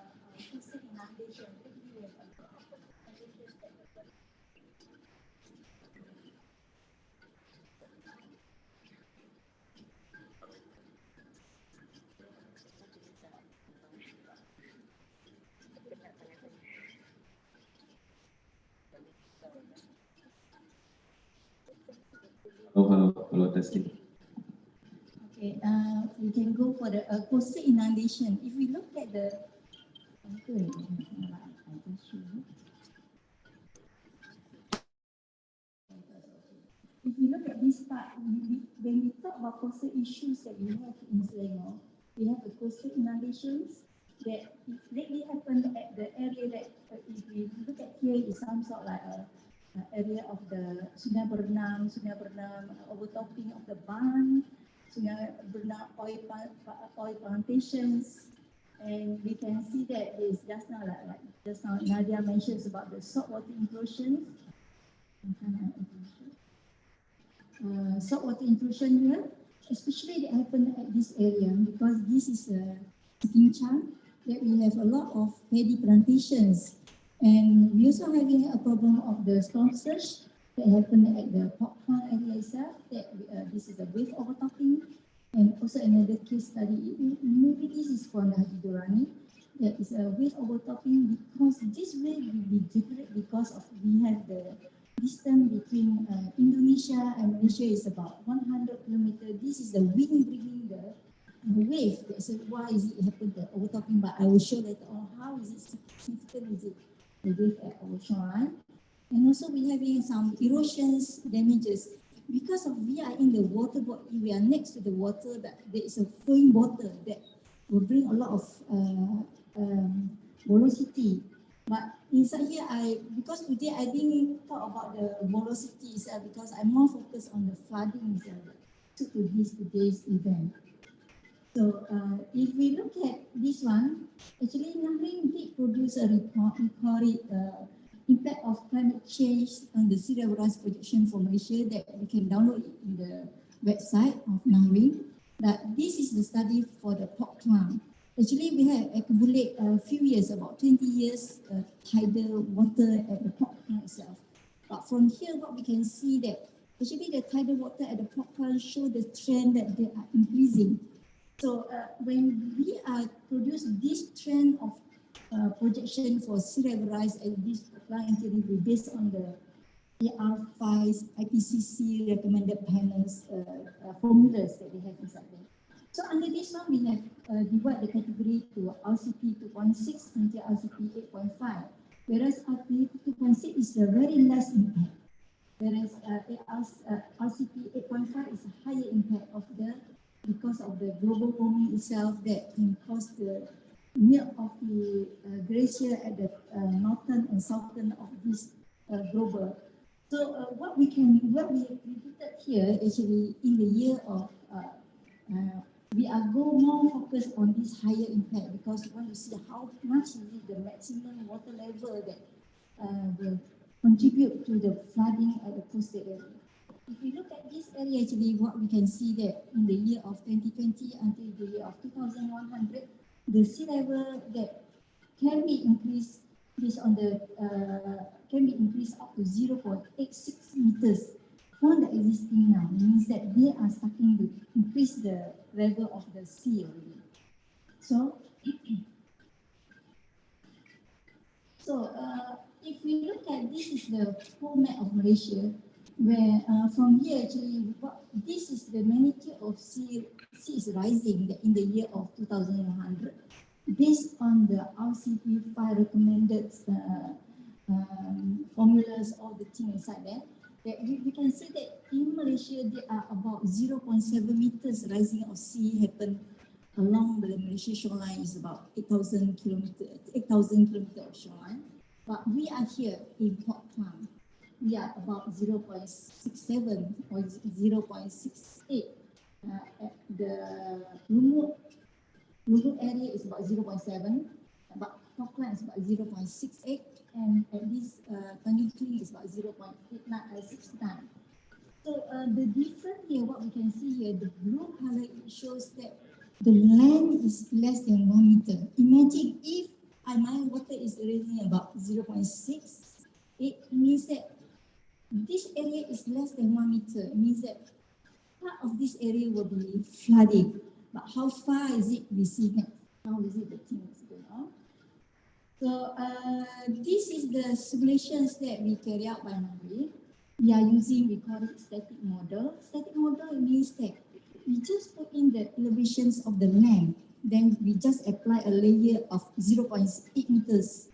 coastal inundation. We have a lot of inundations that happen. Hello, testing. Okay, we can go for the coastal inundation. If we look at the, if we look at this part, when we talk about coastal issues that we have in Selangor, we have the coastal inundations that lately happened at the area that, if we look at here, is some sort like a area of the Sungai Bernam, overtopping of the Ban, Sungai Bernam oil plantations, and we can see that is just now like just now Nadia mentions about the saltwater intrusions. Saltwater intrusion here, especially that happened at this area because this is a sitting chunk that we have a lot of paddy plantations. And we also having a problem of the storm surge that happened at the Port Klang area itself. That this is a wave overtopping, and also another case study. Maybe this is for Haji Durrani. That is a wave overtopping because this wave will be generated because of we have the distance between Indonesia and Malaysia is about 100 kilometers. This is the wind bringing the wave. That's why is it happened the overtopping. But I will show later on how is it significant. Is it the wave at our shoreline, and also we having some erosions, damages because of we are in the water body. We are next to the water that there is a flowing water that will bring a lot of velocity. But inside here, because today I didn't talk about the velocity itself because I'm more focused on the flooding itself to today's event. So if we look at this one, actually NAHRIM did produce a report. We call it Impact of Climate Change on the Sea Level Rise Projection for Malaysia that we can download it in the website of NAHRIM. That this is the study for the Port Klang. Actually, we have accumulated a few years, about 20 years, tidal water at the Port Klang itself. But from here, what we can see that actually the tidal water at the Port Klang show the trend that they are increasing. So when we produce this trend of projection for sea level rise and this line will be based on the AR5 IPCC recommended panels formulas that we have inside there. So under this one, we have divided the category to RCP 2.6 until RCP 8.5, whereas RCP 2.6 is a very less impact, whereas RCP 8.5 is a higher impact of the because of the global warming itself that can cause the melt of the glacier at the northern and southern of this global. So what we predicted here actually in the year of we are more focused on this higher impact because we want to see how much is it the maximum water level that will contribute to the flooding at the coastal area. If we look at this area, actually, what we can see that in the year of 2020 until the year of 2100, the sea level that can be increased based on the can be increased up to 0.86 meters from the existing now. Means that they are starting to increase the level of the sea already. So, if we look at this is the whole map of Malaysia. Where from here actually, this is the magnitude of sea is rising in the year of 2100, based on the RCP 5 recommended formulas, all the things inside there. That we can see that in Malaysia there are about 0.7 meters rising of sea happen along the Malaysia shoreline is about 8,000 kilometers of shoreline. But we are here in Port Klang. We are about 0.67 or 0.68. The Lumut area is about 0.7, but Klang is about 0.68, and at this Tanjung is about 0.69. So the difference here, what we can see here, the blue color, it shows that the land is less than 1 meter. Imagine if my water is raising about 0.6, it means that this area is less than 1 meter. It means that part of this area will be flooding. But how far is it? We see next. How is it the thing is going on? So this is the simulations that we carry out by NAHRIM. We are using, we call it static model. Static model means that we just put in the elevations of the land. Then we just apply a layer of 0.8 meters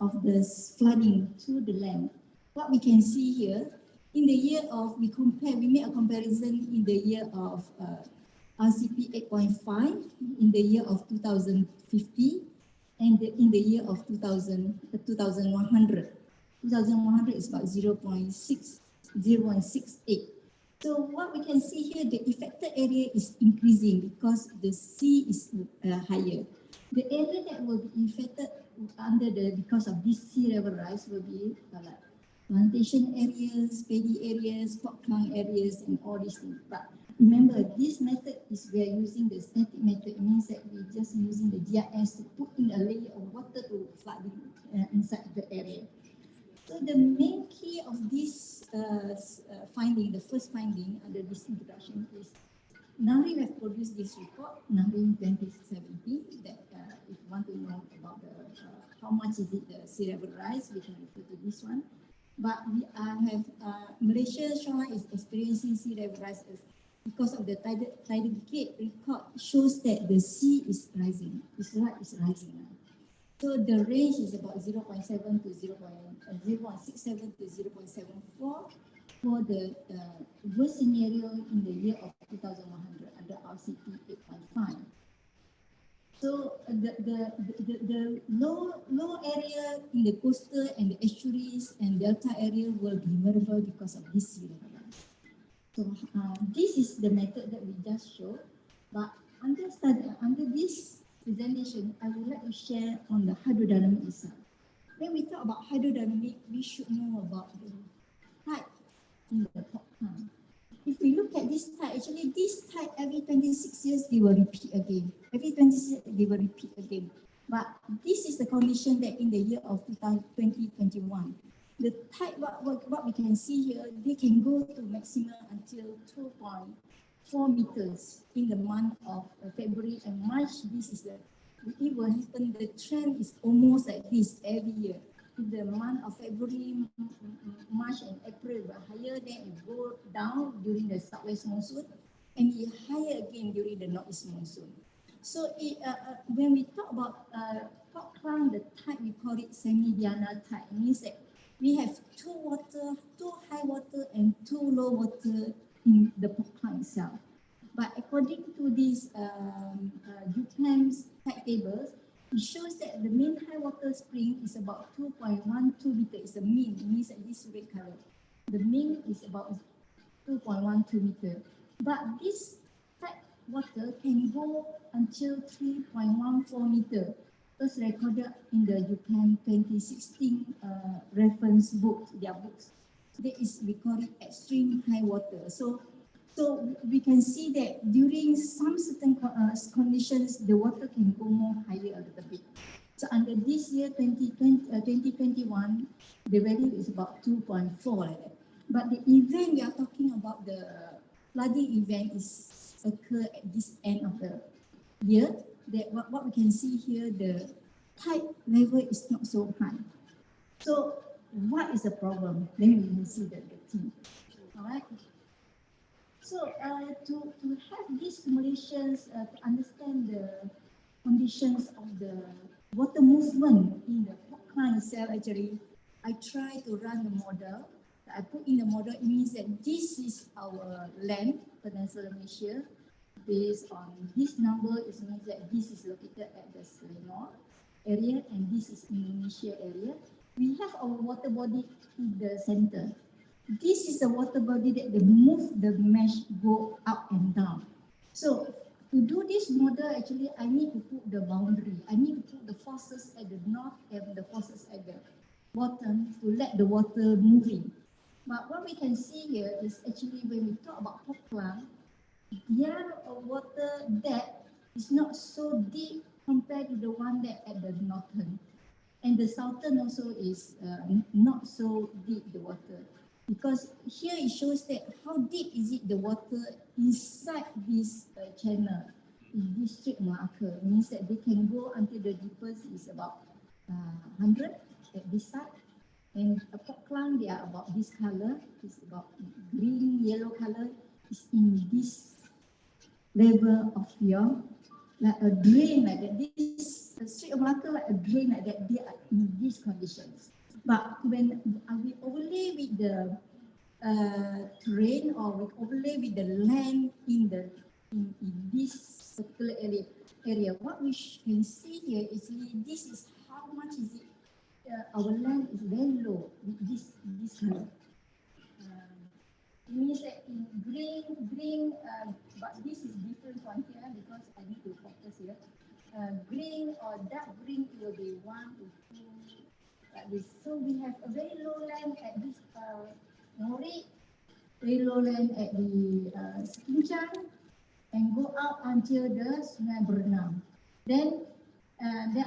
of the flooding to the land. What we can see here, in the year of, we make a comparison in the year of RCP 8.5, in the year of 2050, and in the year of 2100. 2100 is about 0.68. So what we can see here, the affected area is increasing because the sea is higher. The area that will be affected because of this sea level rise will be like plantation areas, paddy areas, Klang areas, and all these things. But remember, this method is we are using the static method. It means that we're just using the GIS to put in a layer of water to flood inside the area. So the main key of this finding, the first finding under this introduction is NAHRIM has produced this report, NAHRIM 2070, that if you want to know about the how much is it the sea level rise, we can refer to this one. But we have Malaysia shoreline is experiencing sea level rise because of the tidal Bukit record shows that the sea is rising. It's rising now. So the range is about 0.7 to 0.67 to 0.74 for the worst scenario in the year of 2100 under RCP 8.5. So the low area in the coastal and the estuaries and delta area will be vulnerable because of this sea level rise. So this is the method that we just showed. But under this presentation, I would like to share on the hydrodynamic itself. When we talk about hydrodynamic, we should know about the tide in the Klang. If we look at this tide, actually this tide every 26 years they will repeat again. Every 26 years they will repeat again. But this is the condition that in the year of 2021, the tide, what we can see here, they can go to maximum until 2.4 meters in the month of February and March. This is it will happen. The trend is almost like this every year. In the month of February, March, and April were higher, then it go down during the southwest monsoon, and it higher again during the northeast monsoon. So when we talk about Klang, the tide, we call it semi-diurnal tide. It means that we have two high water and two low water in the Klang itself. But according to these UKM's tide tables, it shows that the mean high water spring is about 2.12 meters. It's the mean. It means that this red color. The mean is about 2.12 meters. But this tide water can go until 3.14 meters. As recorded in the UKM 2016 reference book, their books. That is, we call it extreme high water. So we can see that during some certain conditions, the water can go more higher a little bit. So under this year, 2021, the value is about 2.4 like that. But the event we are talking about, the flooding event, is occur at this end of the year. That what we can see here, the tide level is not so high. So what is the problem? Then we can see the thing. All right. So to have these simulations to understand the conditions of the water movement in the Klang itself, actually, I try to run the model. I put in the model, it means that this is our land, Peninsula Malaysia. Based on this number, it means that this is located at the Selangor area and this is Indonesia area. We have our water body in the center. This is a water body that they move the mesh go up and down. So to do this model, actually, I need to put the boundary. I need to put the forces at the north and the forces at the bottom to let the water move in. But what we can see here is actually when we talk about Klang, their water depth is not so deep compared to the one that at the northern. And the southern also is not so deep, the water. Because here it shows that how deep is it the water inside this channel, district marker. It means that they can go until the deepest is about 100 at this side. And Klang, they are about this color, it's about green, yellow color, is in this level of your, like a drain like that. This Strait of Malacca like a drain like that, they are in these conditions. But when we overlay with the terrain or we overlay with the land in this particular area, what we can see here is this is how much is it. Our land is very low with this color. It means that in green, but this is different from here because I need to focus here. Green or dark green will be 1 to 2 like this. So we have a very low land at this NAHRIM, very low land at the Sekincang, and go out until the Sungai Berenang. Then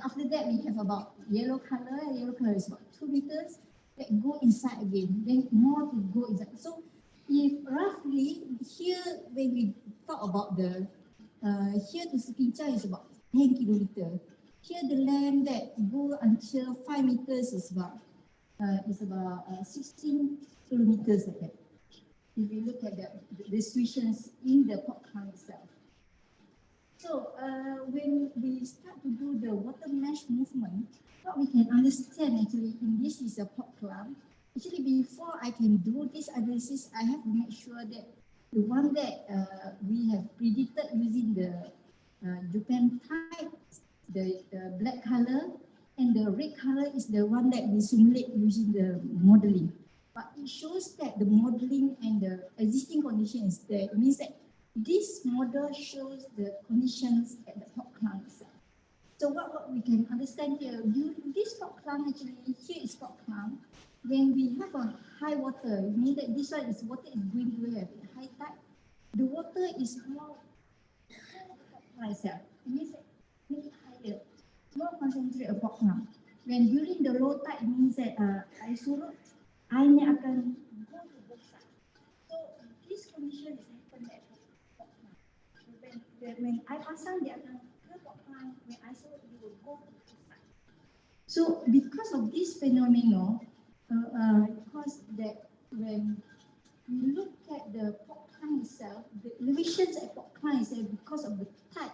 after that we have about yellow color is about 2 meters that go inside again, then more to go inside. So if roughly here when we talk about the here to Sekincang is about 10 kilometers. Here the land that go until 5 meters is about 16 kilometers like that. If you look at the restrictions in the Klang itself. So when we start to do the water mesh movement, what we can understand actually in this is a Klang. Actually, before I can do this analysis, I have to make sure that the one that we have predicted using the Japan type, the black color, and the red color is the one that we simulate using the modeling. But it shows that the modeling and the existing conditions there. It means that this model shows the conditions at the Klang itself. So what we can understand here, during this Klang actually, here is Klang. When we have a high water, it means that this one is water is going to have a high tide. The water is more itself. It means that it's higher, more concentrated of Klang. When during the low tide, it means that air surut, airnya akan go to both sides. So this condition is happen at Klang. When air pasang, dia akan ke Klang. When air surut, they will go to both sides. So because of this phenomenon, because that when we look at the Klang itself, the elevations at Klang itself, because of the tide,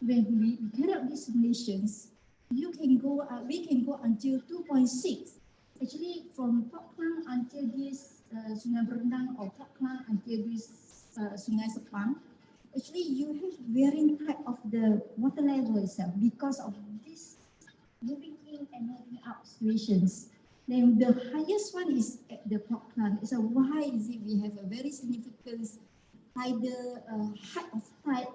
when we carry out these simulations, we can go until 2.6. Actually, from Klang until this Sungai Berenang or Klang until this Sungai Sepang, actually you have varying type of the water level itself because of this moving in and moving out situations. Then the highest one is at the Klang. So why is it we have a very significant either height of tide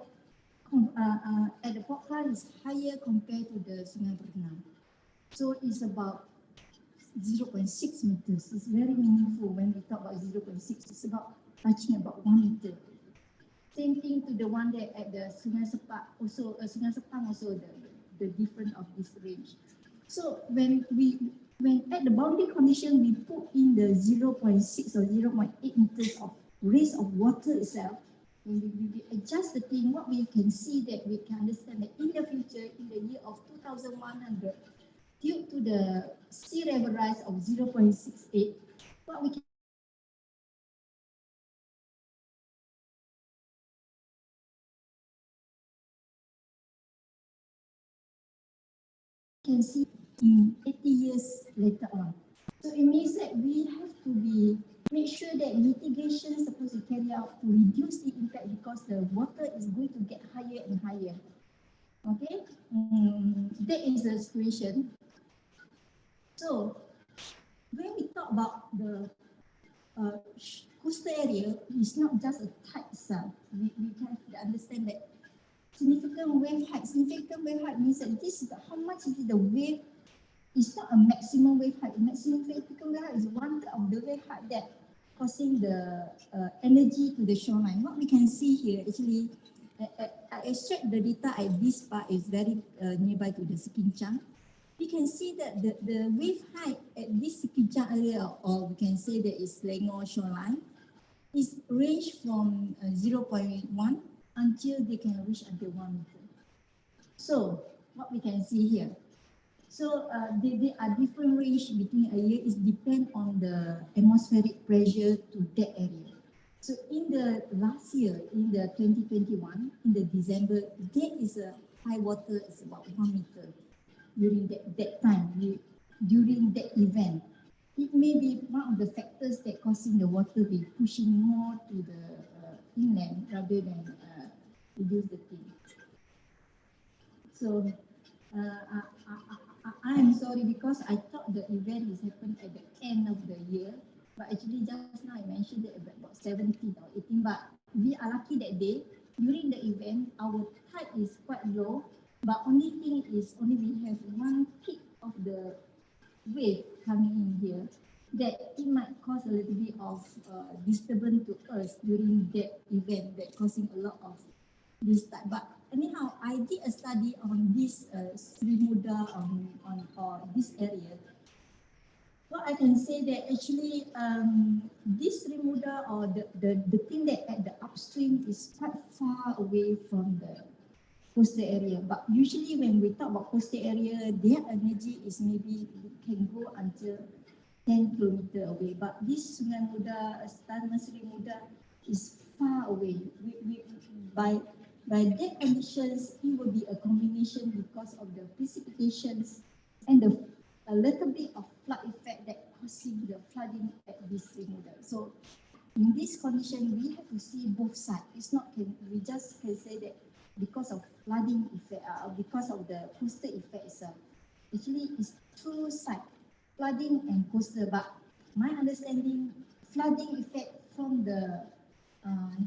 at the Klang is higher compared to the Sungai Berenang. So it's about 0.6 meters. It's very meaningful when we talk about 0.6. It's about touching about 1 meter. Same thing to the one that at the Sungai Sepang also the difference of this range. So when at the boundary condition we put in the 0.6 or 0.8 meters of raise of water itself, when we adjust the thing, what we can see that we can understand that in the future, in the year of 2100, due to the sea level rise of 0.68, what we can see in 80 years later on. So it means that we have to make sure that mitigation is supposed to carry out to reduce the impact because the water is going to get higher and higher. Okay, that is the situation. So when we talk about the coastal area, it's not just a tide itself. We have to understand that significant wave height. Significant wave height means that this is how much is the wave. It's not a maximum wave height. Maximum significant wave height is 1/3 of the wave height that causing the energy to the shoreline. What we can see here, actually, I extract the data at this part is very nearby to the Sekincang. We can see that the wave height at this Sekincang area, or we can say that is Selangor shoreline, is range from 0.1 until they can reach until 1 meter. So what we can see here. So there are different range between area. It depends on the atmospheric pressure to that area. So in the last year, in the 2021, in the December, there is a high water is about 1 meter during that time, during that event. It may be one of the factors that causing the water be pushing more to the inland rather than reduce the thing. So I am sorry because I thought the event is happened at the end of the year, but actually just now I mentioned that about 17 or 18, but we are lucky that day. During the event, our tide is quite low, but only thing is only we have one peak of the wave coming in here that it might cause a little bit of disturbance to us during that event that causing a lot of this type. But anyhow, I did a study on this Sri Muda on this area. Well, I can say that actually this Sri Muda or the thing that at the upstream is quite far away from the coastal area. But usually when we talk about coastal area, their energy is maybe can go until 10 kilometers away. But this Sungai Muda, Tanah Sri Muda is far away. By that conditions, it will be a combination because of the precipitations and a little bit of flood effect that causing the flooding at this Sri Muda. So in this condition, we have to see both sides. It's not we just can say that because of flooding effect, because of the coastal effect itself. Actually, it's two sides, flooding and coastal. But my understanding, flooding effect from the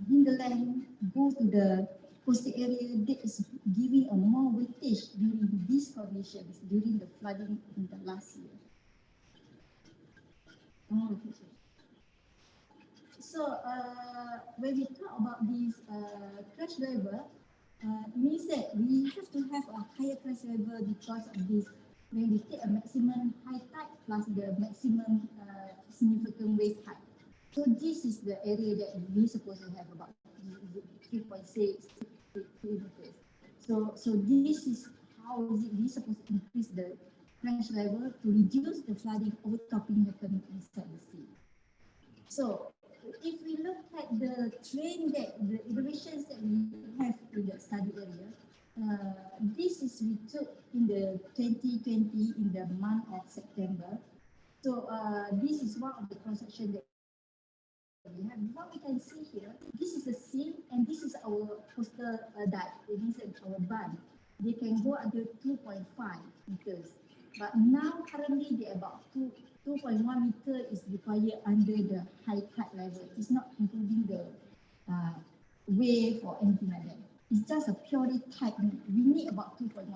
hinterland go to the coastal area, that is giving a more weightage during these conditions, during the flooding in the last year. So when we talk about this crash level, means that we have to have a higher crash level because of this. When we take a maximum high tide plus the maximum significant wave height. So this is the area that we're supposed to have about 3.6 meters. So this is how is it we supposed to increase the crash level to reduce the flooding overtopping happening inside the sea. So if we look at the trend that the innovations that we have in the study area, this is we took in the 2020 in the month of September. So this is one of the cross-section that we have. What we can see here, this is the sea and this is our coastal dike. It means that our band. They can go until 2.5 meters. But now currently they about 2.1 meter is required under the high tide level. It's not including the wave or anything like that. It's just a purely tide. We need about 2.1.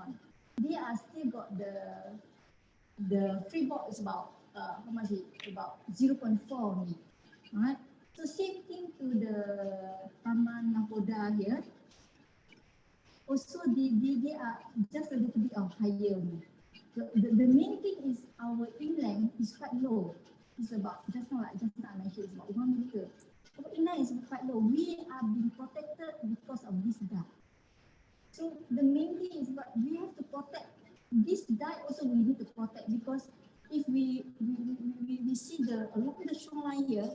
They are still got the freeboard is about how much is it? About 0.4 only. Alright. So same thing to the Taman Nakoda here. Also they are just a little bit of higher only. The main thing is our inland is quite low. It's about just now I mentioned it's about 1 meter. Our inland is quite low. We are being protected because of this dike. So the main thing is that we have to protect this dike. Also we need to protect because if we see along the shoreline here.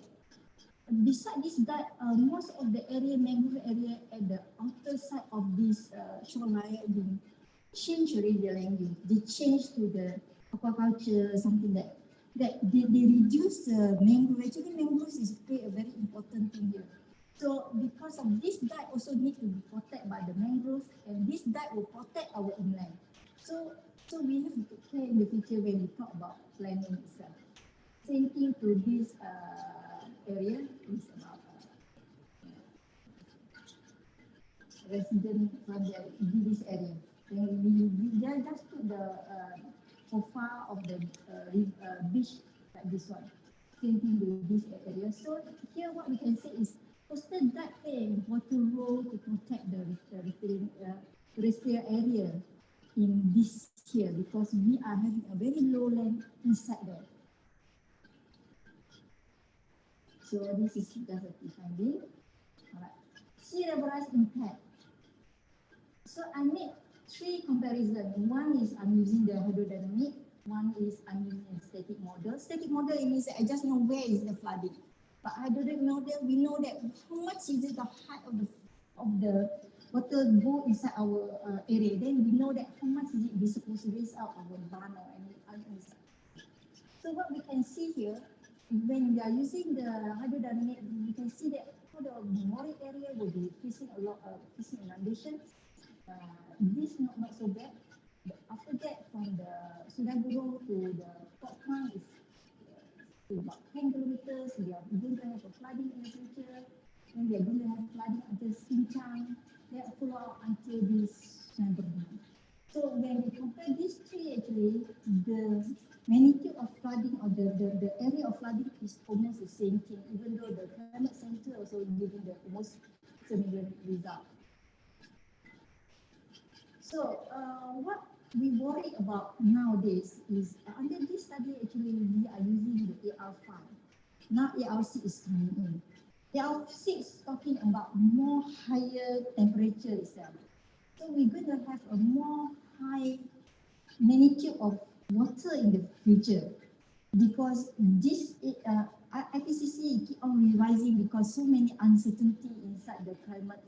Beside this dike, most of the area, mangrove area at the outer side of this shoreline being changed already the land use. They changed to the aquaculture, something that they reduce the mangrove. Actually, mangroves is play a very important thing here. So because of this dike also need to be protected by the mangroves, and this dike will protect our inland. So we have to take care in the future when we talk about planning itself. Same thing to this area is about residents from this area. Then we just put the profile of the beach like this one. Same thing with this area. So here what we can say is coastal guard play an important role to protect the terrestrial area in this here because we are having a very low land inside there. So this is just a key finding. Alright. Sea level rise impact. So I made 3 comparisons. One is I'm using the hydrodynamic. One is I'm using a static model. Static model means I just know where is the flooding. But hydrodynamic model, we know that how much is it the height of the water go inside our area. Then we know that how much is it we supposed to raise out our barn or any other inside. So what we can see here, when we are using the hydrodynamic, we can see that for the Mori area will be facing a lot of facing inundation. This not so bad. But after that, from the Sudaguro to the Port Klang is about 10 kilometers. We are going to have a flooding in the future. Then we are going to have flooding until Sincang. Then follow up until this Sudaguro. So when we compare these 3, actually, the magnitude of flooding or the area of flooding is almost the same thing, even though the climate center also giving the almost similar result. So what we worry about nowadays is under this study, actually, we are using the AR5. Now AR6 is coming in. AR6 is talking about more higher temperature itself. So we're going to have a more high magnitude of water in the future because this IPCC keep on revising because so many uncertainty inside the climate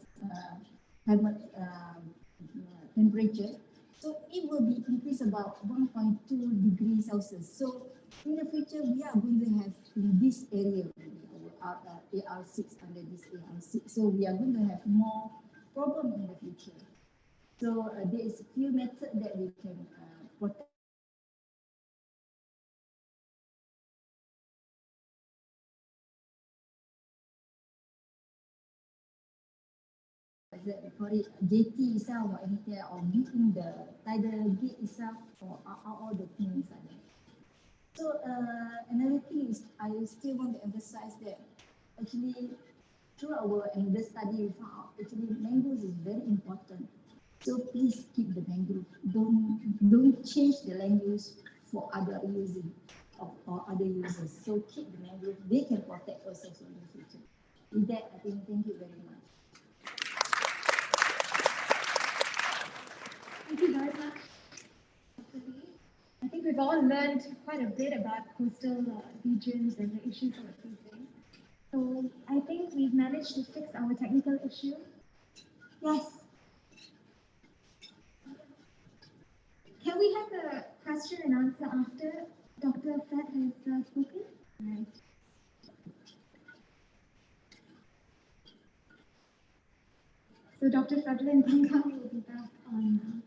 temperature. So it will be increased about 1.2 degrees Celsius. So in the future, we are going to have in this area, AR6 under this AR6. So we are going to have more problem in the future. So there is a few methods that we can protect. For it, JT itself or anything, or meeting the tidal gate itself, or all the things like that. So another thing is, I still want to emphasize that actually through our another study, we found out actually mangroves is very important. So please keep the mangrove. Don't change the land use for other using or other users. So keep the mangrove. They can protect us also in the future. With that, I think thank you very much. Thank you very much. I think we've all learned quite a bit about coastal regions and the issues that we're facing. So I think we've managed to fix our technical issue. Yes. Can we have a question and answer after Dr. Fred has spoken? Right. So Dr. Fredolin Tangang will be back on.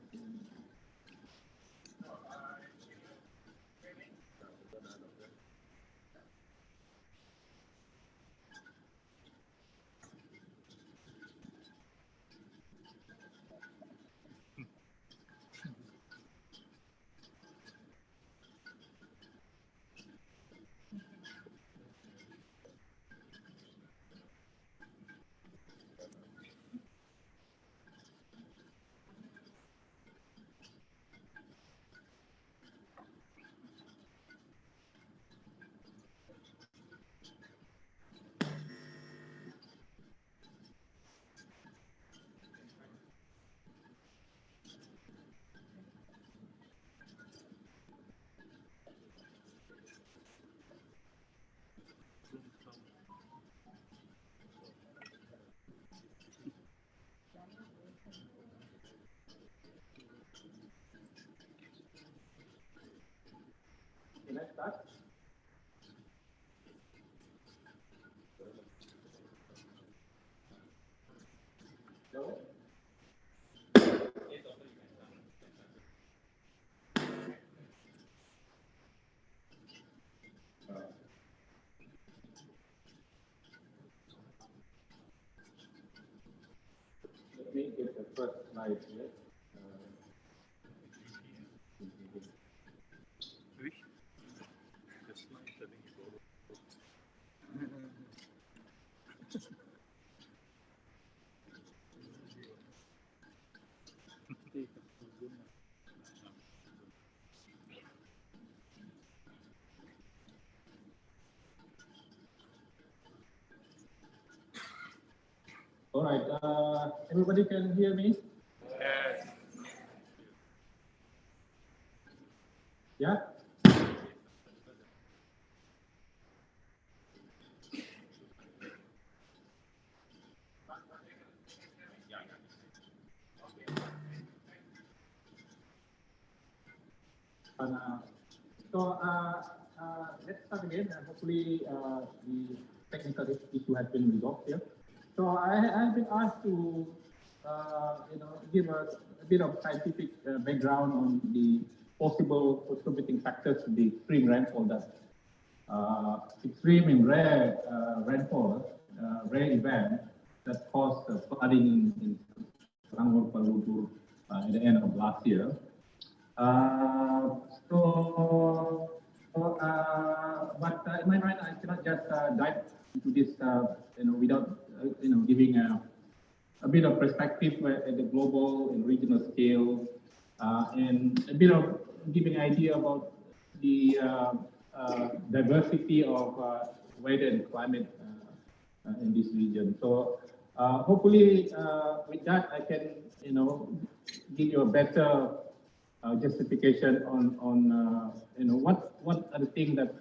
Let's start. Hello? get the first slide here. All right, everybody can hear me? Yes. Yeah? Let's start again. Hopefully, the technical issue has been resolved here. So I've been asked to, give a bit of scientific background on the possible contributing factors to the extreme rainfall that extreme and rare rainfall, rare event that caused flooding in Selangor, Kuala Lumpur at the end of last year. But in my mind, I cannot just dive into this, without giving a bit of perspective at the global and regional scale, and a bit of giving idea about the diversity of weather and climate in this region. So hopefully, with that, I can, give you a better justification on what are the things that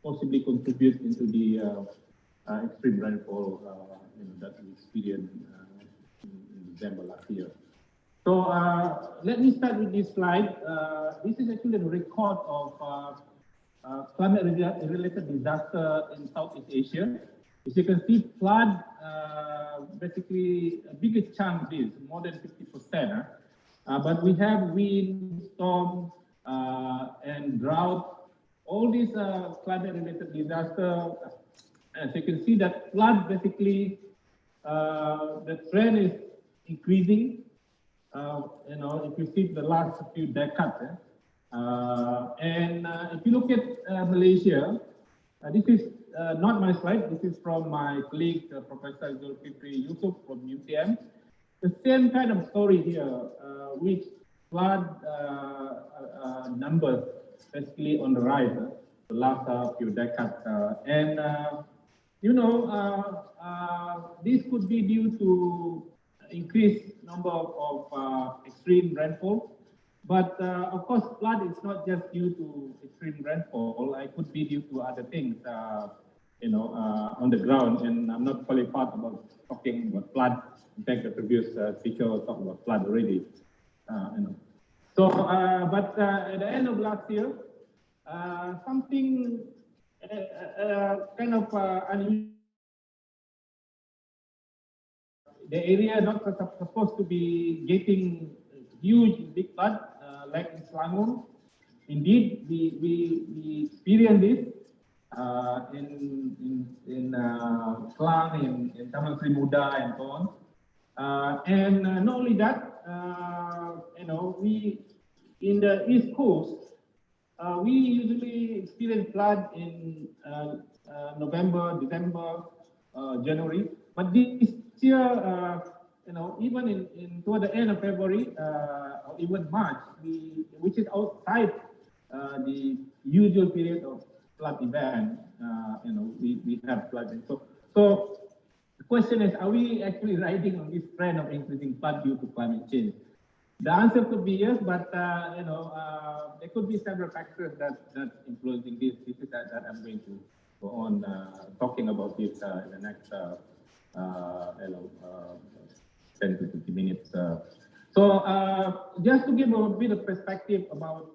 possibly contribute into the extreme rainfall that we experienced in December last year. So let me start with this slide. This is actually a record of climate-related disaster in Southeast Asia. As you can see, flood, basically a bigger chunk is more than 50%. But we have wind, storm, and drought. All these climate-related disasters. As you can see, that flood basically the trend is increasing. If you see the last few decades, and if you look at Malaysia, this is not my slide. This is from my colleague, Professor Zulfakar from UTM. The same kind of story here, which flood numbers basically on the rise the last few decades, and this could be due to increased number of extreme rainfall. But of course, flood is not just due to extreme rainfall. It could be due to other things, on the ground. And I'm not qualified about talking about flood. In fact, the previous speaker talked about flood already. So, but at the end of last year, something kind of unusual. The area not supposed to be getting huge, big flood like in Selangor. Indeed, we experienced this in Klang, in Taman Sri Muda, and so on. And not only that, we in the East Coast, we usually experience flood in November, December, January. But this year, even in toward the end of February or even March, which is outside the usual period of flood event, we have flooding. So the question is, are we actually riding on this trend of increasing flood due to climate change? The answer could be yes, but there could be several factors that influencing this. This is that I'm going to go on talking about this in the next 10 to 50 minutes. So just to give a bit of perspective about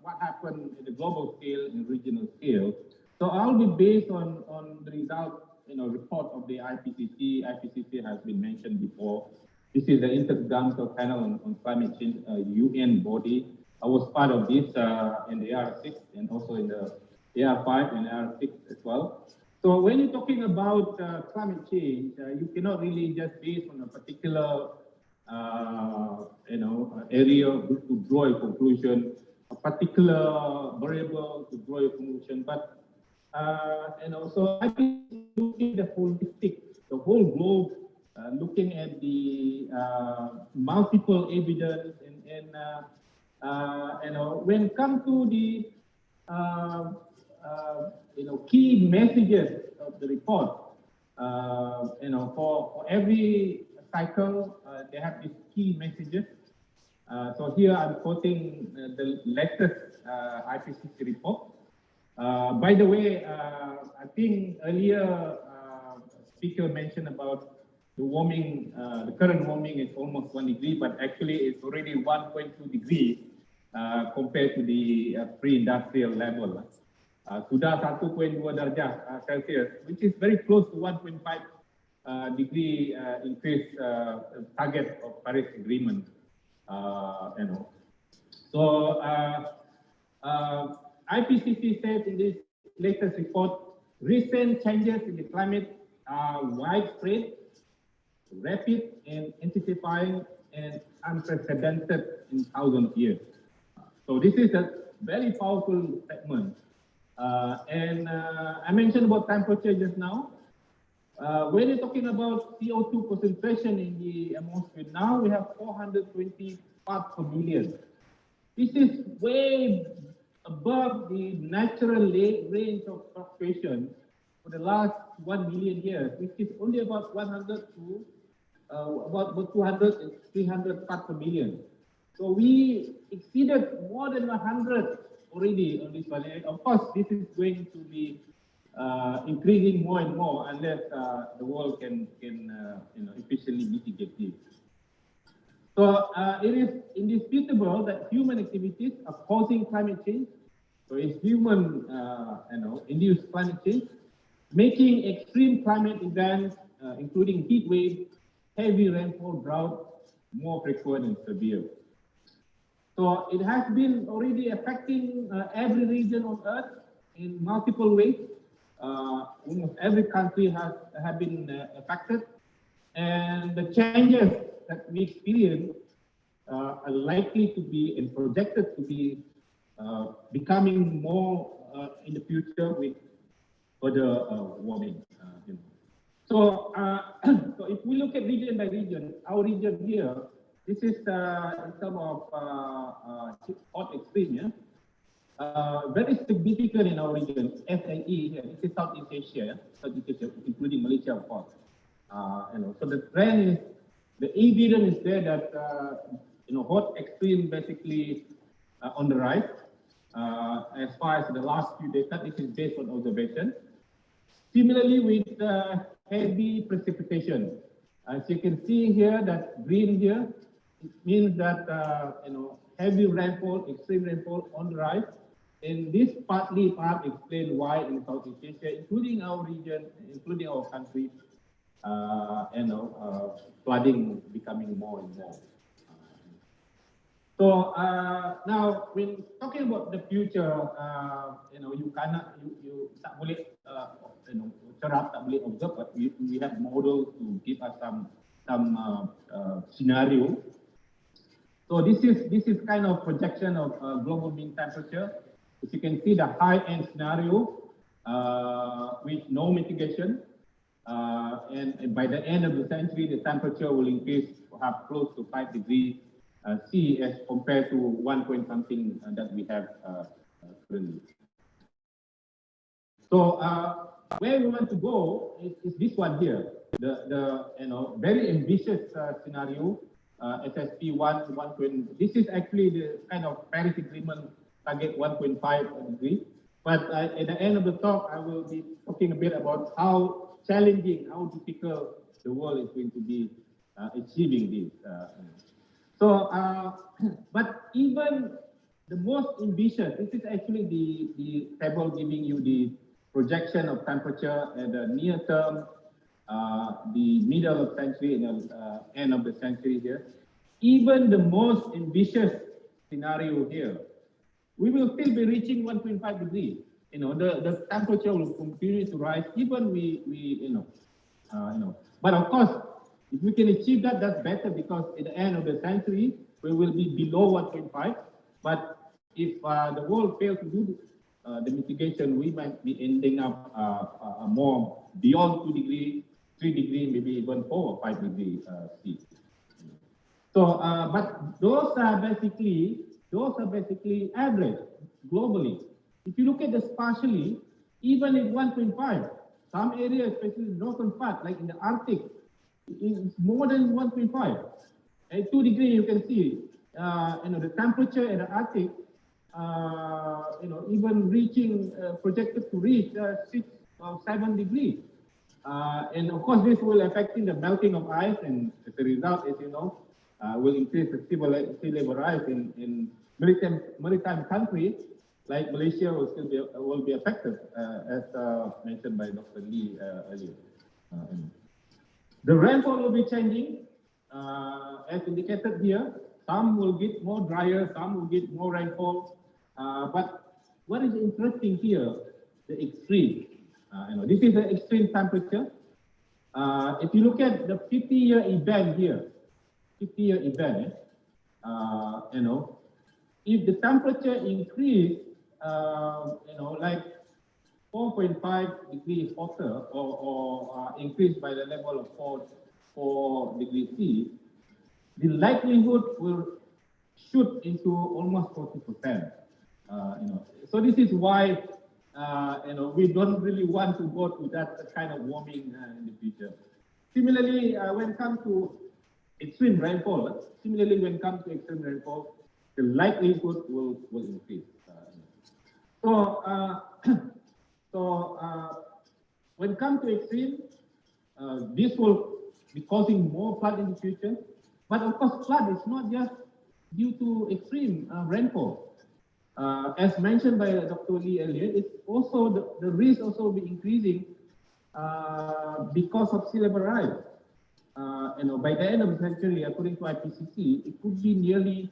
what happened at the global scale and regional scale. So I'll be based on the result, report of the IPCC. IPCC has been mentioned before. This is the Intergovernmental Panel on Climate Change, UN body. I was part of this in the AR6 and also in the AR5 and AR6 as well. So when you're talking about climate change, you cannot really just base on a particular area to draw a conclusion, a particular variable to draw a conclusion. But so I think looking at the holistic, the whole globe, looking at the multiple evidence and when it comes to the key messages of the report, for every cycle they have these key messages. So here I'm quoting the latest IPCC report. By the way, I think earlier speaker mentioned about the warming, the current warming is almost 1 degree, but actually it's already 1.2 degree compared to the pre-industrial level. Sudah 1.2 darjah Celsius, which is very close to 1.5 degree increase target of Paris Agreement. So IPCC says in this latest report, recent changes in the climate are widespread, rapid and intensifying and unprecedented in thousands of years. So this is a very powerful statement. I mentioned about temperature just now. When you're talking about CO2 concentration in the atmosphere, now we have 420 parts per million. This is way above the natural range of fluctuation for the last 1 million years, which is only about 100 to about 200 and 300 parts per million. So we exceeded more than 100 already on this one. Of course, this is going to be increasing more and more unless the world can efficiently mitigate this. So it is indisputable that human activities are causing climate change. So it's human induced climate change, making extreme climate events, including heat waves, heavy rainfall, drought, more frequent and severe. So it has been already affecting every region on Earth in multiple ways. Almost every country has been affected, and the changes that we experience are likely to be and projected to be becoming more in the future with further warming. So, so if we look at region by region, our region here, this is in terms of hot extreme, very significant in our region, SAE here. This is Southeast Asia, including Malaysia, of course. So the trend is, the evidence is there that hot extreme basically on the rise. As far as the last few decades, this is based on observation. Similarly, with heavy precipitation, as you can see here, that green here, it means that heavy rainfall, extreme rainfall on the rise. And this partly explain why in Southeast Asia, including our region, including our country, flooding becoming more and more. So now, when talking about the future, you cannot, you tak boleh, cerap, tak boleh observe, but we have models to give us some scenario. So this is kind of projection of global mean temperature. As you can see, the high-end scenario with no mitigation, and by the end of the century, the temperature will increase perhaps close to 5 degrees C as compared to 1 point something that we have currently. So where we want to go is this one here, the very ambitious scenario, SSP 1.1. This is actually the kind of Paris Agreement target 1.5 degree. But at the end of the talk, I will be talking a bit about how challenging, how difficult the world is going to be achieving this. But even the most ambitious, this is actually the table giving you the projection of temperature at the near term, the middle of century and the end of the century here. Even the most ambitious scenario here, we will still be reaching 1.5 degrees. The temperature will continue to rise, even but of course, If we can achieve that, that's better, because at the end of the century, we will be below 1.5. But if the world fails to do the mitigation, we might be ending up more beyond 2 degrees, 3 degrees, maybe even 4 or 5 degrees C. So, but those are basically average globally. If you look at the spatially, even at 1.5, some areas, especially the northern part, like in the Arctic, it's more than 1.5. At 2 degrees, you can see, the temperature in the Arctic, even reaching, projected to reach 6 or 7 degrees. And of course, this will affecting the melting of ice, and as a result, as you know, will increase the sea level rise in maritime countries like Malaysia will be affected, as mentioned by Dr. Lee earlier. The rainfall will be changing, as indicated here. Some will get more drier, some will get more rainfall. But what is interesting here, the extreme. This is the extreme temperature. If you look at the 50-year event here, 50-year event, if the temperature increase, like 4.5 degrees hotter, or increase by the level of 4 degrees C, the likelihood will shoot into almost 40%. So this is why we don't really want to go to that kind of warming in the future. Similarly, when it comes to extreme rainfall, the likelihood will increase. When it comes to extreme, this will be causing more flood in the future. But of course, flood is not just due to extreme rainfall. As mentioned by Dr. Lee earlier, it's also the risk also be increasing because of sea level rise. By the end of the century, according to IPCC, it could be nearly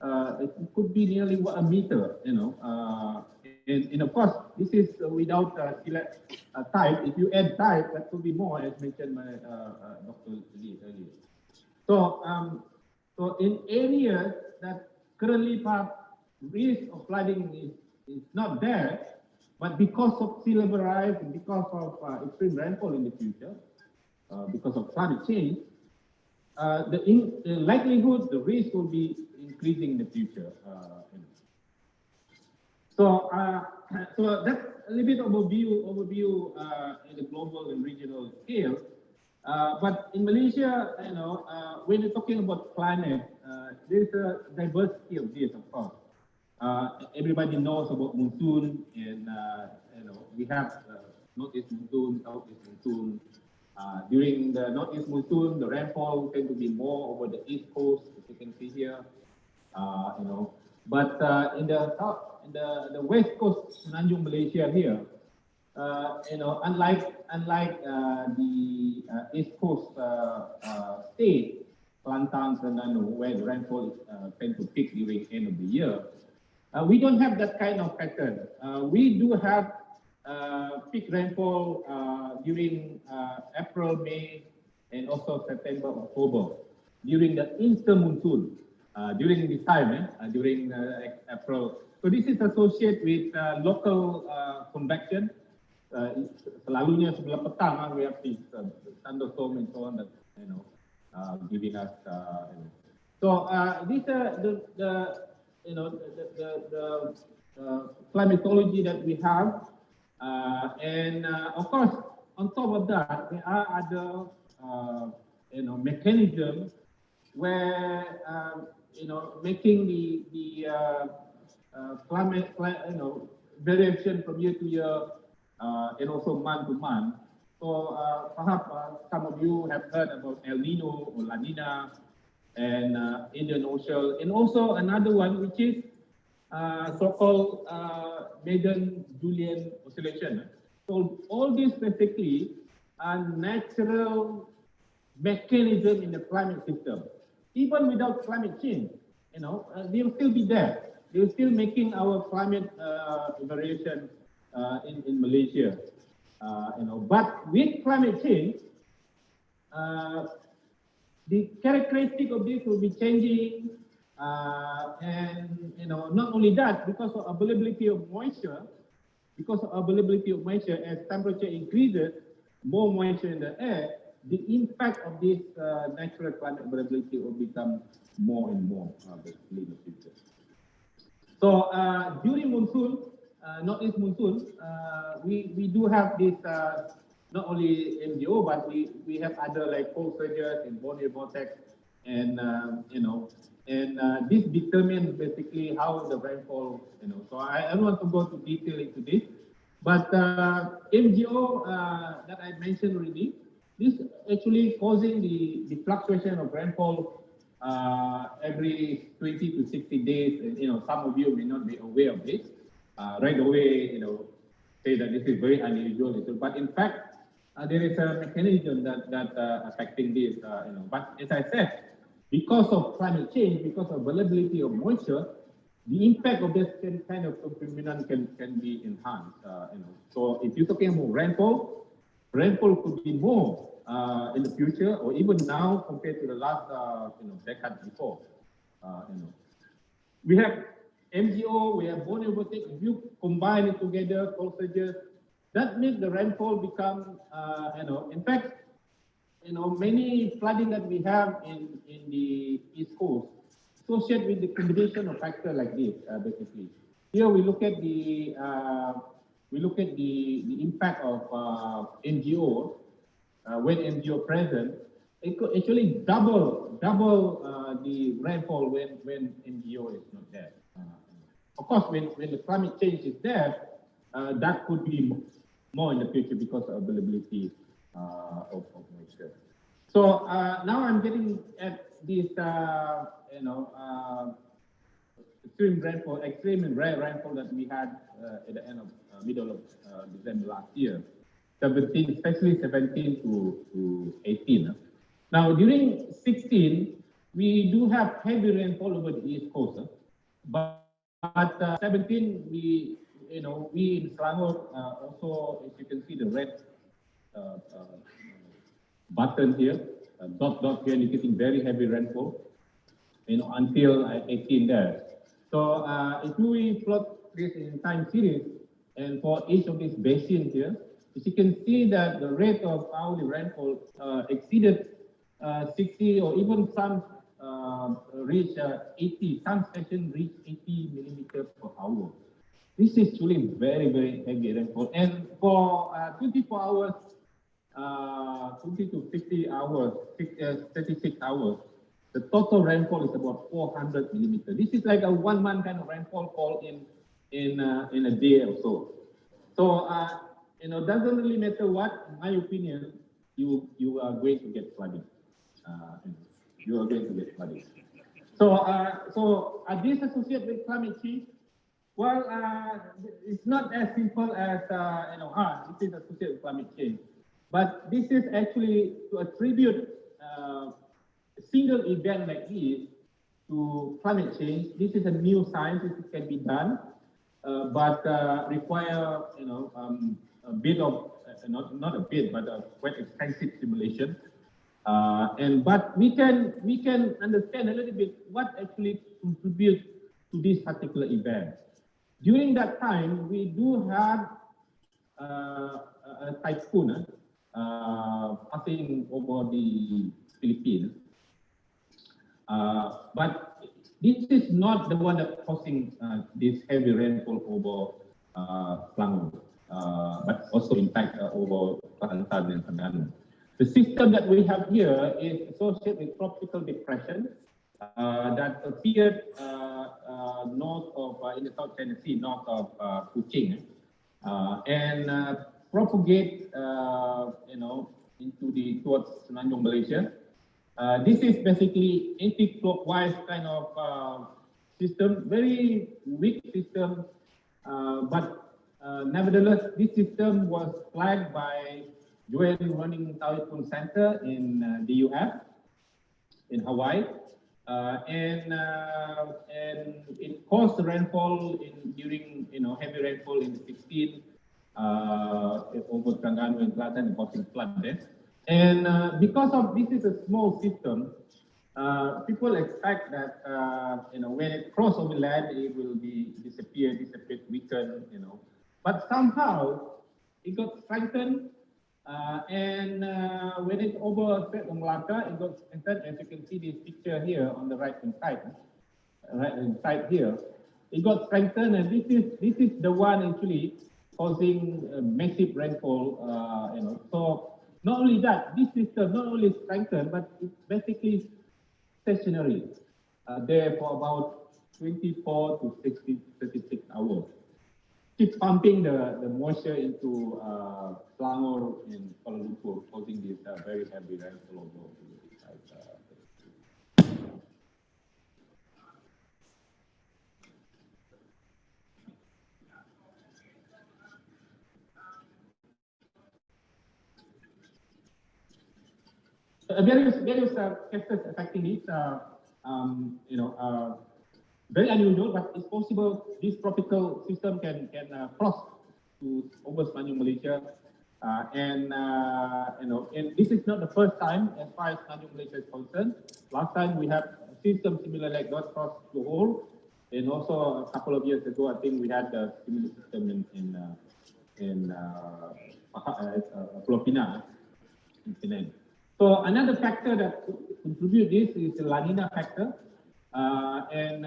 a meter. And of course, this is without tide. If you add tide, that could be more, as mentioned by Dr. Lee earlier. So in areas that currently risk of flooding is not there, but because of sea level rise and because of extreme rainfall in the future, because of climate change, the likelihood, the risk will be increasing in the future. So that's a little bit overview in the global and regional scale. But in Malaysia, when you're talking about climate, there's a diversity of this, of course. Everybody knows about monsoon, and we have northeast monsoon, southeast monsoon. During the northeast monsoon, the rainfall tend to be more over the east coast, as you can see here. But in the south, in the west coast, Semenanjung Malaysia here, unlike the east coast state, Kelantan, Terengganu, where the rainfall tend to peak during end of the year, we don't have that kind of pattern. We do have peak rainfall during April, May, and also September, October, during the inter-monsoon, during this time, during April. So this is associated with local convection. Selalunya sebelah petang, we have this thunderstorm and so on that giving us. So these are the climatology that we have, and of course, on top of that, there are other mechanisms where making the climate variation from year to year and also month to month. So perhaps some of you have heard about El Nino or La Nina and Indian Ocean, and also another one which is so-called Maiden-Julian oscillation. So all these basically are natural mechanism in the climate system. Even without climate change, they'll still be there. They're still making our climate variation in Malaysia. But with climate change, the characteristic of this will be changing, and not only that, because of availability of moisture, as temperature increases, more moisture in the air, the impact of this natural climate variability will become more and more basically in the future. So during monsoon, northeast monsoon, we do have this not only MGO, but we have other like cold surges and Borneo vortex, and this determines basically how the rainfall. So I don't want to go too detail into this, but MGO that I mentioned already, this actually causing the fluctuation of rainfall every 20 to 60 days, and some of you may not be aware of this. Right away, say that this is very unusual, but in fact, there is a mechanism that affecting this. But as I said, because of climate change, because of availability of moisture, the impact of this kind of phenomenon can be enhanced. So if you're talking about rainfall could be more in the future, or even now compared to the last decade before. We have MGO, we have Borneo vortex. If you combine it together, cold surges, that makes the rainfall become, in fact, many flooding that we have in the East Coast associated with the combination of factors like this, basically. Here we look at the impact of MGO. When MGO present, it could actually double the rainfall when MGO is not there. Of course, when the climate change is there, that could be more in the future because of availability of moisture. So now I'm getting at this, extreme and rare rainfall that we had at the end of middle of December last year, especially 17 to 18. Now during 16, we do have heavy rainfall over the East Coast, but 17 we in Selangor also, as you can see the red button here, dot here indicating very heavy rainfall, until 18 there. So if we plot this in time series, and for each of these basins here, as you can see that the rate of hourly rainfall exceeded 60, or even some reach 80, some sections reach 80 millimeters per hour. This is truly very, very heavy rainfall. And for 24 hours, 20 to 50 hours, 36 hours, the total rainfall is about 400 millimeters. This is like a 1 month kind of rainfall fall in a day or so. So, doesn't really matter what, in my opinion, you are going to get flooding. You are going to get flooding. So, are these associated with climate change? Well, it's not as simple as, this is associated with climate change. But this is actually to attribute a single event like this to climate change. This is a new science, this can be done, but require, a bit of, not a bit, but a quite extensive simulation. But we can understand a little bit what actually contributes to this particular event. During that time, we do have a typhoon passing over the Philippines. But this is not the one that causing this heavy rainfall over Klang, but also impact over Kelantan and Terengganu. The system that we have here is associated with tropical depression that appeared north of, in the South China Sea, north of Kuching, and propagate, into towards Semenanjung, Malaysia. This is basically anti-clockwise kind of system, very weak system, but nevertheless, this system was flagged by UN Running Typhoon Center in the US, in Hawaii, and it caused rainfall during heavy rainfall in the 16 over Terengganu and Kelantan, causing flood there. And because of this is a small system, people expect that when it crosses over land, it will be disappear, weaken, But somehow it got strengthened, and when it's over Melaka, it got strengthened. As you can see this picture here on the right hand side here, it got strengthened, and this is the one actually causing massive rainfall. So not only that, this system not only strengthened, but it's basically stationary there for about 24 to 36 hours. Keep pumping the moisture into Selangor and Kuala Lumpur, causing this very heavy rainfall over the side. Various factors affecting this, very unusual, but it's possible this tropical system can cross to over Semenanjung, Malaysia, and this is not the first time as far as Semenanjung, Malaysia is concerned. Last time we had a system similar like that cross Johor, and also a couple of years ago, I think we had a similar system in Pulau Pinang, in Penang. So another factor that contribute this is the La Nina factor, and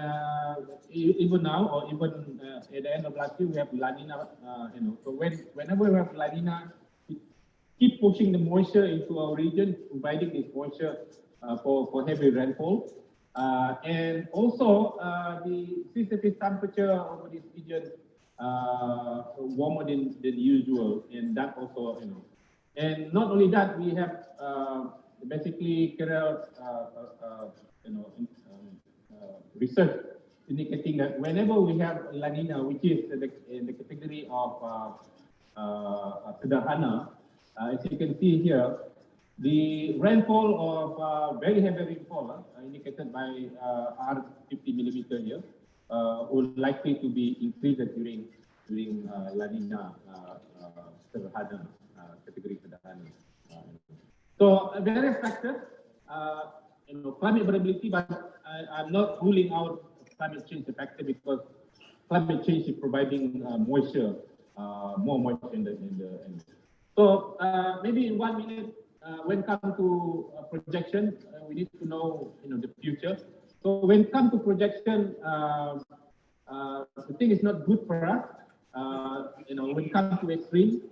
even now, or even at the end of last year, we have La Nina. So whenever we have La Nina, we keep pushing the moisture into our region, providing this moisture for heavy rainfall, and also the sea surface temperature over this region warmer than usual, and that also And not only that, we have basically research indicating that whenever we have La Nina, which is in the category of sederhana, as you can see here, the rainfall of very heavy rainfall indicated by R50 millimeter here will likely to be increased during La Nina sederhana. Category sederhana. So various factors, climate variability, but I'm not ruling out climate change factor because climate change is providing moisture, more moisture in the. So maybe in 1 minute, when it comes to projection, we need to know the future. So when it comes to projection, the thing is not good for us. When it comes to extreme.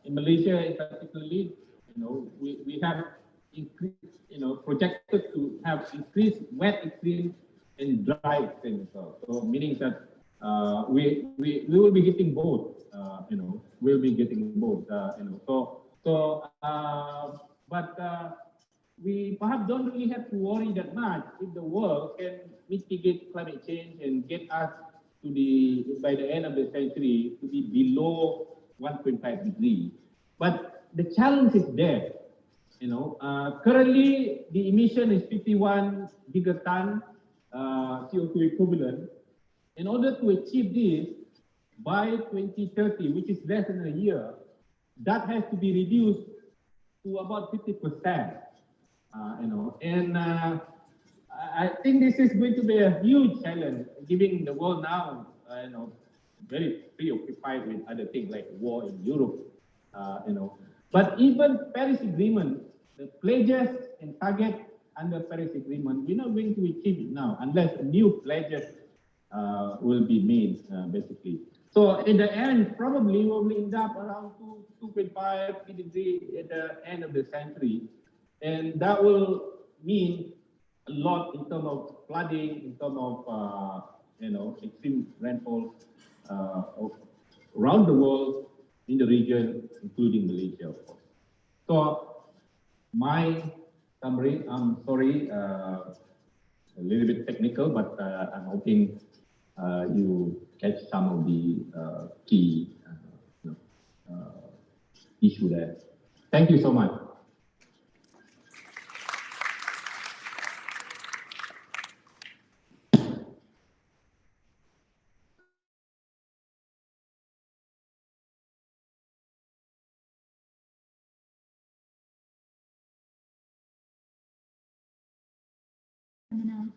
In Malaysia, particularly, we have increased, projected to have increased wet extreme and dry extreme as well. So meaning that we will be getting both. We'll be getting both. But we perhaps don't really have to worry that much if the world can mitigate climate change and get us to by the end of the century to be below 1.5 degrees. But the challenge is there. Currently the emission is 51 gigaton CO2 equivalent. In order to achieve this by 2030, which is less than a year, that has to be reduced to about 50%. I think this is going to be a huge challenge, given the world now, very preoccupied with other things like war in Europe, But even Paris Agreement, the pledges and target under Paris Agreement, we're not going to achieve it now unless new pledges will be made, basically. So in the end, probably we will end up around 2.5 degrees at the end of the century, and that will mean a lot in terms of flooding, in terms of extreme rainfall around the world, in the region, including Malaysia, of course. So my summary, I'm sorry, a little bit technical, but I'm hoping you catch some of the key issue there. Thank you so much. And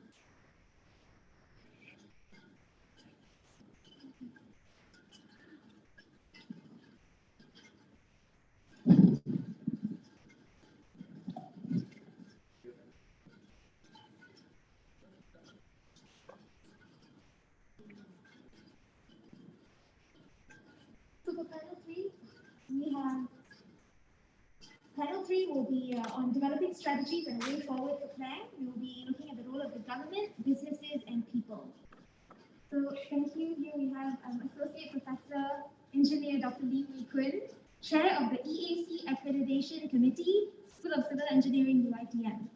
so for panel 3, we have panel 3 will be on developing strategies and a way forward for Klang. We will be looking at the role of the government, businesses, and people. So thank you. Here we have Associate Professor Engineer Dr. Wei Koon, Chair of the EAC Accreditation Committee, School of Civil Engineering, UiTM.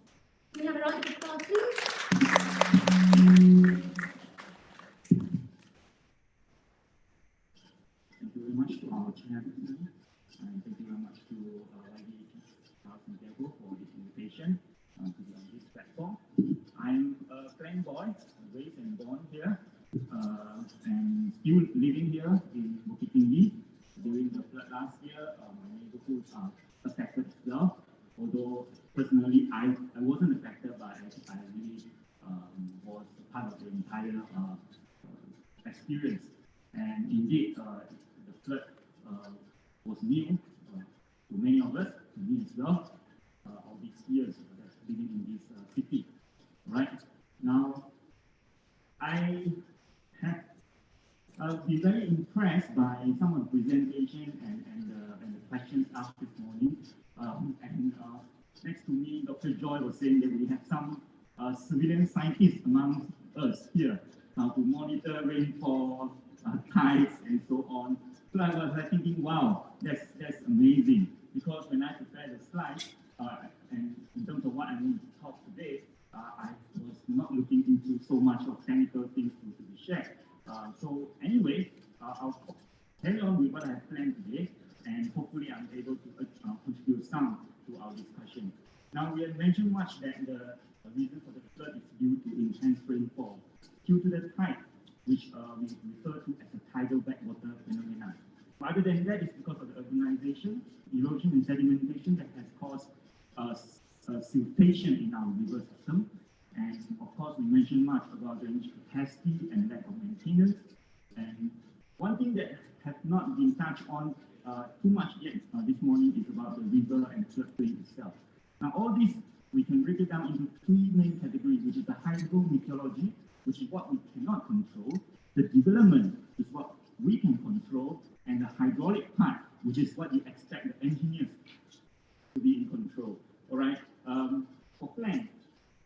Can we have a round of applause, please? Thank you very much to our chairperson, and thank you very much to YB Charles Santiago for this invitation to be on this platform. I'm a Klang boy, raised and born here, and still living here in Bukit During the flood last year, my neighborhood affected as well. Although personally, I wasn't affected, but I really was part of the entire experience. And indeed, the flood was new to many of us, to me as well, all these years living in this city. Right now, I have been very impressed by some of the presentation and the questions asked this morning. Next to me, Dr. Joy was saying that we have some civilian scientists among us here to monitor rainfall, tides, and so on. So I was thinking, wow, that's amazing. Because when I prepared the slides, and in terms of what I'm going to talk today, I was not looking into so much of technical things to be shared. So anyway, I'll carry on with what I have planned today, and hopefully I'm able to contribute some to our discussion. Now, we have mentioned much that the reason for the flood is due to intense rainfall, due to the tide, which we refer to as a tidal backwater phenomena. Other than that, it's because of the urbanization, erosion, and sedimentation that has caused siltation in our river system. And of course, we mentioned much about drainage capacity and lack of maintenance. And one thing that has not been touched on too much yet this morning is about the river and floodplain itself. Now, all this, we can break it down into three main categories, which is the hydrometeorology, which is what we cannot control, the development is what we can control, and the hydraulic part, which is what you expect the engineers to be in control. All right. For Klang,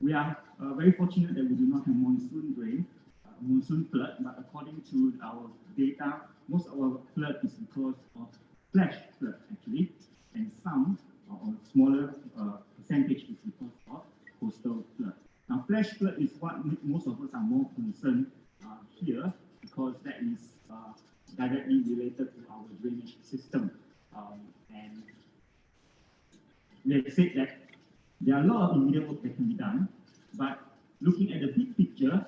we are very fortunate that we do not have monsoon flood, but according to our data, most of our flood is because of flash flood actually, and some or smaller percentage is because of coastal flood. Now, flash flood is what most of us are more concerned here, because that is directly related to our drainage system. And we have said that there are a lot of immediate work that can be done, but looking at the big picture,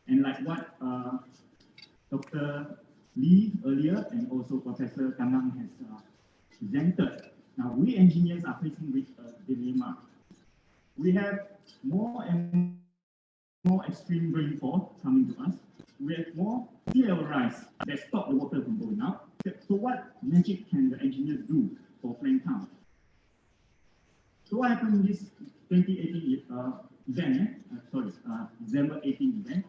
and like what Dr. Lee earlier and also Professor Tangang has presented, now we engineers are facing with a dilemma. We have more and more extreme rainfall coming to us. We have more sea level rise that stop the water from going out. So what magic can the engineers do for Klang Town? So what happened in this 2018 event, December 18 event,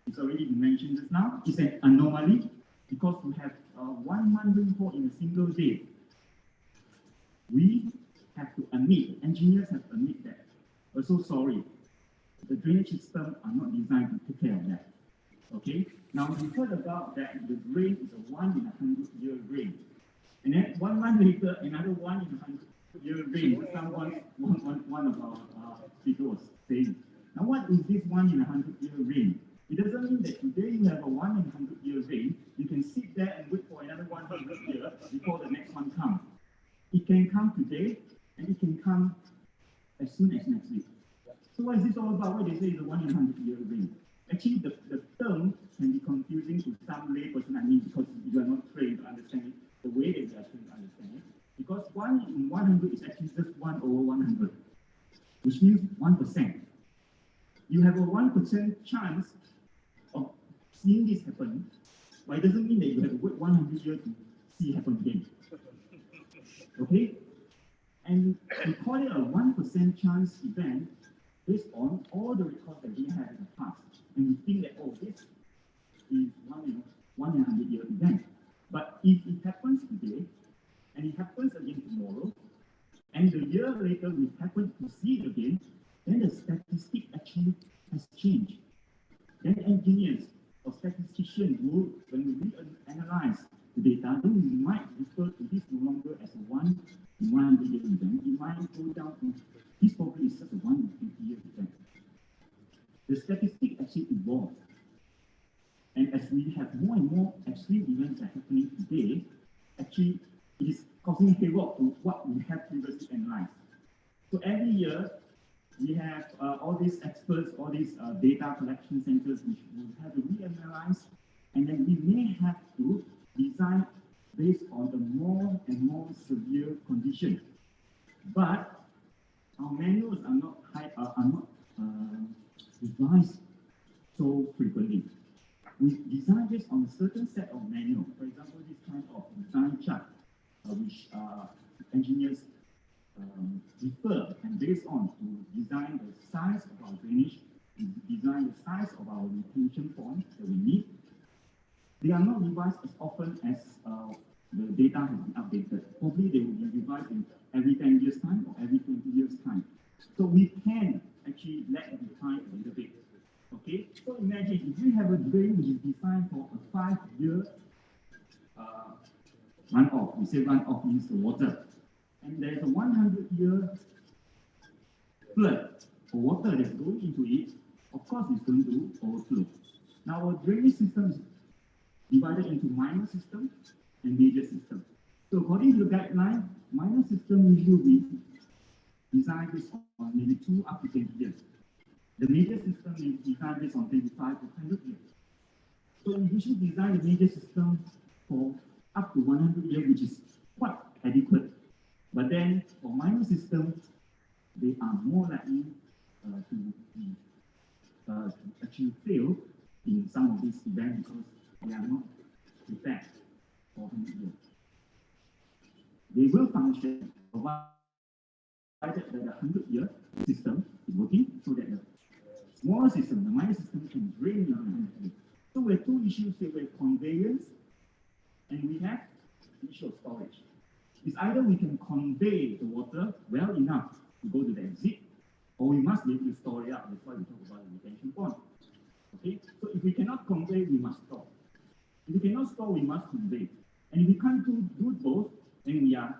it's already been mentioned just now, it's an anomaly because we have 1 month rainfall in a single day. We have to admit, engineers have to admit that. We're so sorry. The drainage system are not designed to take care of that. Okay? Now, we heard about that the rain is a 1 in a 100-year rain. And then 1 month later, another 1 in a 100-year rain. One of our speakers was saying. Now, what is this 1 in a 100-year rain? It doesn't mean that today you have a 1 in a 100-year rain, you can sit there and wait for another 100 years before the next one comes. It can come today, and it can come as soon as next week. So what is this all about? What they say is a 1 in a 100-year rain. Actually, the term can be confusing to some layperson, because you are not trained to understand it the way that you are trained to understand it. Because 1 in 100 is actually just 1 over 100, which means 1%. you have a 1% chance of seeing this happen, but it doesn't mean that you have to wait 100 years to see it happen again. Okay? And we call it a 1% chance event based on all the records that we had in the past. And we think that, oh, this is one in 100-year event. But if it happens today, and it happens again tomorrow, and the year later we happen to see it again, then the statistic actually has changed. Then engineers or statisticians will, when we analyze the data, then we might refer to this no longer as a 1 in 100-year event. It might go down to this probably is just a 1 in 50-year event. The statistic actually evolved. And as we have more and more extreme events that are happening today, actually it is causing havoc to what we have previously analyzed. So every year, we have all these experts, all these data collection centers which will have to reanalyze, and then we may have to design based on the more and more severe condition. But our manuals are not revised so frequently. We design this on a certain set of manual. For example, this kind of design chart, which engineers refer and based on to design the size of our drainage, design the size of our retention ponds that we need. They are not revised as often as the data has been updated. Probably they will be revised in every 10 years time or every 20 years time. So we can actually lag behind a little bit. Okay, so imagine if we have a drain which is designed for a 5-year runoff. We say runoff means the water. And there's a 100-year flood or water that's going into it. Of course, it's going to overflow. Now, our drainage system is divided into minor system and major system. So according to the guideline, minor system usually be designed based on maybe 2 up to 20 years. The major system is designed based on 25 to 100 years. So we usually design the major system for up to 100 years, which is quite adequate. But then for minor systems, they are more likely to actually fail in some of these events because they are not prepared for 100 years. They will function provided that the 100-year system is working so that the smaller system, the minor system, can drain beyond 100 years. So we have 2 issues here. We have conveyance and we have the issue of storage. It's either we can convey the water well enough to go to the exit, or we must be able to store it up. That's why we talk about the retention pond. Okay? So if we cannot convey, we must store. If we cannot store, we must convey. And if we can't do both, then we are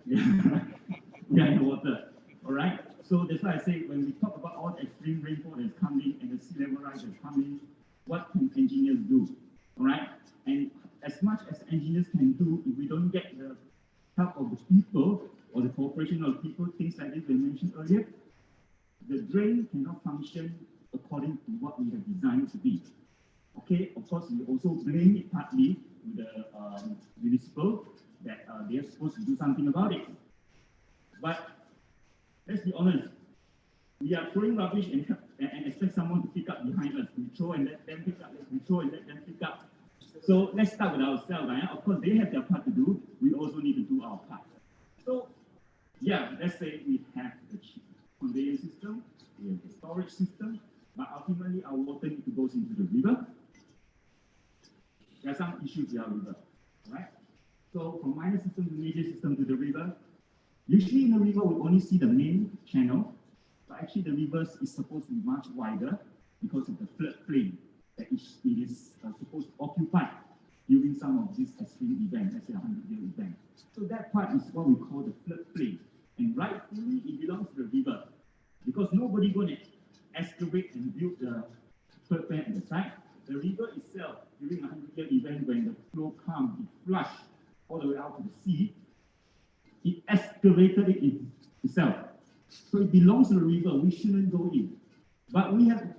in the water. All right? So that's why I say when we talk about all the extreme rainfall that's coming and the sea level rise that's coming, what can engineers do? All right? And as much as engineers can do, if we don't get the help of the people or the cooperation of people, things like this we mentioned earlier, the drain cannot function according to what we have designed it to be. Okay, of course, we also blame it partly to the municipal that they are supposed to do something about it. But let's be honest, we are throwing rubbish and expect someone to pick up behind us. We throw and let them pick up, we throw and let them pick up. So let's start with ourselves. Right? Of course, they have their part to do. We also need to do our part. So, yeah, let's say we have the conveyance system, we have the storage system, but ultimately our water need to go into the river. There are some issues with our river, right? So from minor system to major system to the river, usually in the river we only see the main channel, but actually the river is supposed to be much wider because of the floodplain that it is supposed to occupy during some of these extreme events, let's say a 100-year event. So that part is what we call the floodplain. And rightfully, it belongs to the river because nobody going to excavate and build the floodplain at the site. The river itself, during a 100-year event, when the flow comes, it flushed all the way out to the sea, it excavated it itself. So it belongs to the river. We shouldn't go in. But we have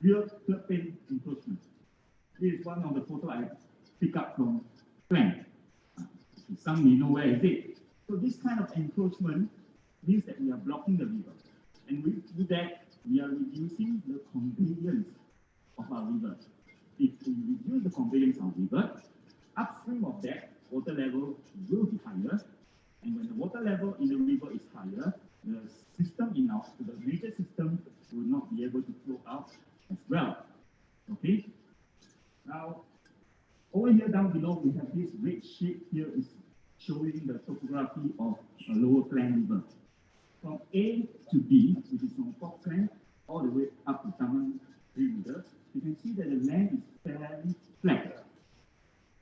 real floodplain encroachment. This is one of the photos I picked up from Klang. Some may know where is it. So this kind of encroachment means that we are blocking the river. And we do that we are reducing the conveyance of our river. If we reduce the conveyance of river, upstream of that, water level will be higher. And when the water level in the river is higher, the system the major system will not be able to flow out as well. Okay? Now, over here down below, we have this red shape here is showing the topography of a lower Klang river. From A to B, which is from Port Klang all the way up to Taman River, you can see that the land is fairly flat.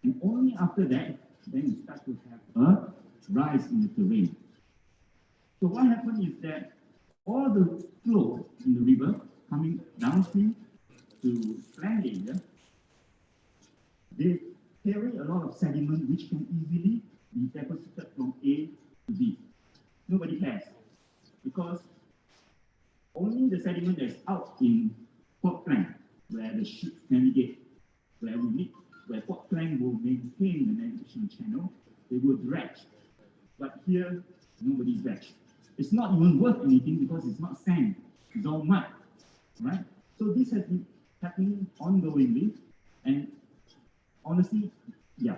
And only after that, then you start to have a rise in the terrain. So what happened is that all the flow in the river coming downstream to Klang area, they carry a lot of sediment which can easily be deposited from A to B. Nobody cares, because only the sediment that's out in Port Klang, where the ships navigate, where Port Klang will maintain the navigation channel, they will dredge. But here, nobody dredge. It's not even worth anything because it's not sand, it's all mud, right? So this has been happening ongoingly, and honestly, yeah,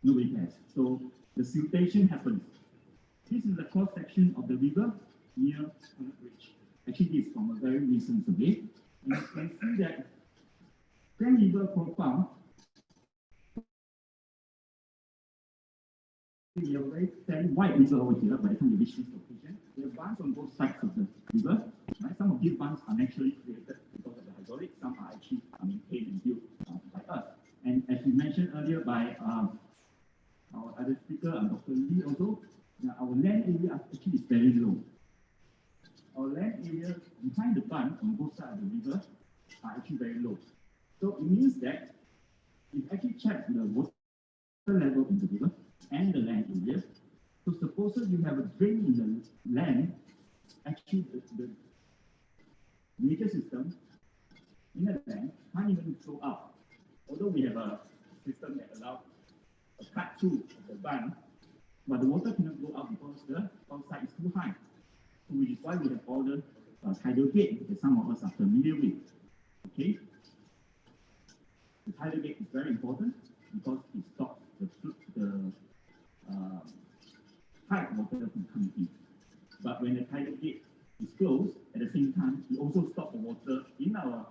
nobody cares. So the siltation happens. This is the cross section of the river near Klang Bridge. Actually, it's from a very recent survey. And you can see that Klang River profile, we have a very fairly wide river over here by the time we reach this location. We have bunds on both sides of the river. Right? Some of these bunds are naturally created because of the hydraulic, some are actually maintained and built by us. And as we mentioned earlier by our other speaker, Dr. Lee also, our land area actually is very low. Our land area behind the bund on both sides of the river are actually very low. So it means that it actually checks the water level in the river and the land area. So suppose you have a drain in the land, actually the major system in the land can't even flow out. Although we have a system that allows a cut through of the bund, but the water cannot go out because the outside is too high. So which is why we have all the tidal gate that some of us are familiar with. Okay? The tidal gate is very important because it stops the tide water from coming in. But when the tidal gate is closed, at the same time, it also stops the water in our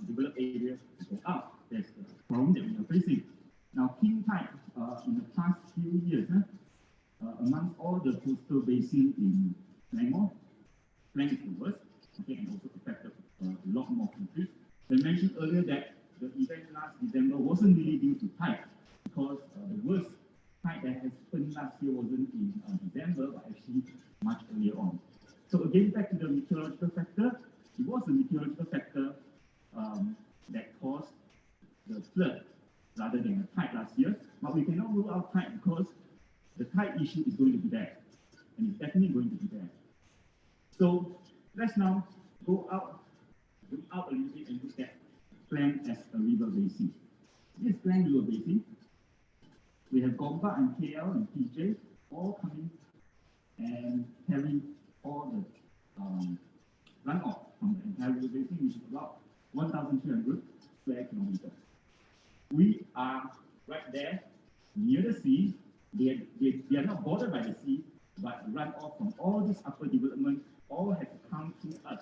developed area to go out. That's the problem that we are facing. Now, king tide in the past few years, among all the coastal basin in Klang is the worst, okay, and also affected a lot more countries. I mentioned earlier that the event last December wasn't really due to tide, because the worst tide that has happened last year wasn't in December, but actually much earlier on. So again, back to the meteorological factor, it was the meteorological factor that caused the flood rather than the tide last year. But we cannot rule out tide because the tide issue is going to be there, and it's definitely going to be there. So let's now go out a little bit and look at Klang as a river basin. This Klang river basin, we have Gombak and KL and PJ all coming and carrying all the runoff from the entire river basin, which is about 1,300 square kilometers. We are right there near the sea. They are not bordered by the sea, but runoff from all this upper development all have to come through us.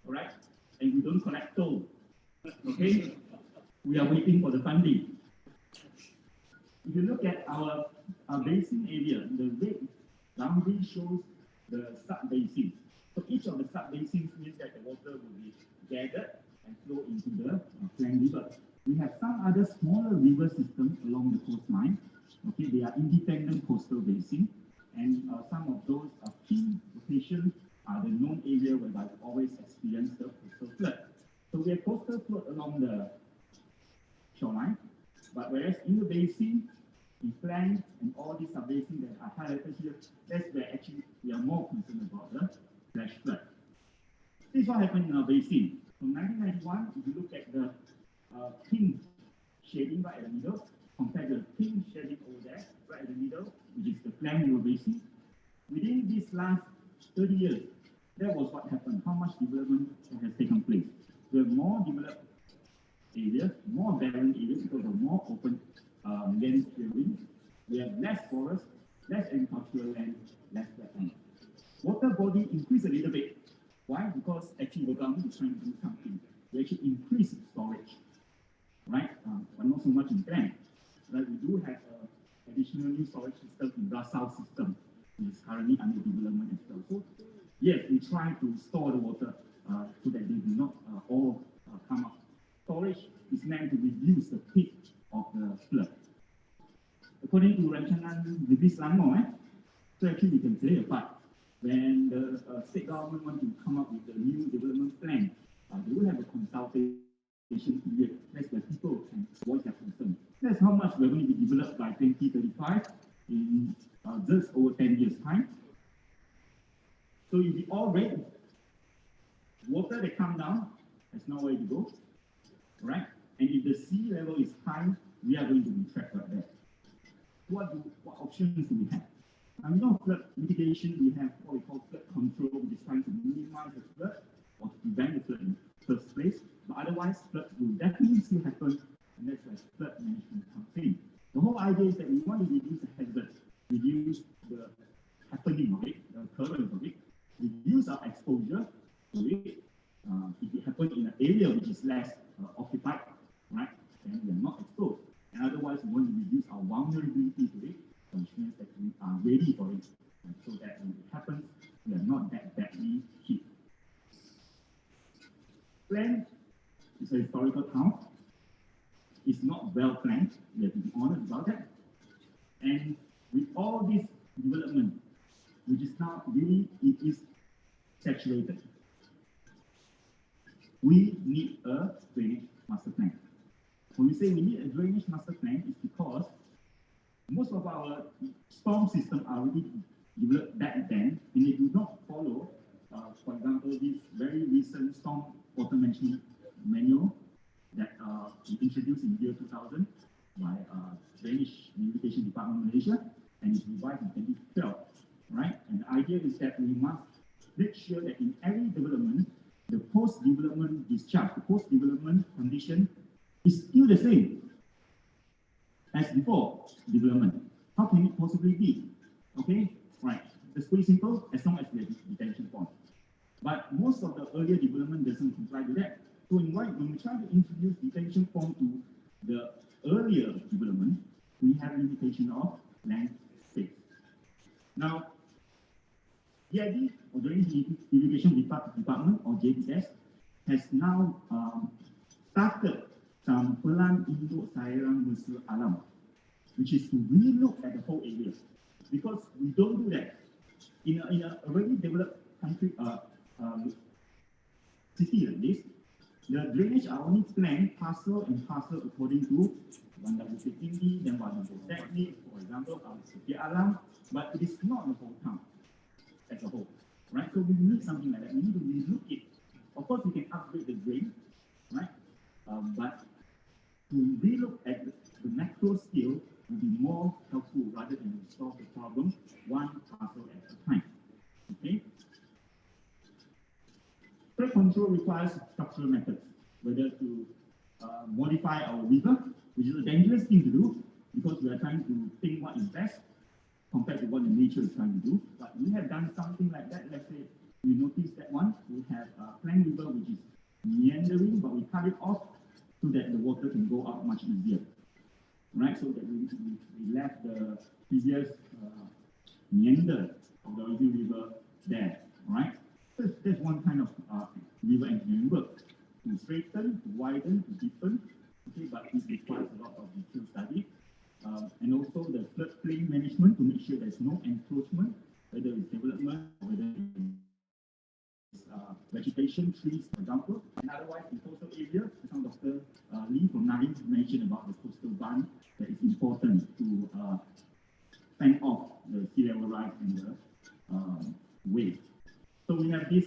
All right? And we don't collect toll. Okay? We are waiting for the funding. If you look at our basin area, the red boundary shows the sub-basins. So each of the sub-basins means that the water will be gathered and flow into the Klang River. We have some other smaller river systems along the coastline. Okay, they are independent coastal basins, and some of those key locations are the known area whereby we always experience the coastal flood. So we have coastal flood along the shoreline, but whereas in the basin, in Klang and all these sub-basins that are highlighted here, that's where actually we are more concerned about the flash flood. This is what happened in our basin. From 1991, if you look at the pink shading right at the middle, compared to the pink shading over there, right at the middle, which is the Klang River Basin, within these last 30 years, that was what happened. How much development has taken place? We have more developed areas, more barren areas because of more open land clearing. We have less forest, less agricultural land, less wetland. Water body increased a little bit. Why? Because actually the government is trying to do something. We actually increase storage, right? But not so much in Klang. Right? We do have additional new storage system in the south system, which is currently under development as well. So yes, we try to store the water so that they do not all come up. Storage is meant to reduce the peak of the flood. According to Rancangan Negeri Selangor, so actually we can play a part. When the state government want to come up with a new development plan, they will have a consultation period. That's where people can voice their concern. That's how much we're going to be developed by 2035 in just over 10 years' time. So if we all ready, water that come down has nowhere to go, right? And if the sea level is high, we are going to be trapped right there. What options do we have? And flood mitigation, we have what we call flood control, which is trying to minimize the flood or to prevent the flood in the first place. But otherwise, flood will definitely still happen, and that's where flood management comes in. The whole idea is that we want to reduce the hazard, reduce the happening of it, the occurrence of it, reduce our exposure to it. If it happens in an area which is less occupied, right, then we are not exposed. And otherwise, we want to reduce our vulnerability to it, which means that we are ready for it, and so that when it happens, we are not that badly hit. Klang is a historical town. It's not well planned. We have to be honest about that. And with all this development, which is now really, it is saturated. We need a drainage master plan. When we say we need a drainage master plan, it's because most of our storm systems are already developed back then, and they do not follow, for example, this very recent storm water management manual that we introduced in year 2000 by Drainage and Mitigation Department Malaysia, and it's revised in 2012, right? And the idea is that we must make sure that in every development, the post-development discharge, the post-development condition is still the same as before development. How can it possibly be? Okay, right. It's pretty simple, as long as we have detention pond. But most of the earlier development doesn't comply with that. So when we try to introduce detention pond to the earlier development, we have limitation of land space. Now, DID, or Drainage Irrigation Department, or JDS, has now started some Pelan Induk Sairang Bersih Alam, which is to relook at the whole area. Because we don't do that. In a already developed country, city like this, the drainage are only planned parcel and parcel according to Bandar Bukit Tinggi, then Bandar Teknik, for example, Bukit Alam, but it is not the whole town as a whole, right? So we need something like that. We need to relook it. Of course, we can upgrade the drain, right? But to relook at the macro scale will be more helpful rather than solve the problem one parcel at a time. Okay? Flood control requires structural methods, whether to modify our river, which is a dangerous thing to do because we are trying to think what is best compared to what the nature is trying to do. But we have done something like that. Let's say we notice that one, we have Klang River, which is meandering, but we cut it off so that the water can go out much easier, right? So that we left the previous meander of the original river there, right? So that's one kind of river engineering work, to straighten, to widen, to deepen, okay, but it requires a lot of detailed study. And also the floodplain management to make sure there's no encroachment, whether it's development, whether it's vegetation, trees, for example. And otherwise, in coastal area, some Dr. Lee from NAHRIM mentioned about the coastal band that is important to fend off the sea level rise and the wave. So we have this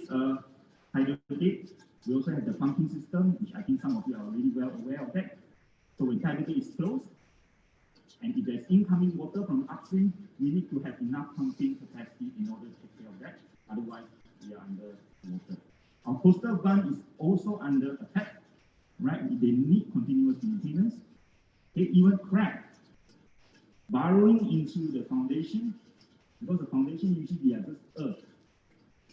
tidal gate. We also have the pumping system, which I think some of you are already well aware of that. So when tidal gate is closed, and if there's incoming water from upstream, we need to have enough pumping capacity in order to take care of that. Otherwise, we are under water. Our coastal bund is also under attack, right? They need continuous maintenance. They even crack, burrowing into the foundation, because the foundation usually are just earth,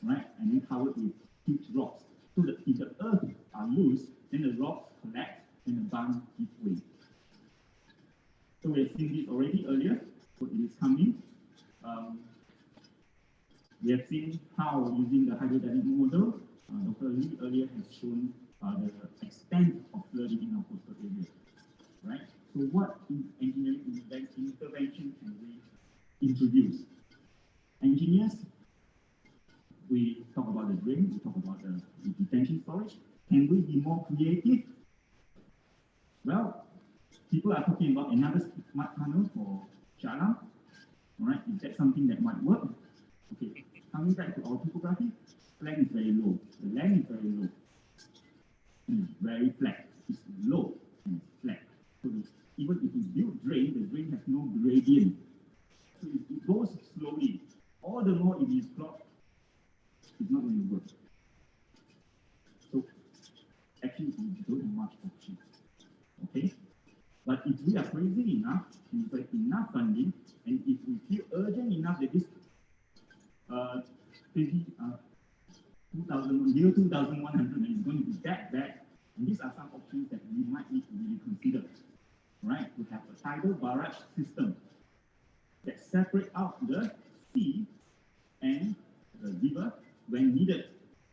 right? And then covered with huge rocks. So that if the earth are loose, then the rocks collapse and the bund gives way. So we have seen this already earlier, so it is coming. We have seen how using the hydrodynamic model, Dr. Lee earlier has shown the extent of flooding in our coastal area, right? So what engineering intervention can we introduce? Engineers, we talk about the drain, we talk about the detention storage. Can we be more creative? Well, people are talking about another smart tunnel for Shalam. All right, is that something that might work? Okay, coming back to our topography, Klang is very low. The land is very low. And it's very flat. It's low and it's flat. So even if you build drain, the drain has no gradient. So it goes slowly. All the more it is clogged, it's not going to work. So actually, we don't have much option. Okay? But if we are crazy enough, if we have enough funding, and if we feel urgent enough that this 2,100 is going to be that bad, and these are some options that we might need to really consider, right? To have a tidal barrage system that separate out the sea and the river when needed,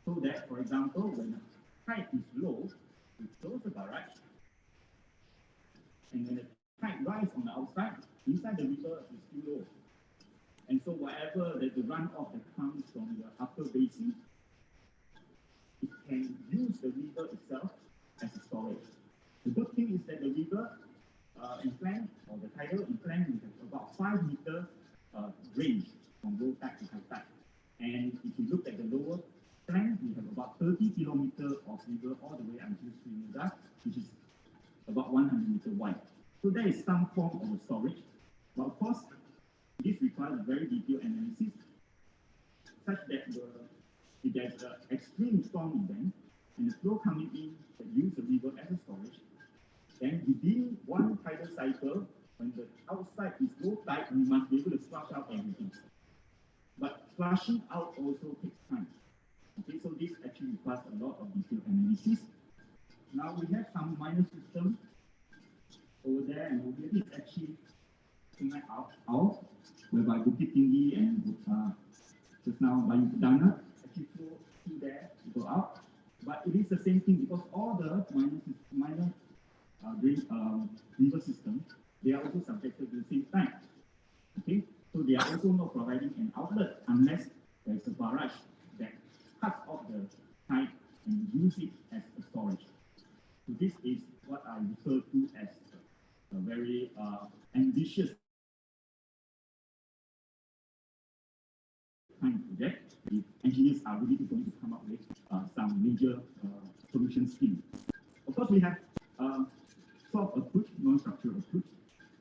so that, for example, when the tide is low, we close the barrage, and when the tide rises on the outside, inside the river is still low. And so whatever the runoff that comes from the upper basin, it can use the river itself as a storage. The good thing is that the river in Klang, or the tidal in Klang, we have about 5 meter range from low tide to high tide. And if you look at the lower Klang, we have about 30 kilometers of river all the way until Srinagar, which is about 100 meters wide. So there is some form of a storage. But of course, this requires very detailed analysis, such that if there's an extreme storm event and the flow coming in that use the river as a storage, then within one tidal cycle, when the outside is low tide, we must be able to flush out everything. But flushing out also takes time. Okay, so this actually requires a lot of detailed analysis. Now we have some minor systems over there, and over here is actually out, whereby Bukit Tinggi and just now Bayu Perdana actually flow through there to go out. But it is the same thing because all the minor river systems, they are also subjected to the same time. Okay, so they are also not providing an outlet unless there is a barrage that cuts off the tide and use it as a storage. So this is what I refer to as a very ambitious kind of project. The engineers are really going to come up with some major solution schemes. Of course, we have soft approach, non-structural approach,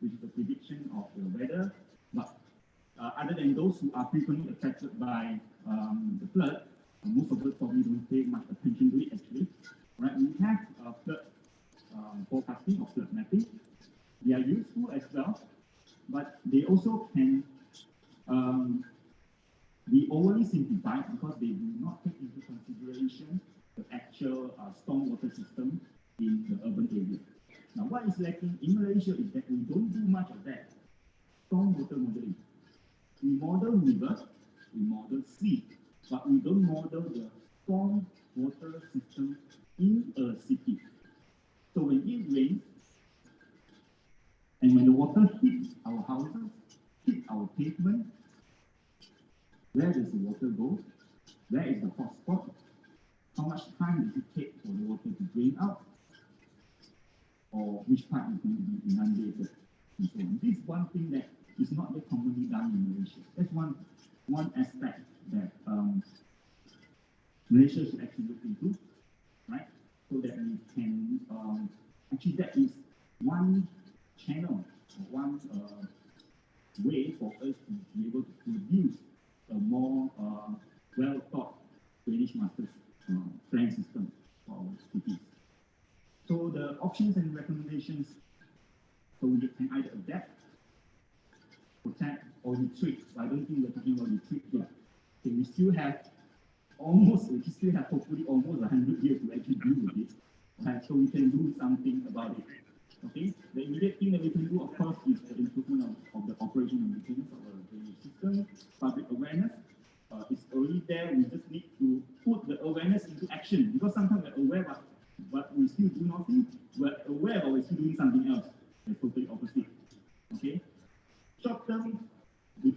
which is the prediction of the weather. But other than those who are frequently affected by the flood, most of us probably don't pay much attention to it actually. Right? We have flood forecasting or flood mapping. They are useful as well, but they also can be overly simplified because they do not take into consideration the actual stormwater system in the urban area. Now, what is lacking in Malaysia is that we don't do much of that. Stormwater modeling. We model river, we model sea, but we don't model the stormwater system in a city. So when it rains, and when the water hits our houses, hits our pavement, where does the water go? Where is the hot spot? How much time does it take for the water to drain out? Or which part is going to be inundated? And so on. This is one thing that is not yet commonly done in Malaysia. That's one aspect that Malaysia should actually look into, right? So that we can, actually that is one channel, one way for us to be able to produce a more well thought drainage master plan system for our cities. So the options and recommendations, so we can either adapt, protect, or retreat. So I don't think we're talking about retreat here. Okay, we still have hopefully almost 100 years to actually deal with it. Right? So we can do something about it. Okay, the immediate thing that we can do, of course, is the improvement of the operation and maintenance of our drainage system, public awareness. It's already there. We just need to put the awareness into action, because sometimes we're aware, but we still do nothing. We're aware, but we're still doing something else. It's totally opposite. Okay. Short term,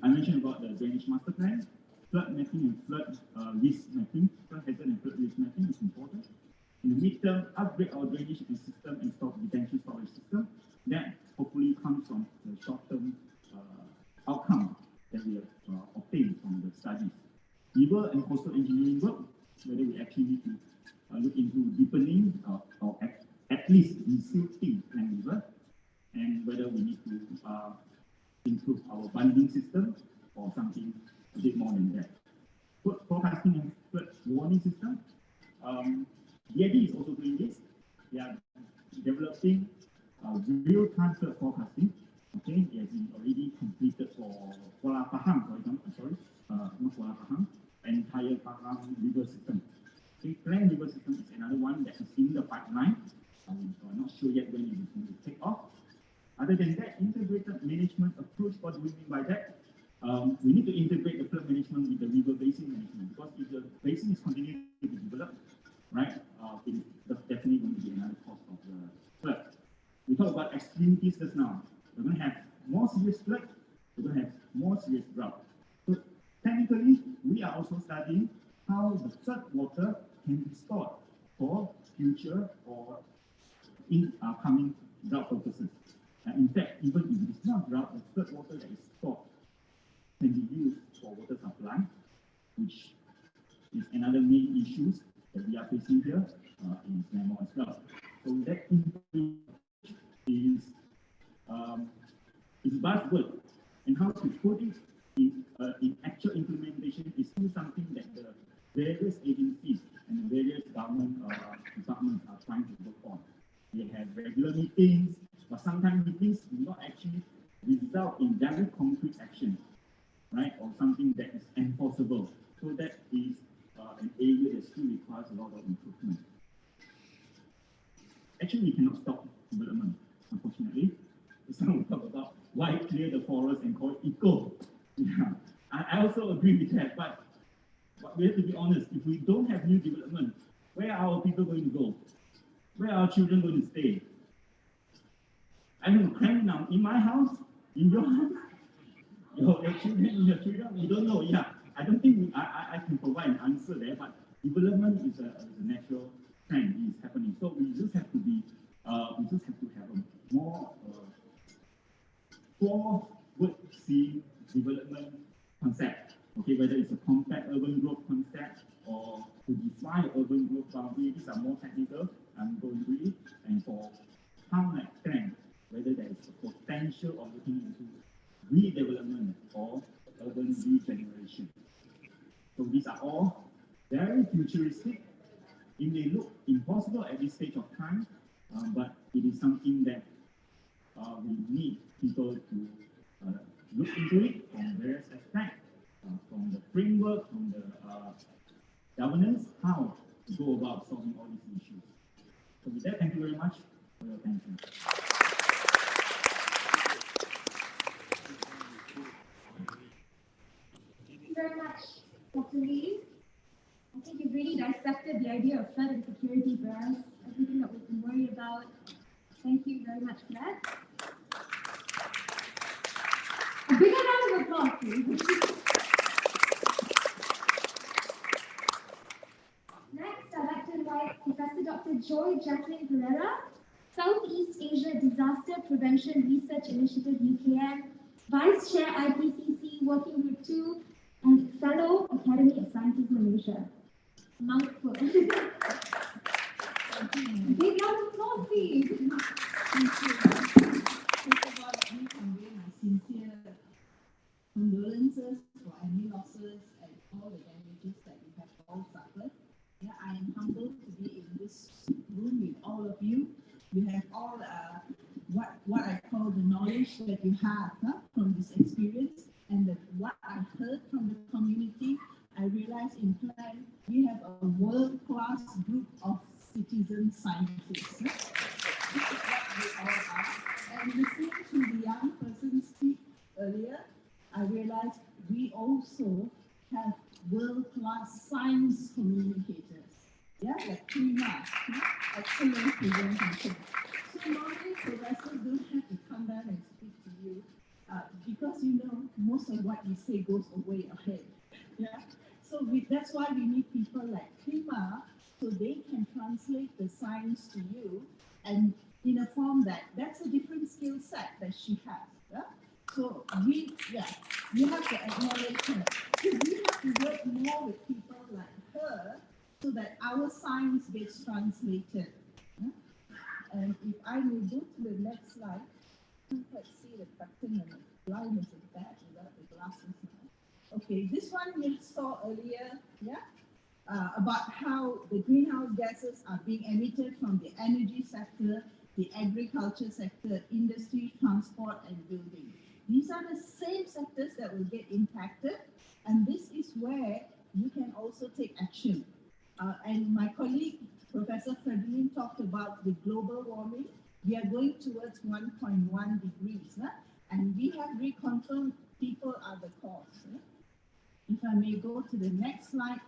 I mentioned about the drainage master plan, flood mapping and flood risk mapping, flood hazard and flood risk mapping is important. In the midterm, upgrade our drainage system and detention storage system. That hopefully comes from the short-term outcome that we have obtained from the studies. River and coastal engineering work, whether we actually need to look into deepening or at least resilting Klang River, and whether we need to improve our bunding system or something a bit more than that. Forecasting and flood warning system. YB is also doing this. They are developing real-time flood forecasting. Okay, it has been already completed for Kuala Pahang, for example. Not Kuala Pahang, entire Pahang river system. Okay, Klang river system is another one that is in the pipeline. I'm not sure yet when it is going to take off. Other than that, integrated management approach, what do we mean by that? We need to integrate the flood management with the river basin management, because if the basin is continuing to be developed, right, it is definitely going to be another cause of the flood. We talked about extremities just now. We're going to have more serious flood, we're going to have more serious drought. So technically, we are also studying how the flood water can be stored for future or in coming drought purposes. In fact, even if it is not drought, the flood water that is stored can be used for water supply, which is another main issue that we are facing here in Singapore as well. So that is buzzword, and how to put it in actual implementation is still something that the various agencies and various government departments are trying to work on. They have regular meetings, but sometimes meetings do not actually result in direct concrete action, right, or something that is enforceable. So that is an area that still requires a lot of improvement. Actually, we cannot stop development, unfortunately. Some will talk about why clear the forest and call it eco. Yeah. I also agree with that, but we have to be honest. If we don't have new development, where are our people going to go? Where are our children going to stay? I don't know, Klang now, in my house, in your house, your children, we don't know. Yeah, I don't think I can provide an answer there, but development is a natural trend, is happening. So we just have to be, we just have to have a more forward-seeing development concept. Okay, whether it's a compact urban growth concept or to define urban growth boundary, these are more technical. I'm going to read, and for town like Klang, whether there is a potential of looking into redevelopment or urban regeneration. So these are all very futuristic. It may look impossible at this stage of time, but it is something that we need people to look into it from various aspects, from the framework, from the governance, how to go about solving all these issues. So with that, thank you very much for your attention. Thank you very much, Dr. Lee. I think you've really dissected the idea of flood and security for us, everything that we've been worried about. Thank you very much for that. A bigger round of applause, please. Next, I'd like to invite Professor Dr. Jacqueline Pereira, Southeast Asia Disaster Prevention Research Initiative UKM, Vice Chair IPCC Working Group 2, and Fellow Academy of Sciences Malaysia. Mouthful. Big round of applause, please. Thank you. First of all, let me convey my sincere condolences for any losses and all the damages that we have all suffered. that you have from this experience and what I heard from the community, I realized in Klang we have a world-class group of citizen scientists. This is what we all are. And listening to the young person speak earlier, I realized we also have world-class science communicators. Yeah, like KAMY, excellent presentation. So normally professors don't have to come down and speak to you because you know most of what you say goes away ahead. Yeah, so that's why we need people like KAMY so they can translate the science to you and in a form that's a different skill set that she has. Yeah? So you have to acknowledge her. So we have to work more with people like her so that our science gets translated. Yeah? And if I will go to the next slide, let's see the pattern and the blindness is bad without the glasses now. Okay, this one you saw earlier, about how the greenhouse gases are being emitted from the energy sector, the agriculture sector, industry, transport, and building. These are the same sectors that will get impacted, and this is where you can also take action. And my colleague, Professor Fredolin, talked about the global warming. We are going towards 1.1 degrees, and we have reconfirmed people are the cause. If I may go to the next slide.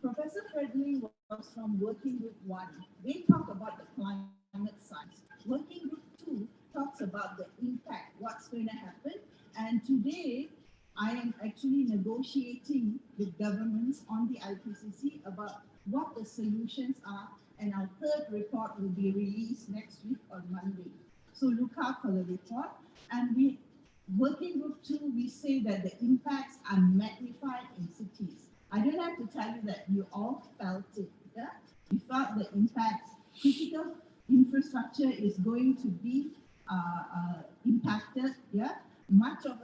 Professor Fredolin was from Working Group 1. They talk about the climate science. Working Group 2 talks about the impact, what's going to happen. And today, I am actually negotiating with governments on the IPCC about what the solutions are. And our third report will be released next week on Monday. So look out for the report. And Working Group 2, we say that the impacts are magnified in cities. I don't have to tell you that you all felt it. Yeah? We felt the impacts. Critical infrastructure is going to be impacted. Yeah, much of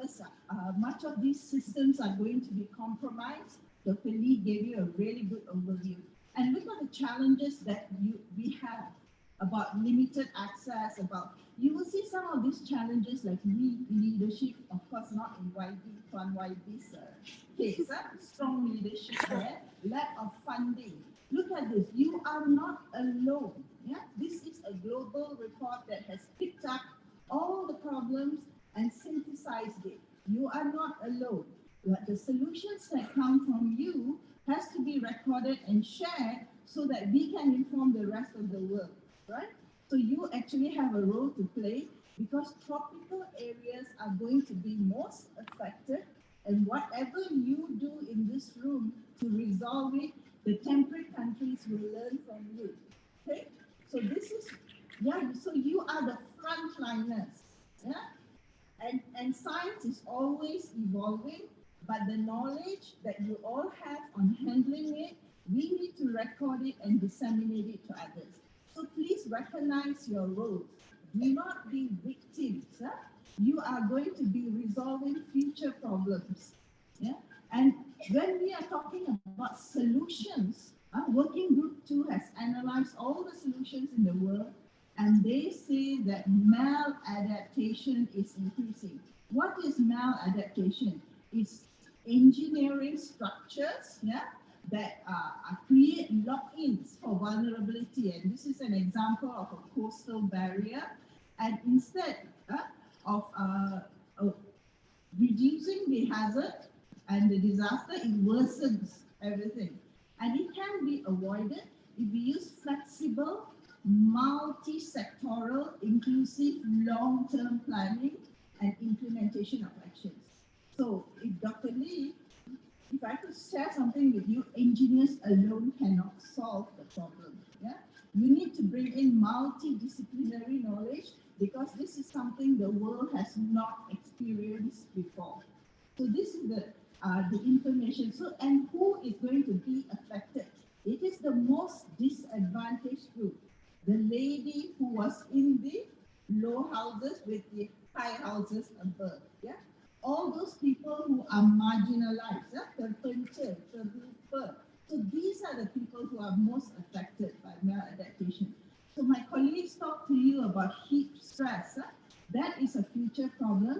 these systems are going to be compromised. Dr. Lee gave you a really good overview. And look at the challenges that we have about limited access. You will see some of these challenges like leadership, of course, not in YB's case. Strong leadership there, lack of funding. Look at this. You are not alone. Yeah, this is a global report that has picked up all the problems and synthesized it. You are not alone. But the solutions that come from you has to be recorded and shared so that we can inform the rest of the world, right? So you actually have a role to play because tropical areas are going to be most affected, and whatever you do in this room to resolve it, the temperate countries will learn from you, okay? So this is, so you are the frontliners, and science is always evolving, but the knowledge that you all have on handling it, we need to record it and disseminate it to others. So please recognize your roles. Do not be victims. You are going to be resolving future problems. Yeah? And when we are talking about solutions, Working Group 2 has analyzed all the solutions in the world, and they say that maladaptation is increasing. What is maladaptation? It's engineering structures that create lock-ins for vulnerability. And this is an example of a coastal barrier. And instead of reducing the hazard and the disaster, it worsens everything. And it can be avoided if we use flexible, multi-sectoral, inclusive, long-term planning and implementation of actions. So if Dr. Lee, if I could share something with you, engineers alone cannot solve the problem. Yeah, you need to bring in multidisciplinary knowledge because this is something the world has not experienced before. So this is the information. So, and who is going to be affected? It is the most disadvantaged group. The lady who was in the low houses with the high houses above. Yeah. All those people who are marginalized, terpencil, terlupa. So these are the people who are most affected by maladaptation. So my colleagues talked to you about heat stress. That is a future problem.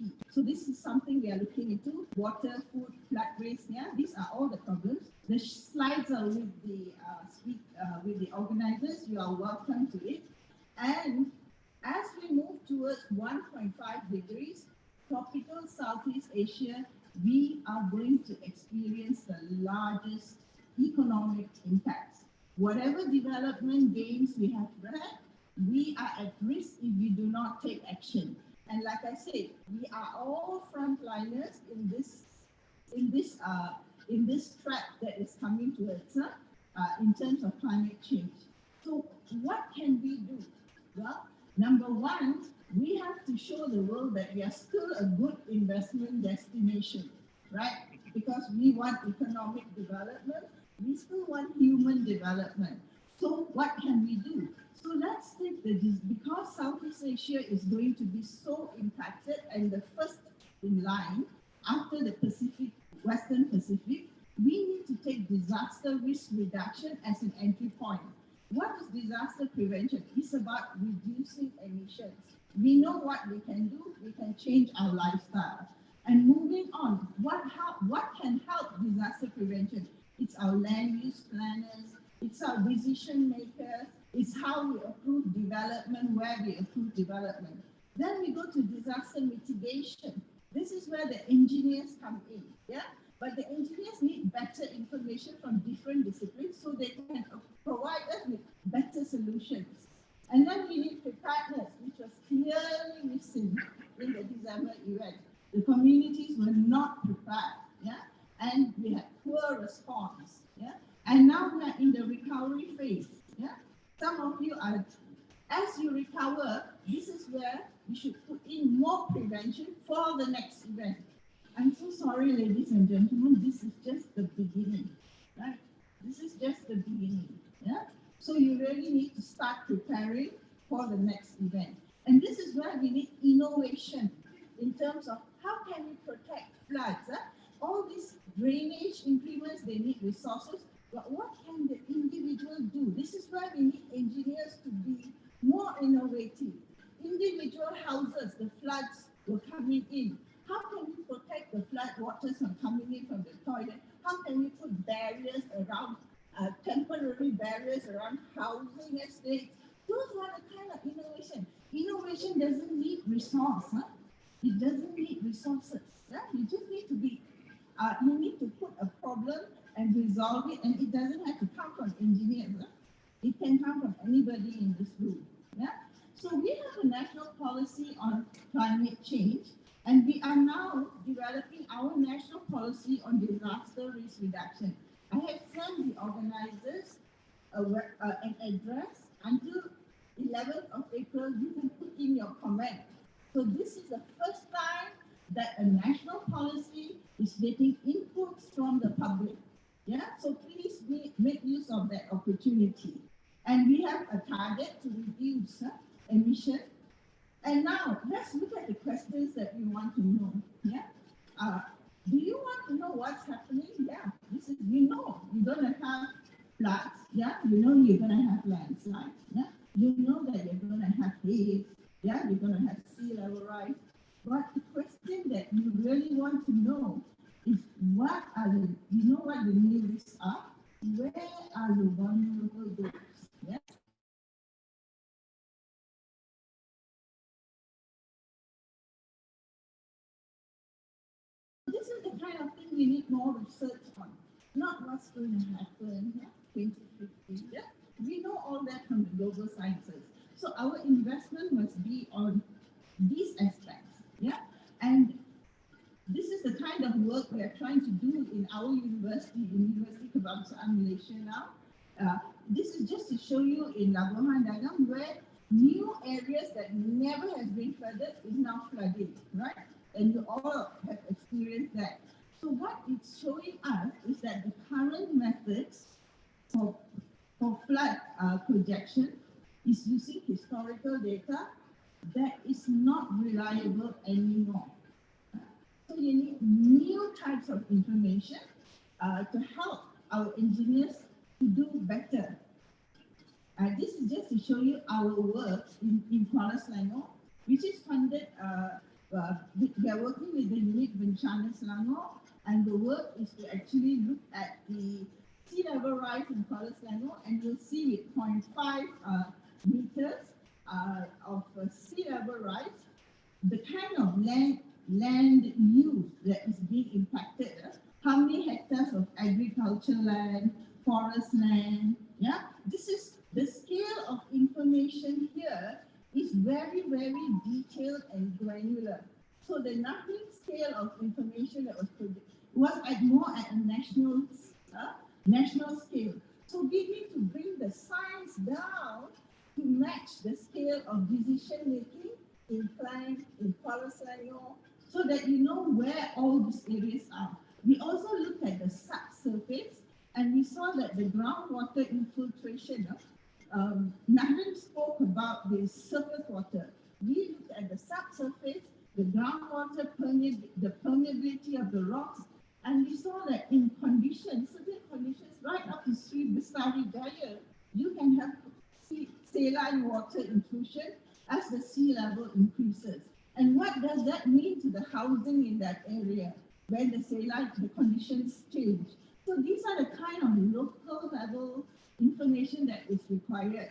key. So this is something we are looking into. Water, food, flood risk, yeah, these are all the problems. The slides are with the organizers. You are welcome to it. And as we move towards 1.5 degrees, tropical Southeast Asia, we are going to experience the largest economic impacts. Whatever development gains we have had, we are at risk if we do not take action. And like I said, we are all frontliners in this track that is coming towards us in terms of climate change. So what can we do? Well, number one, we have to show the world that we are still a good investment destination, right? Because we want economic development, we still want human development. So what can we do? So let's take because Southeast Asia is going to be so impacted and the first in line after the Pacific, Western Pacific, we need to take disaster risk reduction as an entry point. What is disaster prevention? It's about reducing emissions. We know what we can do. We can change our lifestyle. And moving on, what can help disaster prevention? It's our land use planners. It's our decision makers. It's how we approve development, where we approve development. Then we go to disaster mitigation. This is where the engineers come in, yeah? But the engineers need better information from different disciplines so they can provide us with better solutions. And then we need preparedness, which was clearly missing in the December event. The communities were not prepared, yeah? And we had poor response, yeah? And now we are in the recovery phase, yeah? Some of you are, as you recover, this is where you should put in more prevention for the next event. I'm so sorry, ladies and gentlemen, this is just the beginning, right? This is just the beginning, yeah? So you really need to start preparing for the next event. And this is where we need innovation in terms of how can we protect floods. All these drainage improvements, they need resources, but what can the individual do? This is where we need engineers to be more innovative. Individual houses, the floods were coming in. How can we protect the flood waters from coming in from the toilet? How can we put barriers around, temporary barriers around housing estates? Those are the kind of innovation. Innovation doesn't need resource. It doesn't need resources. You just need to be, you need to put a problem and resolve it, and it doesn't have to come from engineers. It can come from anybody in this room. Yeah? So we have a national policy on climate change, and we are now developing our national policy on disaster risk reduction. I have sent the organizers an address. Until 11th of April, you can put in your comment. So this is the first time that a national policy is getting inputs from the public. Yeah, so please make use of that opportunity. And we have a target to reduce emission. And now let's look at the questions that we want to know. Yeah, do you want to know what's happening? Yeah, this is, you know, you're gonna have floods. Yeah, you know you're gonna have landslides. Yeah, you know that you're gonna have haze. Yeah, you're gonna have sea level rise. But the question that you really want to know is what are the, you know what the new risks are? Where are the vulnerable groups? Yeah. This is the kind of thing we need more research on, not what's going to happen, 2050. Yeah? We know all that from the global sciences. So our investment must be on these aspects. Yeah, and this is the kind of work we are trying to do in our university, in University Kebangsaan Malaysia now. This is just to show you in Labuhan Dagang where new areas that never has been flooded is now flooding, right? And you all have experienced that. So what it's showing us is that the current methods for flood projection is using historical data that is not reliable anymore. So you need new types of information to help our engineers to do better. This is just to show you our work in Kuala Selangor, which is funded they are working with the unit Bencana Selangor, and the work is to actually look at the sea level rise in Kuala Selangor, and you'll see with 0.5 meters of sea level rise, the kind of land use that is being impacted. How many hectares of agricultural land, forest land? Yeah, this is the scale of information here is very, very detailed and granular. So the NAHRIM scale of information that was produced was more at a national scale. So we need to bring the science down to match the scale of decision making in Klang, in Kuala Selangor, so that you know where all these areas are. We also looked at the subsurface, and we saw that the groundwater infiltration, NAHRIM spoke about the surface water. We looked at the subsurface, the groundwater, the permeability of the rocks, and we saw that in certain conditions, right up to Sri Bestari Jaya, you can have saline water intrusion as the sea level increases. And what does that mean to the housing in that area when the conditions change? So these are the kind of local level information that is required.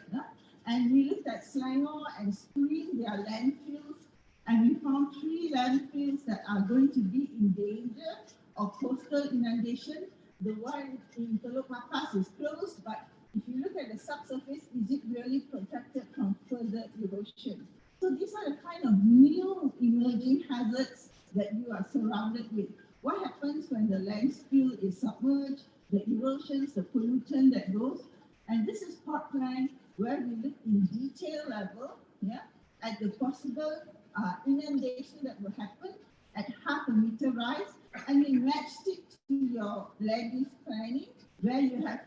And we looked at Selangor and screened their landfills, and we found 3 landfills that are going to be in danger of coastal inundation. The one in Teluk Mapas is closed, but if you look at the subsurface, is it really protected from further erosion? So these are the kind of new emerging hazards that you are surrounded with. What happens when the land spill is submerged, the erosions, the pollutant that goes? And this is Port Klang, where we look in detail level, at the possible inundation that will happen at 0.5 meter rise, and we matched it to your land use planning, where you have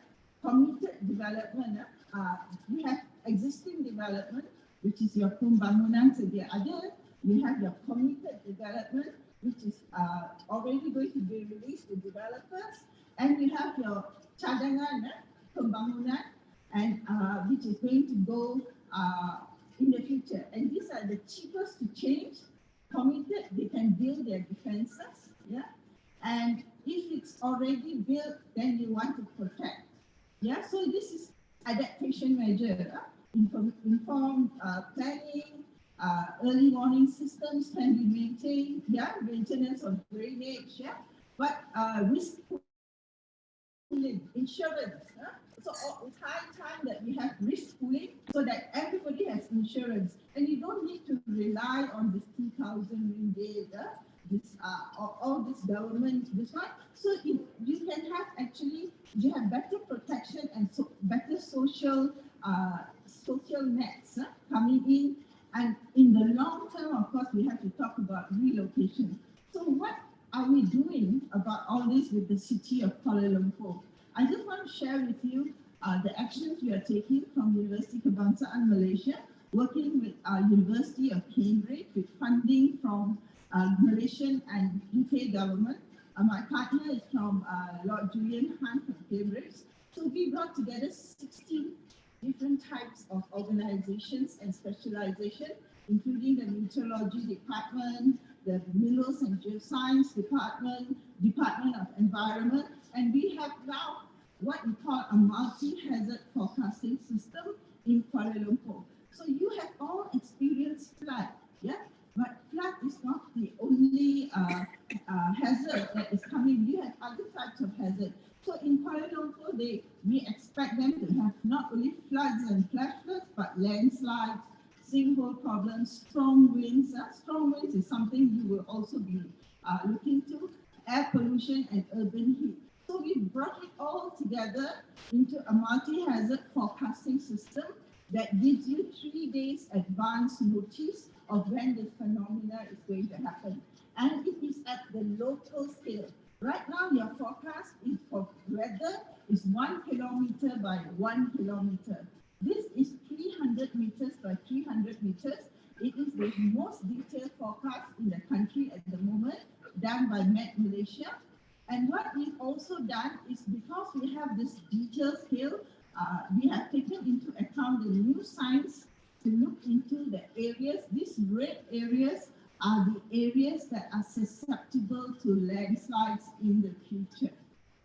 committed development. You have existing development, which is your pembangunan sedia ada. You have your committed development, which is already going to be released to developers, and you have your cadangan pembangunan, and which is going to go in the future. And these are the cheapest to change. Committed, they can build their defenses, and if it's already built, then you want to protect. So this is adaptation measure, informed planning, early warning systems can be maintained, maintenance of drainage, but risk pooling, insurance. So it's high time that we have risk pooling so that everybody has insurance, and you don't need to rely on this 2,000 ringgit, all this government, this one. So you can have you have better protection and better social nets coming in, and in the long term, of course, we have to talk about relocation. So what are we doing about all this with the city of Kuala Lumpur? I just want to share with you the actions we are taking from University Kebangsaan Malaysia, working with University of Cambridge with funding from Malaysian and UK government. My partner is from Lord Julian Hunt from Cambridge. So we brought together 16 different types of organizations and specialization, including the meteorology department, the minerals and geoscience department, Department of Environment, and we have now what we call a multi-hazard forecasting system in Kuala Lumpur. So you have all experienced flood, but flood is not the only hazard that is coming. You have other types of hazards. So in Kuala Lumpur, we expect them to have not only floods and flash floods, but landslides, sinkhole problems, strong winds. Strong winds is something you will also be looking to, air pollution and urban heat. So we brought it all together into a multi-hazard forecasting system that gives you 3 days advance notice of when this phenomena is going to happen. And it is at the local scale. Right now, your forecast is for weather is 1 kilometer by 1 kilometer. This is 300 meters by 300 meters. It is the most detailed forecast in the country at the moment, done by Met Malaysia. And what we've also done is, because we have this detailed scale, we have taken into account the new science to look into the areas. These red areas are the areas that are susceptible to landslides in the future,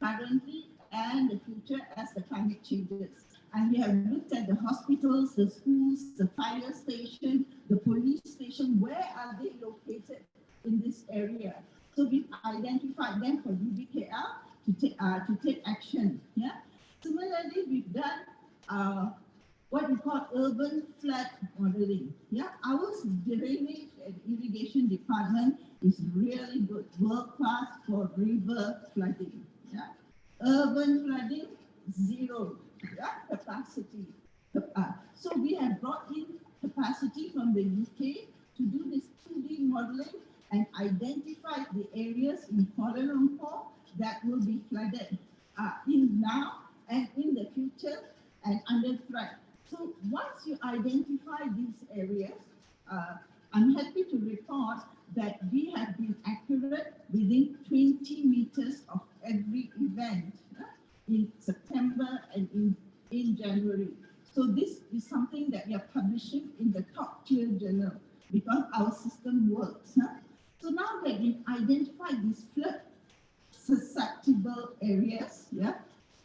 currently and the future as the climate changes. And we have looked at the hospitals, the schools, the fire station, the police station. Where are they located in this area? So we've identified them for UBKL to take action. Yeah. Similarly, we've done what we call urban flood modeling. Yeah, our drainage and irrigation department is really good, world class for river flooding. Yeah, urban flooding, zero. Yeah, capacity. So we have brought in capacity from the UK to do this 2D modeling and identify the areas in Kuala Lumpur that will be flooded in now and in the future and under threat. So once you identify these areas, I'm happy to report that we have been accurate within 20 meters of every event in September and in January. So this is something that we are publishing in the top tier journal because our system works. So now that we've identified these flood susceptible areas,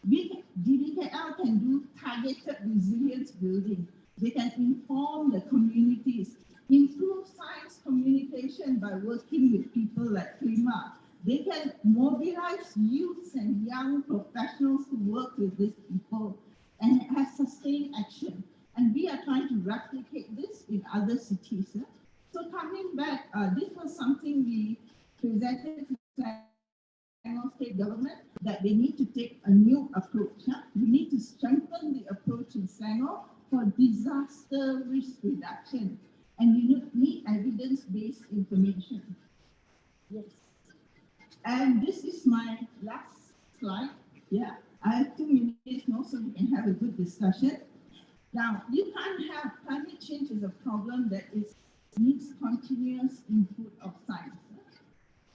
DBKL can do targeted resilience building. They can inform the communities, improve science communication by working with people like KAMY. They can mobilize youths and young professionals to work with these people and have sustained action. And we are trying to replicate this in other cities. So coming back, this was something we presented to Selangor state government, that they need to take a new approach. We need to strengthen the approach in Selangor for disaster risk reduction. And you need evidence-based information. Yes. And this is my last slide. Yeah, I have 2 minutes more so we can have a good discussion. Now, you can't have climate change as a problem that needs continuous input of science.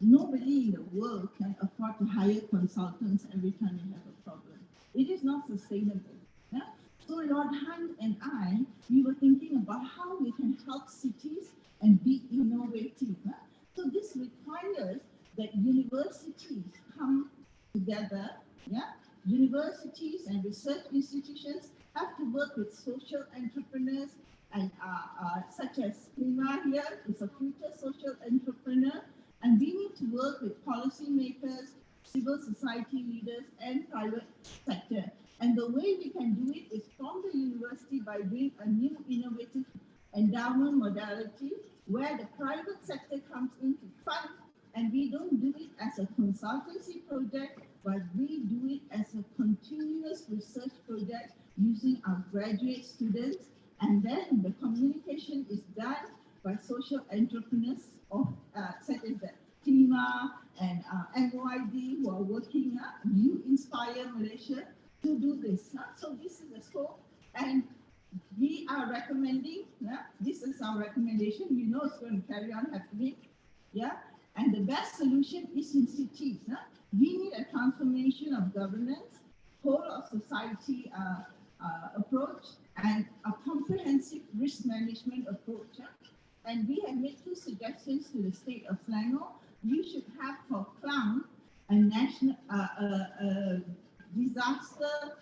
Nobody in the world can afford to hire consultants every time you have a problem. It is not sustainable. Yeah? So Lord Hunt and I, we were thinking about how we can help cities and be innovative. So this requires that universities come together. Yeah? Universities and research institutions have to work with social entrepreneurs, and such as KAMY here is a future social entrepreneur. And we need to work with policymakers, civil society leaders, and private sector. And the way we can do it is from the university by doing a new innovative endowment modality where the private sector comes in to fund, and we don't do it as a consultancy project, but we do it as a continuous research project using our graduate students. And then the communication is done by social entrepreneurs of such as the KAMY and MYD who are working You Inspire Malaysia to do this. So this is the scope, and we are recommending, this is our recommendation, we know it's going to carry on happening, and the best solution is in cities. We need a transformation of governance, whole of society approach, and a comprehensive risk management approach. And we have made 2 suggestions to the state of Selangor. We should have for Klang a national disaster